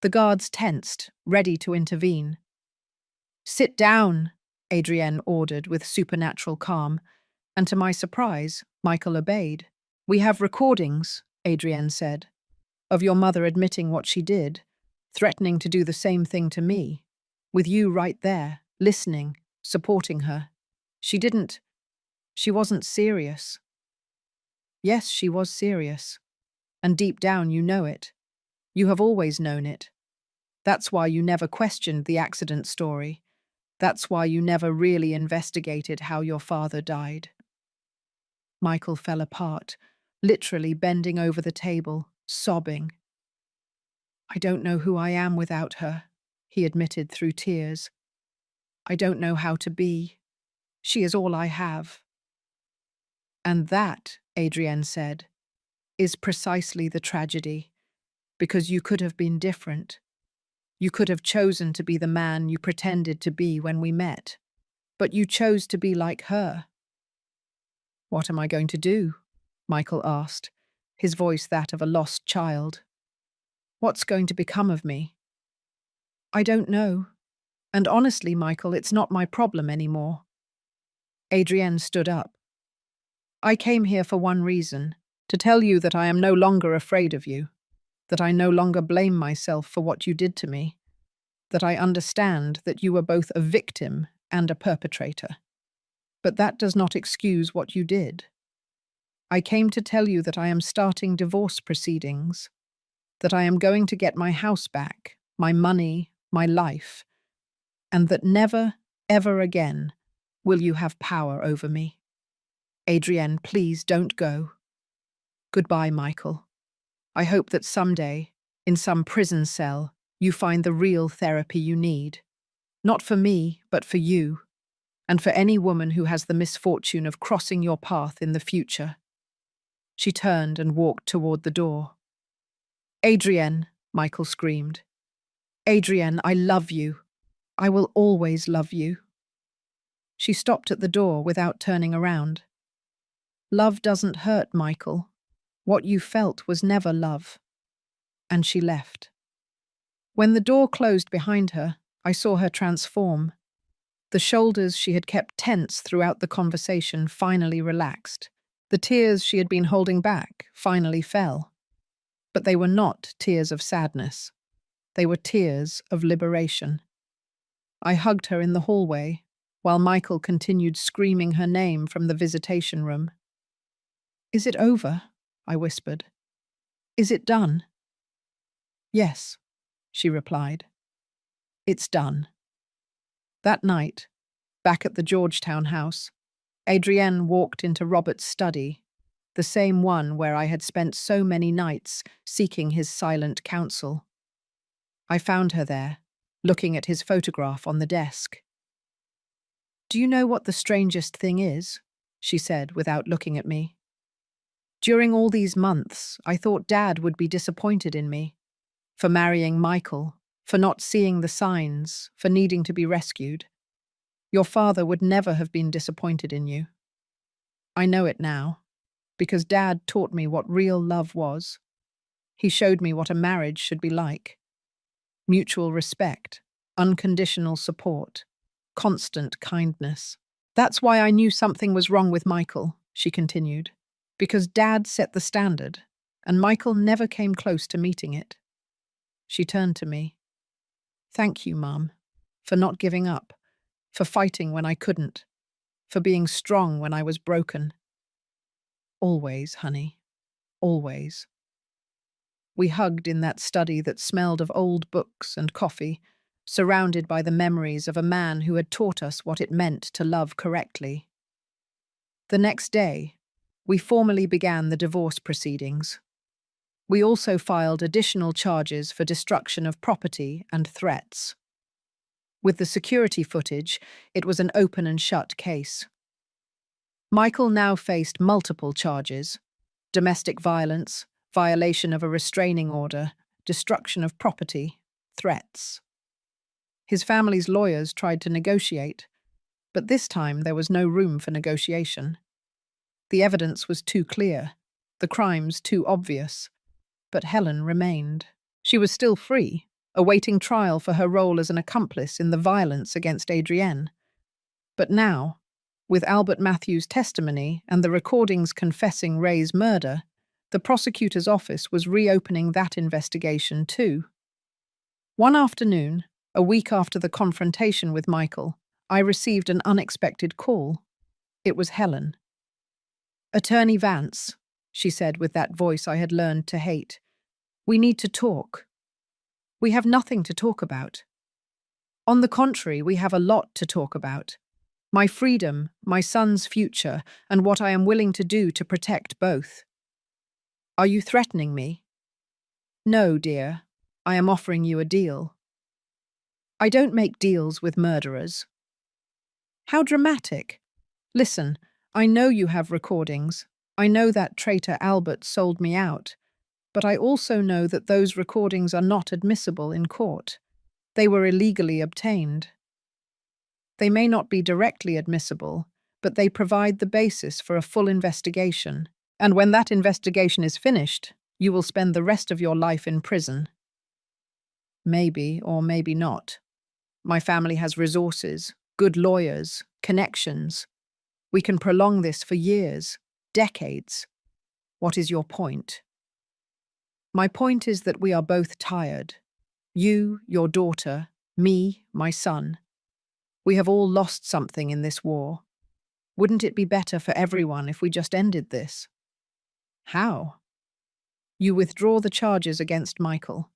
The guards tensed, ready to intervene. Sit down, Adrienne ordered with supernatural calm, and to my surprise, Michael obeyed. We have recordings, Adrienne said, of your mother admitting what she did, threatening to do the same thing to me, with you right there, listening, supporting her. She wasn't serious. Yes, she was serious. And deep down you know it. You have always known it. That's why you never questioned the accident story. That's why you never really investigated how your father died. Michael fell apart, literally bending over the table, sobbing. I don't know who I am without her, he admitted through tears. I don't know how to be. She is all I have. And that, Adrienne said, is precisely the tragedy, because you could have been different. You could have chosen to be the man you pretended to be when we met, but you chose to be like her. What am I going to do? Michael asked, his voice that of a lost child. What's going to become of me? I don't know. And honestly, Michael, it's not my problem anymore. Adrienne stood up. I came here for one reason, to tell you that I am no longer afraid of you, that I no longer blame myself for what you did to me, that I understand that you were both a victim and a perpetrator. But that does not excuse what you did. I came to tell you that I am starting divorce proceedings, that I am going to get my house back, my money, my life, and that never, ever again will you have power over me. Adrienne, please don't go. Goodbye, Michael. I hope that someday, in some prison cell, you find the real therapy you need. Not for me, but for you, and for any woman who has the misfortune of crossing your path in the future. She turned and walked toward the door. Adrienne, Michael screamed. Adrienne, I love you. I will always love you. She stopped at the door without turning around. Love doesn't hurt, Michael. What you felt was never love. And she left. When the door closed behind her, I saw her transform. The shoulders she had kept tense throughout the conversation finally relaxed. The tears she had been holding back finally fell. But they were not tears of sadness. They were tears of liberation. I hugged her in the hallway, while Michael continued screaming her name from the visitation room. Is it over? I whispered. Is it done? Yes, she replied. It's done. That night, back at the Georgetown house, Adrienne walked into Robert's study, the same one where I had spent so many nights seeking his silent counsel. I found her there, looking at his photograph on the desk. Do you know what the strangest thing is? She said without looking at me. During all these months, I thought Dad would be disappointed in me, for marrying Michael, for not seeing the signs, for needing to be rescued. Your father would never have been disappointed in you. I know it now, because Dad taught me what real love was. He showed me what a marriage should be like. Mutual respect, unconditional support, constant kindness. That's why I knew something was wrong with Michael, she continued, because Dad set the standard, and Michael never came close to meeting it. She turned to me. Thank you, Mum, for not giving up, for fighting when I couldn't, for being strong when I was broken. Always, honey, always. We hugged in that study that smelled of old books and coffee, surrounded by the memories of a man who had taught us what it meant to love correctly. The next day, we formally began the divorce proceedings. We also filed additional charges for destruction of property and threats. With the security footage, it was an open and shut case. Michael now faced multiple charges: domestic violence, violation of a restraining order, destruction of property, threats. His family's lawyers tried to negotiate, but this time there was no room for negotiation. The evidence was too clear, the crimes too obvious, but Helen remained. She was still free, awaiting trial for her role as an accomplice in the violence against Adrienne. But now, with Albert Matthews' testimony and the recordings confessing Ray's murder, the prosecutor's office was reopening that investigation too. One afternoon, a week after the confrontation with Michael, I received an unexpected call. It was Helen. "Attorney Vance," she said with that voice I had learned to hate. "We need to talk." "We have nothing to talk about." "On the contrary, we have a lot to talk about. My freedom, my son's future, and what I am willing to do to protect both." "Are you threatening me?" "No, dear. I am offering you a deal." "I don't make deals with murderers." "How dramatic. Listen, I know you have recordings. I know that traitor Albert sold me out. But I also know that those recordings are not admissible in court. They were illegally obtained. They may not be directly admissible, but they provide the basis for a full investigation. And when that investigation is finished, you will spend the rest of your life in prison. Maybe or maybe not. My family has resources, good lawyers, connections. We can prolong this for years, decades. What is your point? My point is that we are both tired. You, your daughter, me, my son. We have all lost something in this war. Wouldn't it be better for everyone if we just ended this? How? You withdraw the charges against Michael.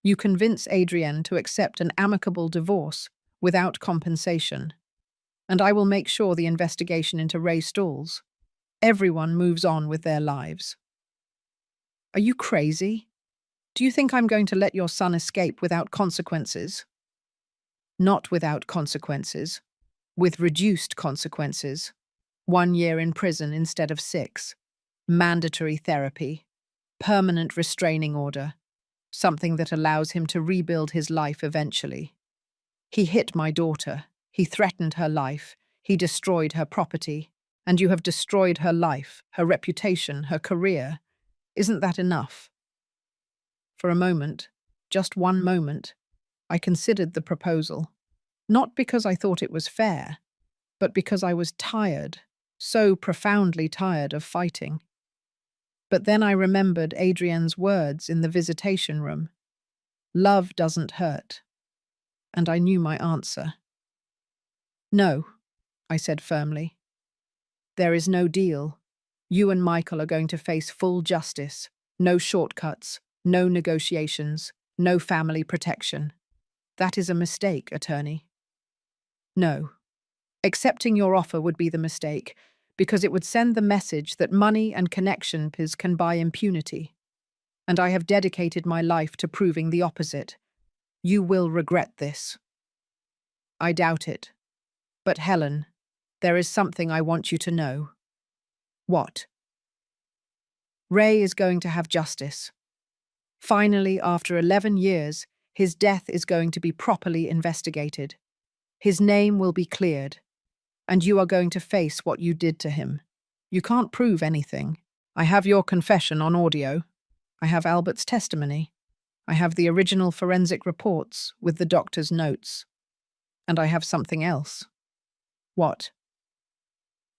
You convince Adrienne to accept an amicable divorce without compensation. And I will make sure the investigation into Ray stalls. Everyone moves on with their lives. Are you crazy? Do you think I'm going to let your son escape without consequences? Not without consequences. With reduced consequences. 1 year in prison instead of 6. Mandatory therapy. Permanent restraining order. Something that allows him to rebuild his life eventually. He hit my daughter. He threatened her life. He destroyed her property. And you have destroyed her life, her reputation, her career. Isn't that enough? For a moment, just one moment, I considered the proposal. Not because I thought it was fair, but because I was tired, so profoundly tired of fighting. But then I remembered Adrienne's words in the visitation room. Love doesn't hurt. And I knew my answer. No, I said firmly. There is no deal. You and Michael are going to face full justice. No shortcuts, no negotiations, no family protection. That is a mistake, attorney. No. Accepting your offer would be the mistake, because it would send the message that money and connections can buy impunity. And I have dedicated my life to proving the opposite. You will regret this. I doubt it. But Helen, there is something I want you to know. What? Ray is going to have justice. Finally, after 11 years, his death is going to be properly investigated. His name will be cleared. And you are going to face what you did to him. You can't prove anything. I have your confession on audio. I have Albert's testimony. I have the original forensic reports with the doctor's notes. And I have something else. What?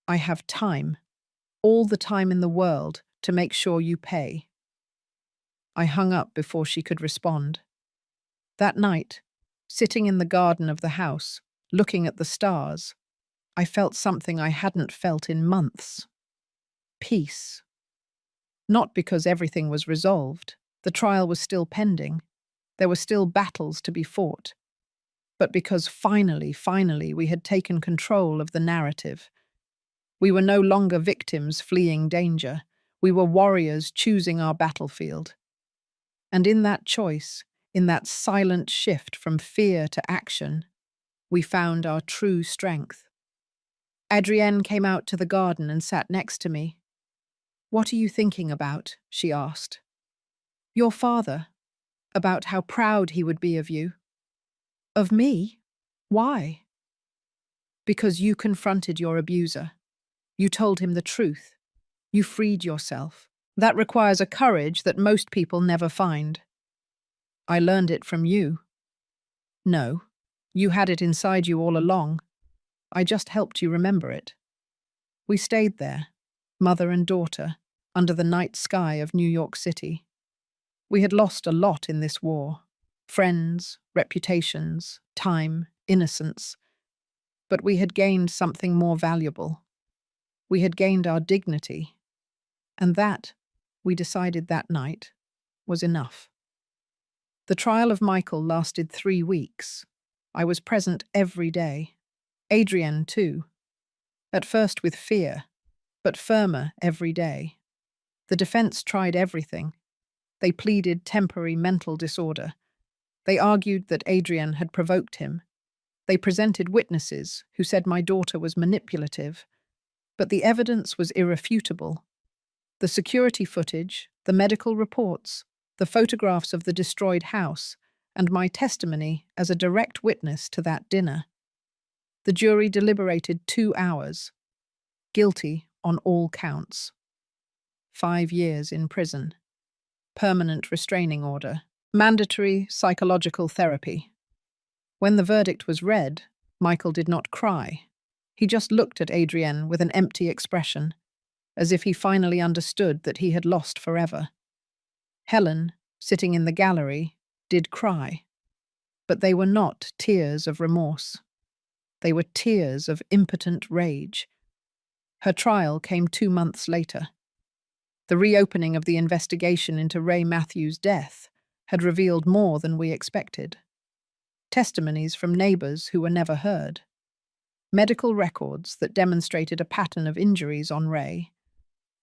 I have time. All the time in the world to make sure you pay. I hung up before she could respond. That night, sitting in the garden of the house, looking at the stars, I felt something I hadn't felt in months. Peace. Not because everything was resolved. The trial was still pending. There were still battles to be fought. But because finally, we had taken control of the narrative. We were no longer victims fleeing danger. We were warriors choosing our battlefield. And in that choice, in that silent shift from fear to action, we found our true strength. Adrienne came out to the garden and sat next to me. What are you thinking about? She asked. Your father. About how proud he would be of you. Of me? Why? Because you confronted your abuser. You told him the truth. You freed yourself. That requires a courage that most people never find. I learned it from you. No, you had it inside you all along. I just helped you remember it. We stayed there, mother and daughter, under the night sky of New York City. We had lost a lot in this war. Friends, reputations, time, innocence. But we had gained something more valuable. We had gained our dignity. And that, we decided that night, was enough. The trial of Michael lasted 3 weeks. I was present every day. Adrienne, too. At first with fear, but firmer every day. The defense tried everything. They pleaded temporary mental disorder. They argued that Adrienne had provoked him. They presented witnesses who said my daughter was manipulative. But the evidence was irrefutable. The security footage, the medical reports, the photographs of the destroyed house, and my testimony as a direct witness to that dinner. The jury deliberated 2 hours. Guilty on all counts. 5 years in prison. Permanent restraining order. Mandatory psychological therapy. When the verdict was read, Michael did not cry. He just looked at Adrienne with an empty expression, as if he finally understood that he had lost forever. Helen, sitting in the gallery, did cry. But they were not tears of remorse. They were tears of impotent rage. Her trial came 2 months later. The reopening of the investigation into Ray Matthews' death had revealed more than we expected. Testimonies from neighbors who were never heard. Medical records that demonstrated a pattern of injuries on Ray.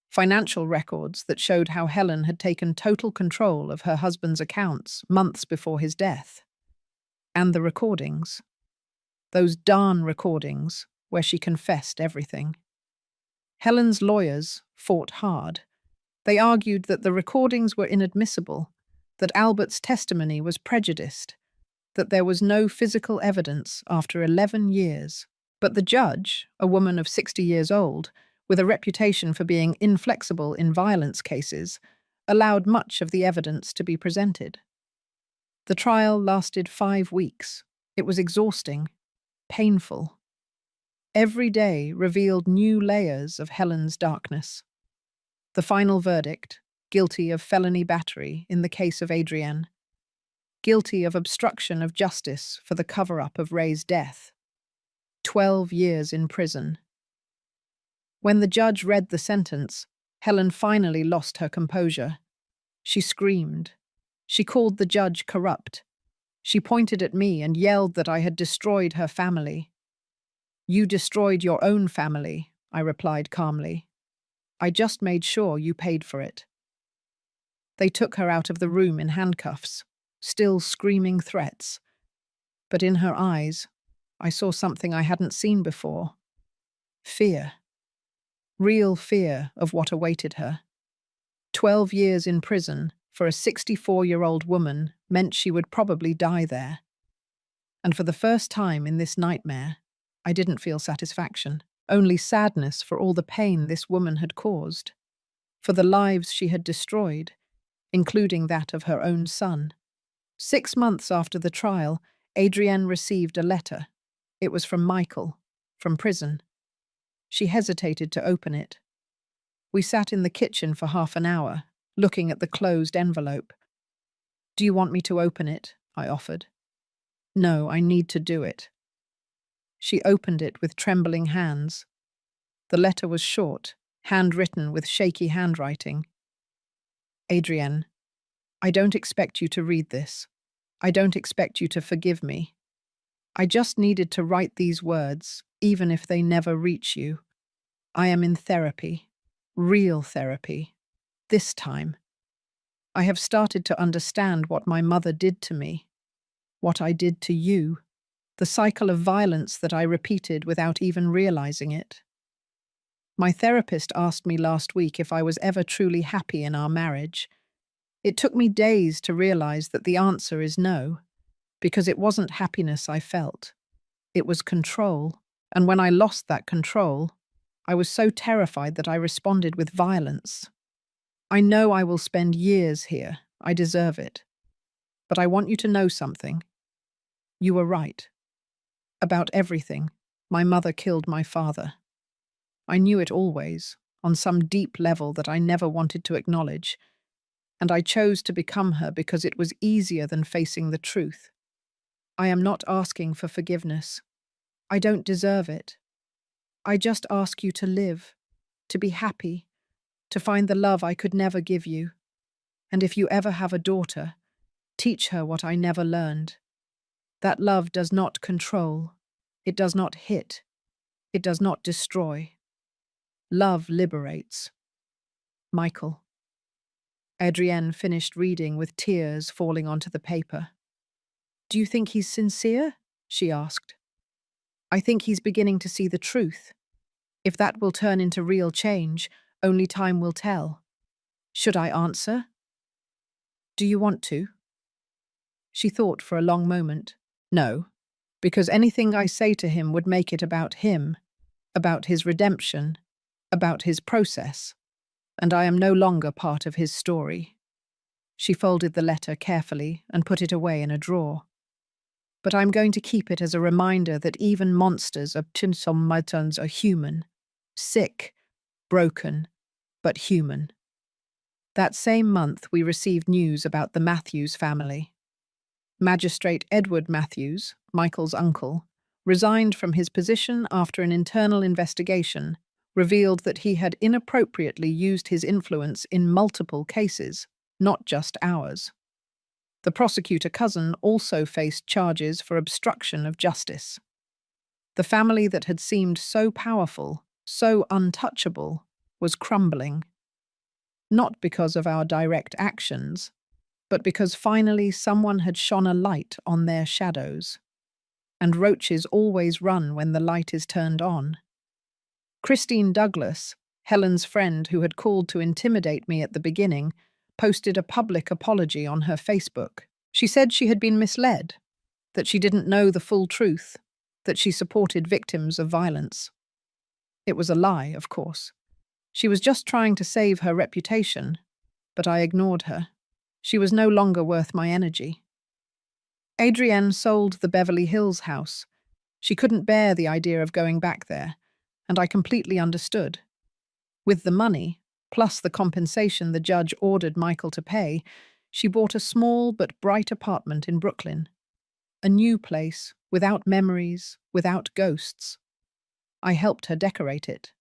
Financial records that showed how Helen had taken total control of her husband's accounts months before his death. And the recordings. Those darn recordings where she confessed everything. Helen's lawyers fought hard. They argued that the recordings were inadmissible, that Albert's testimony was prejudiced, that there was no physical evidence after 11 years. But the judge, a woman of 60 years old, with a reputation for being inflexible in violence cases, allowed much of the evidence to be presented. The trial lasted 5 weeks. It was exhausting, painful. Every day revealed new layers of Helen's darkness. The final verdict, guilty of felony battery in the case of Adrienne, guilty of obstruction of justice for the cover-up of Ray's death, 12 years in prison. When the judge read the sentence, Helen finally lost her composure. She screamed. She called the judge corrupt. She pointed at me and yelled that I had destroyed her family. "You destroyed your own family," I replied calmly. "I just made sure you paid for it." They took her out of the room in handcuffs, still screaming threats. But in her eyes, I saw something I hadn't seen before. Fear. Real fear of what awaited her. 12 years in prison for a 64-year-old woman meant she would probably die there. And for the first time in this nightmare, I didn't feel satisfaction, only sadness for all the pain this woman had caused, for the lives she had destroyed, including that of her own son. 6 months after the trial, Adrienne received a letter. It was from Michael, from prison. She hesitated to open it. We sat in the kitchen for half an hour, looking at the closed envelope. "Do you want me to open it?" I offered. "No, I need to do it." She opened it with trembling hands. The letter was short, handwritten with shaky handwriting. "Adrienne, I don't expect you to read this. I don't expect you to forgive me. I just needed to write these words, even if they never reach you. I am in therapy, real therapy, this time. I have started to understand what my mother did to me, what I did to you, the cycle of violence that I repeated without even realizing it. My therapist asked me last week if I was ever truly happy in our marriage. It took me days to realize that the answer is no. because it wasn't happiness I felt. It was control. And when I lost that control, I was so terrified that I responded with violence. I know I will spend years here. I deserve it. But I want you to know something. You were right. About everything. My mother killed my father. I knew it always, on some deep level that I never wanted to acknowledge, and I chose to become her because it was easier than facing the truth. I am not asking for forgiveness. I don't deserve it. I just ask you to live, to be happy, to find the love I could never give you. And if you ever have a daughter, teach her what I never learned. That love does not control. It does not hit. It does not destroy. Love liberates. Michael. Adrienne finished reading with tears falling onto the paper. Do you think he's sincere? She asked. I think he's beginning to see the truth. If that will turn into real change, only time will tell. Should I answer? Do you want to? She thought for a long moment. No, because anything I say to him would make it about him, about his redemption, about his process, and I am no longer part of his story. She folded the letter carefully and put it away in a drawer. But I'm going to keep it as a reminder that even monsters of Chinsomatons are human, sick, broken, but human. That same month we received news about the Matthews family. Magistrate Edward Matthews, Michael's uncle, resigned from his position after an internal investigation revealed that he had inappropriately used his influence in multiple cases, not just ours. The prosecutor cousin also faced charges for obstruction of justice. The family that had seemed so powerful, so untouchable, was crumbling. Not because of our direct actions, but because finally someone had shone a light on their shadows. And roaches always run when the light is turned on. Christine Douglas, Helen's friend who had called to intimidate me at the beginning, posted a public apology on her Facebook. She said she had been misled, that she didn't know the full truth, that she supported victims of violence. It was a lie, of course. She was just trying to save her reputation, but I ignored her. She was no longer worth my energy. Adrienne sold the Beverly Hills house. She couldn't bear the idea of going back there, and I completely understood. With the money, plus the compensation the judge ordered Michael to pay, she bought a small but bright apartment in Brooklyn. A new place, without memories, without ghosts. I helped her decorate it.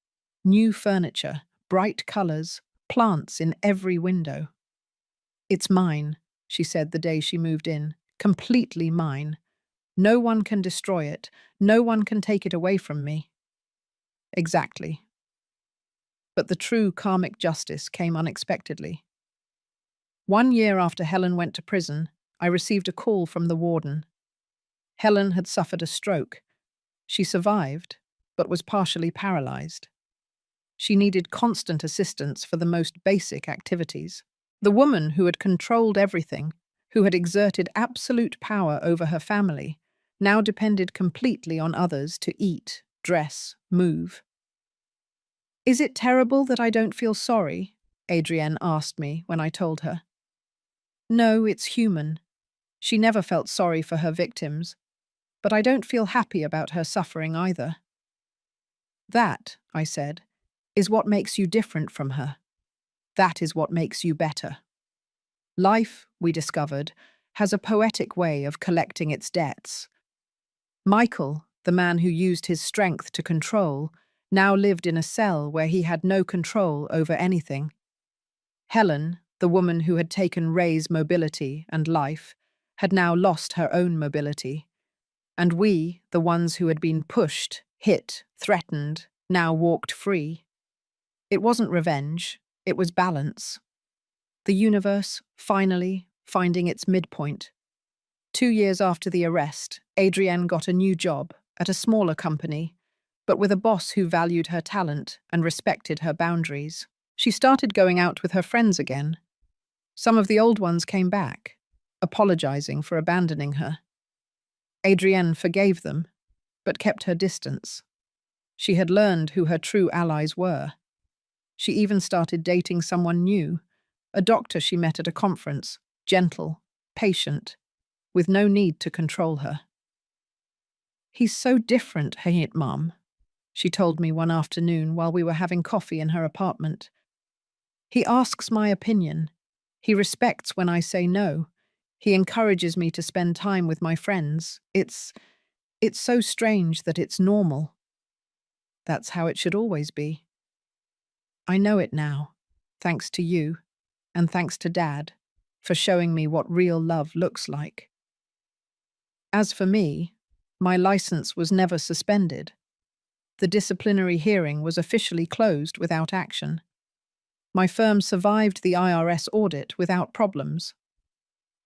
New furniture, bright colors, plants in every window. It's mine, she said the day she moved in. Completely mine. No one can destroy it. No one can take it away from me. Exactly. But the true karmic justice came unexpectedly. 1 year after Helen went to prison, I received a call from the warden. Helen had suffered a stroke. She survived, but was partially paralyzed. She needed constant assistance for the most basic activities. The woman who had controlled everything, who had exerted absolute power over her family, now depended completely on others to eat, dress, move. Is it terrible that I don't feel sorry? Adrienne asked me when I told her. No, it's human. She never felt sorry for her victims, but I don't feel happy about her suffering either. That, I said, is what makes you different from her. That is what makes you better. Life, we discovered, has a poetic way of collecting its debts. Michael, the man who used his strength to control, now lived in a cell where he had no control over anything. Helen, the woman who had taken Ray's mobility and life, had now lost her own mobility. And we, the ones who had been pushed, hit, threatened, now walked free. It wasn't revenge, it was balance. The universe, finally, finding its midpoint. 2 years after the arrest, Adrienne got a new job at a smaller company, but with a boss who valued her talent and respected her boundaries. She started going out with her friends again. Some of the old ones came back, apologizing for abandoning her. Adrienne forgave them, but kept her distance. She had learned who her true allies were. She even started dating someone new, a doctor she met at a conference, gentle, patient, with no need to control her. "He's so different, ain't it, Mum?" she told me one afternoon while we were having coffee in her apartment. "He asks my opinion. He respects when I say no. He encourages me to spend time with my friends. It's so strange that it's normal. That's how it should always be. I know it now, thanks to you, and thanks to Dad, for showing me what real love looks like." As for me, my license was never suspended. The disciplinary hearing was officially closed without action. My firm survived the IRS audit without problems.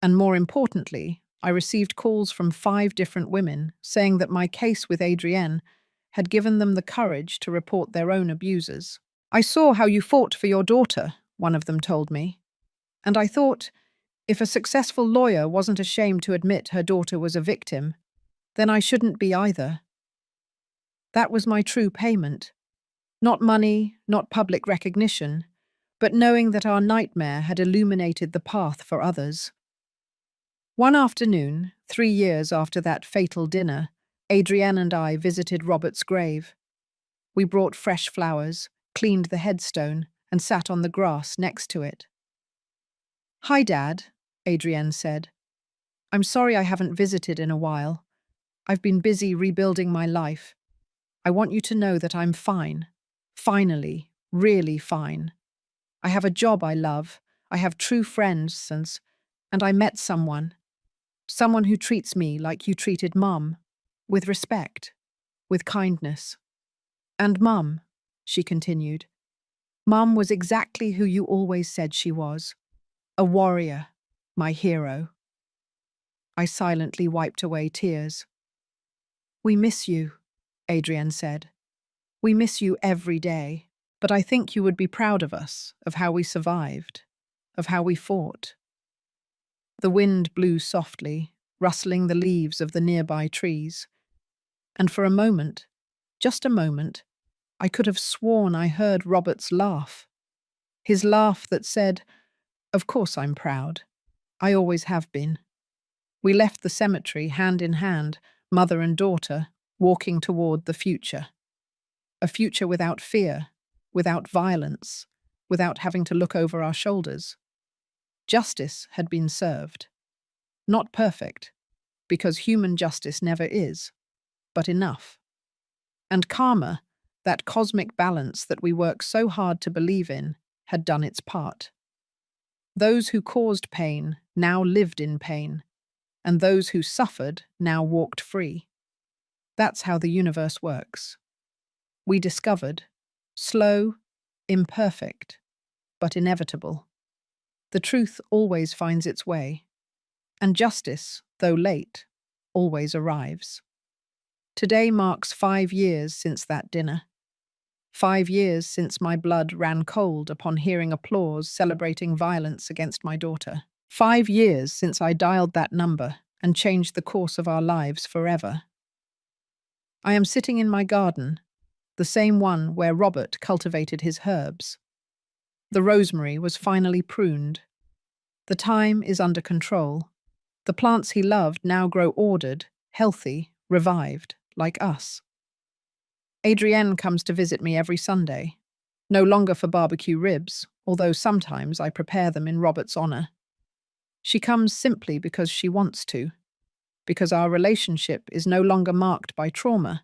And more importantly, I received calls from 5 different women saying that my case with Adrienne had given them the courage to report their own abusers. "I saw how you fought for your daughter," one of them told me. "And I thought, if a successful lawyer wasn't ashamed to admit her daughter was a victim, then I shouldn't be either." That was my true payment. Not money, not public recognition, but knowing that our nightmare had illuminated the path for others. One afternoon, 3 years after that fatal dinner, Adrienne and I visited Robert's grave. We brought fresh flowers, cleaned the headstone, and sat on the grass next to it. "Hi, Dad," Adrienne said. "I'm sorry I haven't visited in a while. I've been busy rebuilding my life. I want you to know that I'm fine. Finally, really fine. I have a job I love. I have true friends, and I met someone. Someone who treats me like you treated Mum, with respect, with kindness. And Mum," she continued, "Mum was exactly who you always said she was. A warrior, my hero." I silently wiped away tears. "We miss you," Adrienne said. "We miss you every day, but I think you would be proud of us, of how we survived, of how we fought." The wind blew softly, rustling the leaves of the nearby trees. And for a moment, just a moment, I could have sworn I heard Robert's laugh. His laugh that said, "Of course I'm proud. I always have been." We left the cemetery hand in hand, mother and daughter, walking toward the future. A future without fear, without violence, without having to look over our shoulders. Justice had been served. Not perfect, because human justice never is, but enough. And karma, that cosmic balance that we work so hard to believe in, had done its part. Those who caused pain now lived in pain, and those who suffered now walked free. That's how the universe works. We discovered, slow, imperfect, but inevitable. The truth always finds its way, and justice, though late, always arrives. Today marks 5 years since that dinner. 5 years since my blood ran cold upon hearing applause celebrating violence against my daughter. 5 years since I dialed that number and changed the course of our lives forever. I am sitting in my garden, the same one where Robert cultivated his herbs. The rosemary was finally pruned. The thyme is under control. The plants he loved now grow ordered, healthy, revived, like us. Adrienne comes to visit me every Sunday, no longer for barbecue ribs, although sometimes I prepare them in Robert's honor. She comes simply because she wants to, because our relationship is no longer marked by trauma,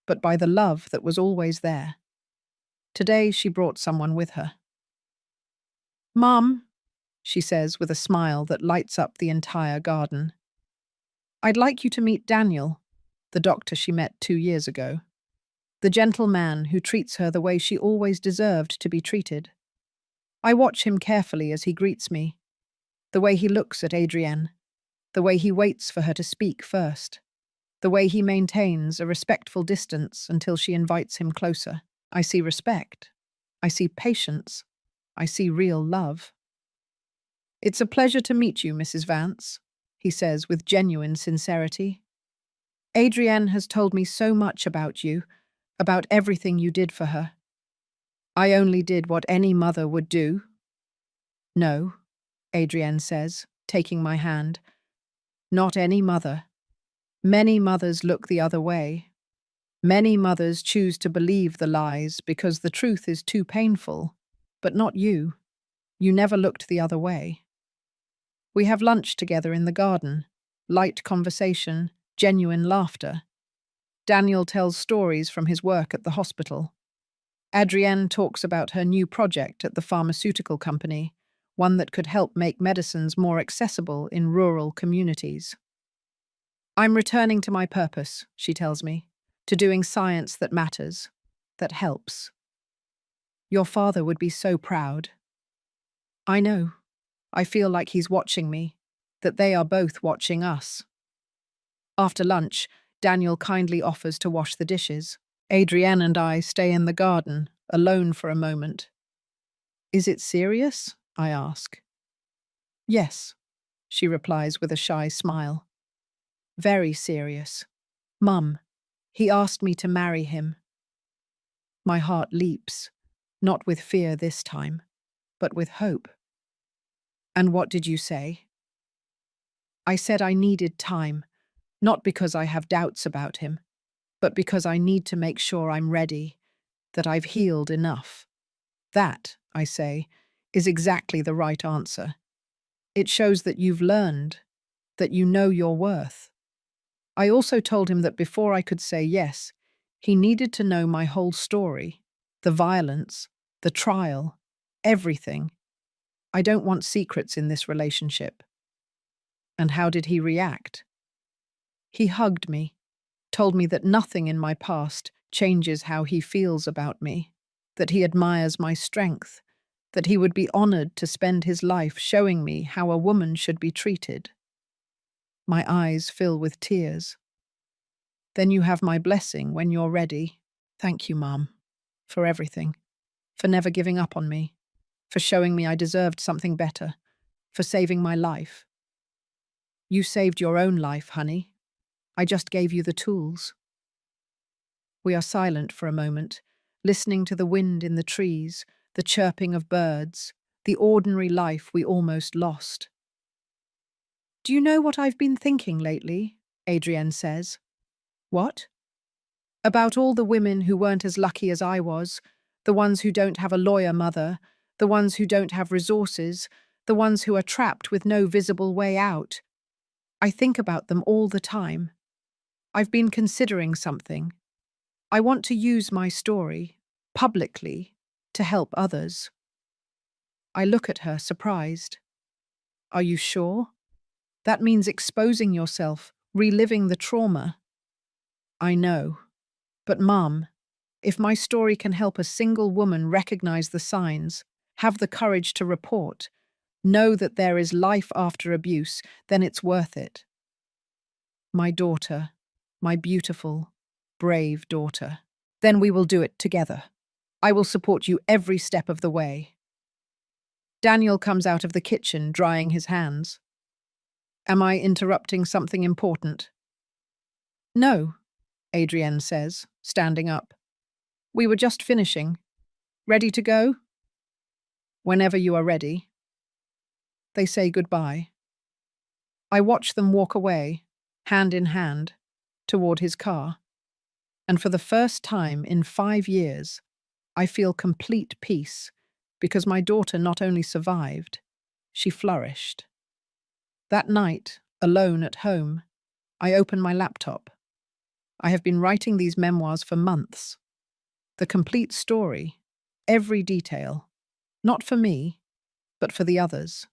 but by the love that was always there. Today she brought someone with her. "Mum," she says with a smile that lights up the entire garden, "I'd like you to meet Daniel, the doctor she met 2 years ago. The gentle man who treats her the way she always deserved to be treated. I watch him carefully as he greets me, the way he looks at Adrienne, the way he waits for her to speak first, the way he maintains a respectful distance until she invites him closer. I see respect. I see patience. I see real love." "It's a pleasure to meet you, Mrs. Vance," he says with genuine sincerity. Adrienne has told me so much about you, about everything you did for her. I only did what any mother would do. No, Adrienne says, taking my hand. Not any mother. Many mothers look the other way. Many mothers choose to believe the lies because the truth is too painful. But not you. You never looked the other way. We have lunch together in the garden. Light conversation, genuine laughter. Daniel tells stories from his work at the hospital. Adrienne talks about her new project at the pharmaceutical company, one that could help make medicines more accessible in rural communities. I'm returning to my purpose, she tells me, to doing science that matters, that helps. Your father would be so proud. I know. I feel like he's watching me, that they are both watching us. After lunch, Daniel kindly offers to wash the dishes. Adrienne and I stay in the garden, alone for a moment. Is it serious? I ask. Yes, she replies with a shy smile. Very serious. Mum, he asked me to marry him. My heart leaps, not with fear this time, but with hope. And what did you say? I said I needed time, not because I have doubts about him, but because I need to make sure I'm ready, that I've healed enough. That, I say, is exactly the right answer. It shows that you've learned, that you know your worth. I also told him that before I could say yes, he needed to know my whole story, the violence, the trial, everything. I don't want secrets in this relationship. And how did he react? He hugged me, told me that nothing in my past changes how he feels about me, that he admires my strength, that he would be honored to spend his life showing me how a woman should be treated. My eyes fill with tears. Then you have my blessing when you're ready. Thank you, Mom, for everything, for never giving up on me, for showing me I deserved something better, for saving my life. You saved your own life, honey. I just gave you the tools. We are silent for a moment, listening to the wind in the trees, the chirping of birds, the ordinary life we almost lost. Do you know what I've been thinking lately? Adrienne says. What? About all the women who weren't as lucky as I was, the ones who don't have a lawyer mother, the ones who don't have resources, the ones who are trapped with no visible way out. I think about them all the time. I've been considering something. I want to use my story, publicly, to help others. I look at her, surprised. Are you sure? That means exposing yourself, reliving the trauma. I know. But Mum, if my story can help a single woman recognize the signs, have the courage to report, know that there is life after abuse, then it's worth it. My daughter, my beautiful, brave daughter. Then we will do it together. I will support you every step of the way. Daniel comes out of the kitchen, drying his hands. Am I interrupting something important? No, Adrienne says, standing up. We were just finishing. Ready to go? Whenever you are ready. They say goodbye. I watch them walk away, hand in hand, toward his car. And for the first time in 5 years, I feel complete peace because my daughter not only survived, she flourished. That night, alone at home, I open my laptop. I have been writing these memoirs for months. The complete story, every detail, not for me, but for the others.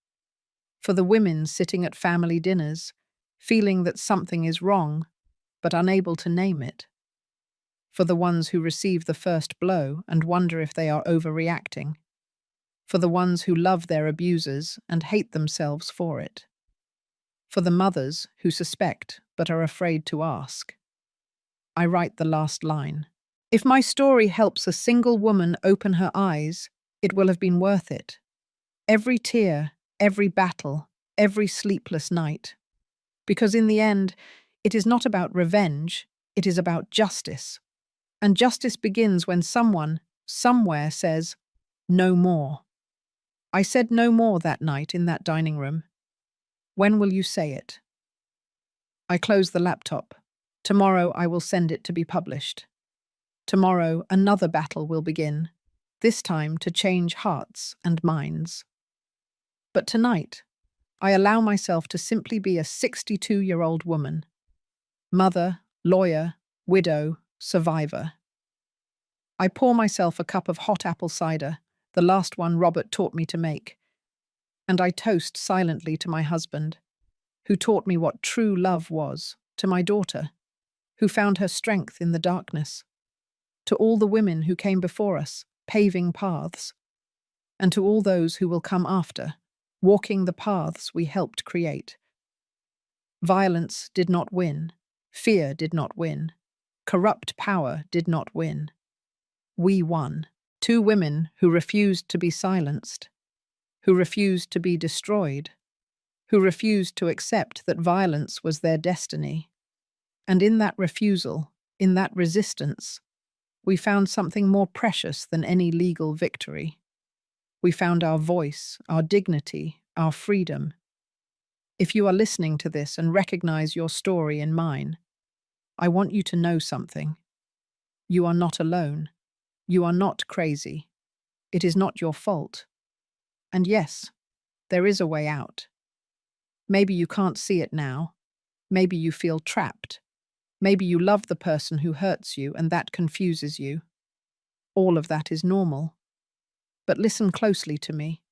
For the women sitting at family dinners, feeling that something is wrong, but unable to name it. For the ones who receive the first blow and wonder if they are overreacting. For the ones who love their abusers and hate themselves for it. For the mothers who suspect but are afraid to ask. I write the last line. If my story helps a single woman open her eyes, it will have been worth it. Every tear, every battle, every sleepless night. Because in the end, It is not about revenge, it is about justice. And justice begins when someone, somewhere says, no more. I said no more that night in that dining room. When will you say it? I close the laptop. Tomorrow I will send it to be published. Tomorrow another battle will begin, this time to change hearts and minds. But tonight, I allow myself to simply be a 62-year-old woman. Mother, lawyer, widow, survivor. I pour myself a cup of hot apple cider, the last one Robert taught me to make, and I toast silently to my husband, who taught me what true love was, to my daughter, who found her strength in the darkness, to all the women who came before us, paving paths, and to all those who will come after, walking the paths we helped create. Violence did not win. Fear did not win. Corrupt power did not win. We won. Two women who refused to be silenced, who refused to be destroyed, who refused to accept that violence was their destiny. And in that refusal, in that resistance, we found something more precious than any legal victory. We found our voice, our dignity, our freedom. If you are listening to this and recognize your story in mine, I want you to know something. You are not alone. You are not crazy. It is not your fault. And yes, there is a way out. Maybe you can't see it now. Maybe you feel trapped. Maybe you love the person who hurts you and that confuses you. All of that is normal. But listen closely to me.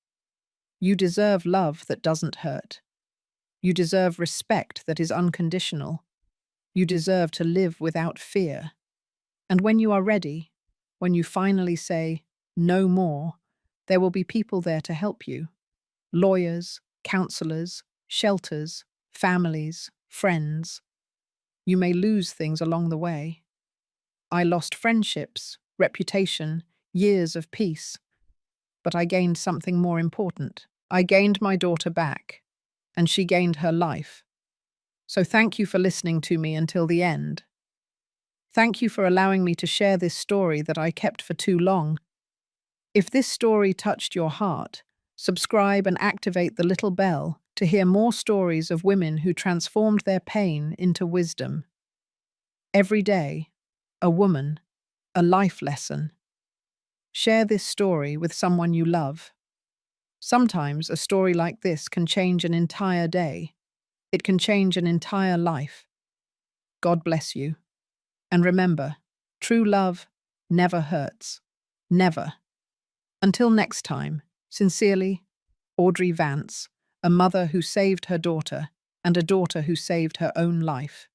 You deserve love that doesn't hurt. You deserve respect that is unconditional. You deserve to live without fear. And when you are ready, when you finally say, no more, there will be people there to help you. Lawyers, counselors, shelters, families, friends. You may lose things along the way. I lost friendships, reputation, years of peace. But I gained something more important. I gained my daughter back, and she gained her life. So thank you for listening to me until the end. Thank you for allowing me to share this story that I kept for too long. If this story touched your heart, subscribe and activate the little bell to hear more stories of women who transformed their pain into wisdom. Every day, a woman, a life lesson. Share this story with someone you love. Sometimes a story like this can change an entire day. It can change an entire life. God bless you. And remember, true love never hurts. Never. Until next time, sincerely, Audrey Vance, a mother who saved her daughter and a daughter who saved her own life.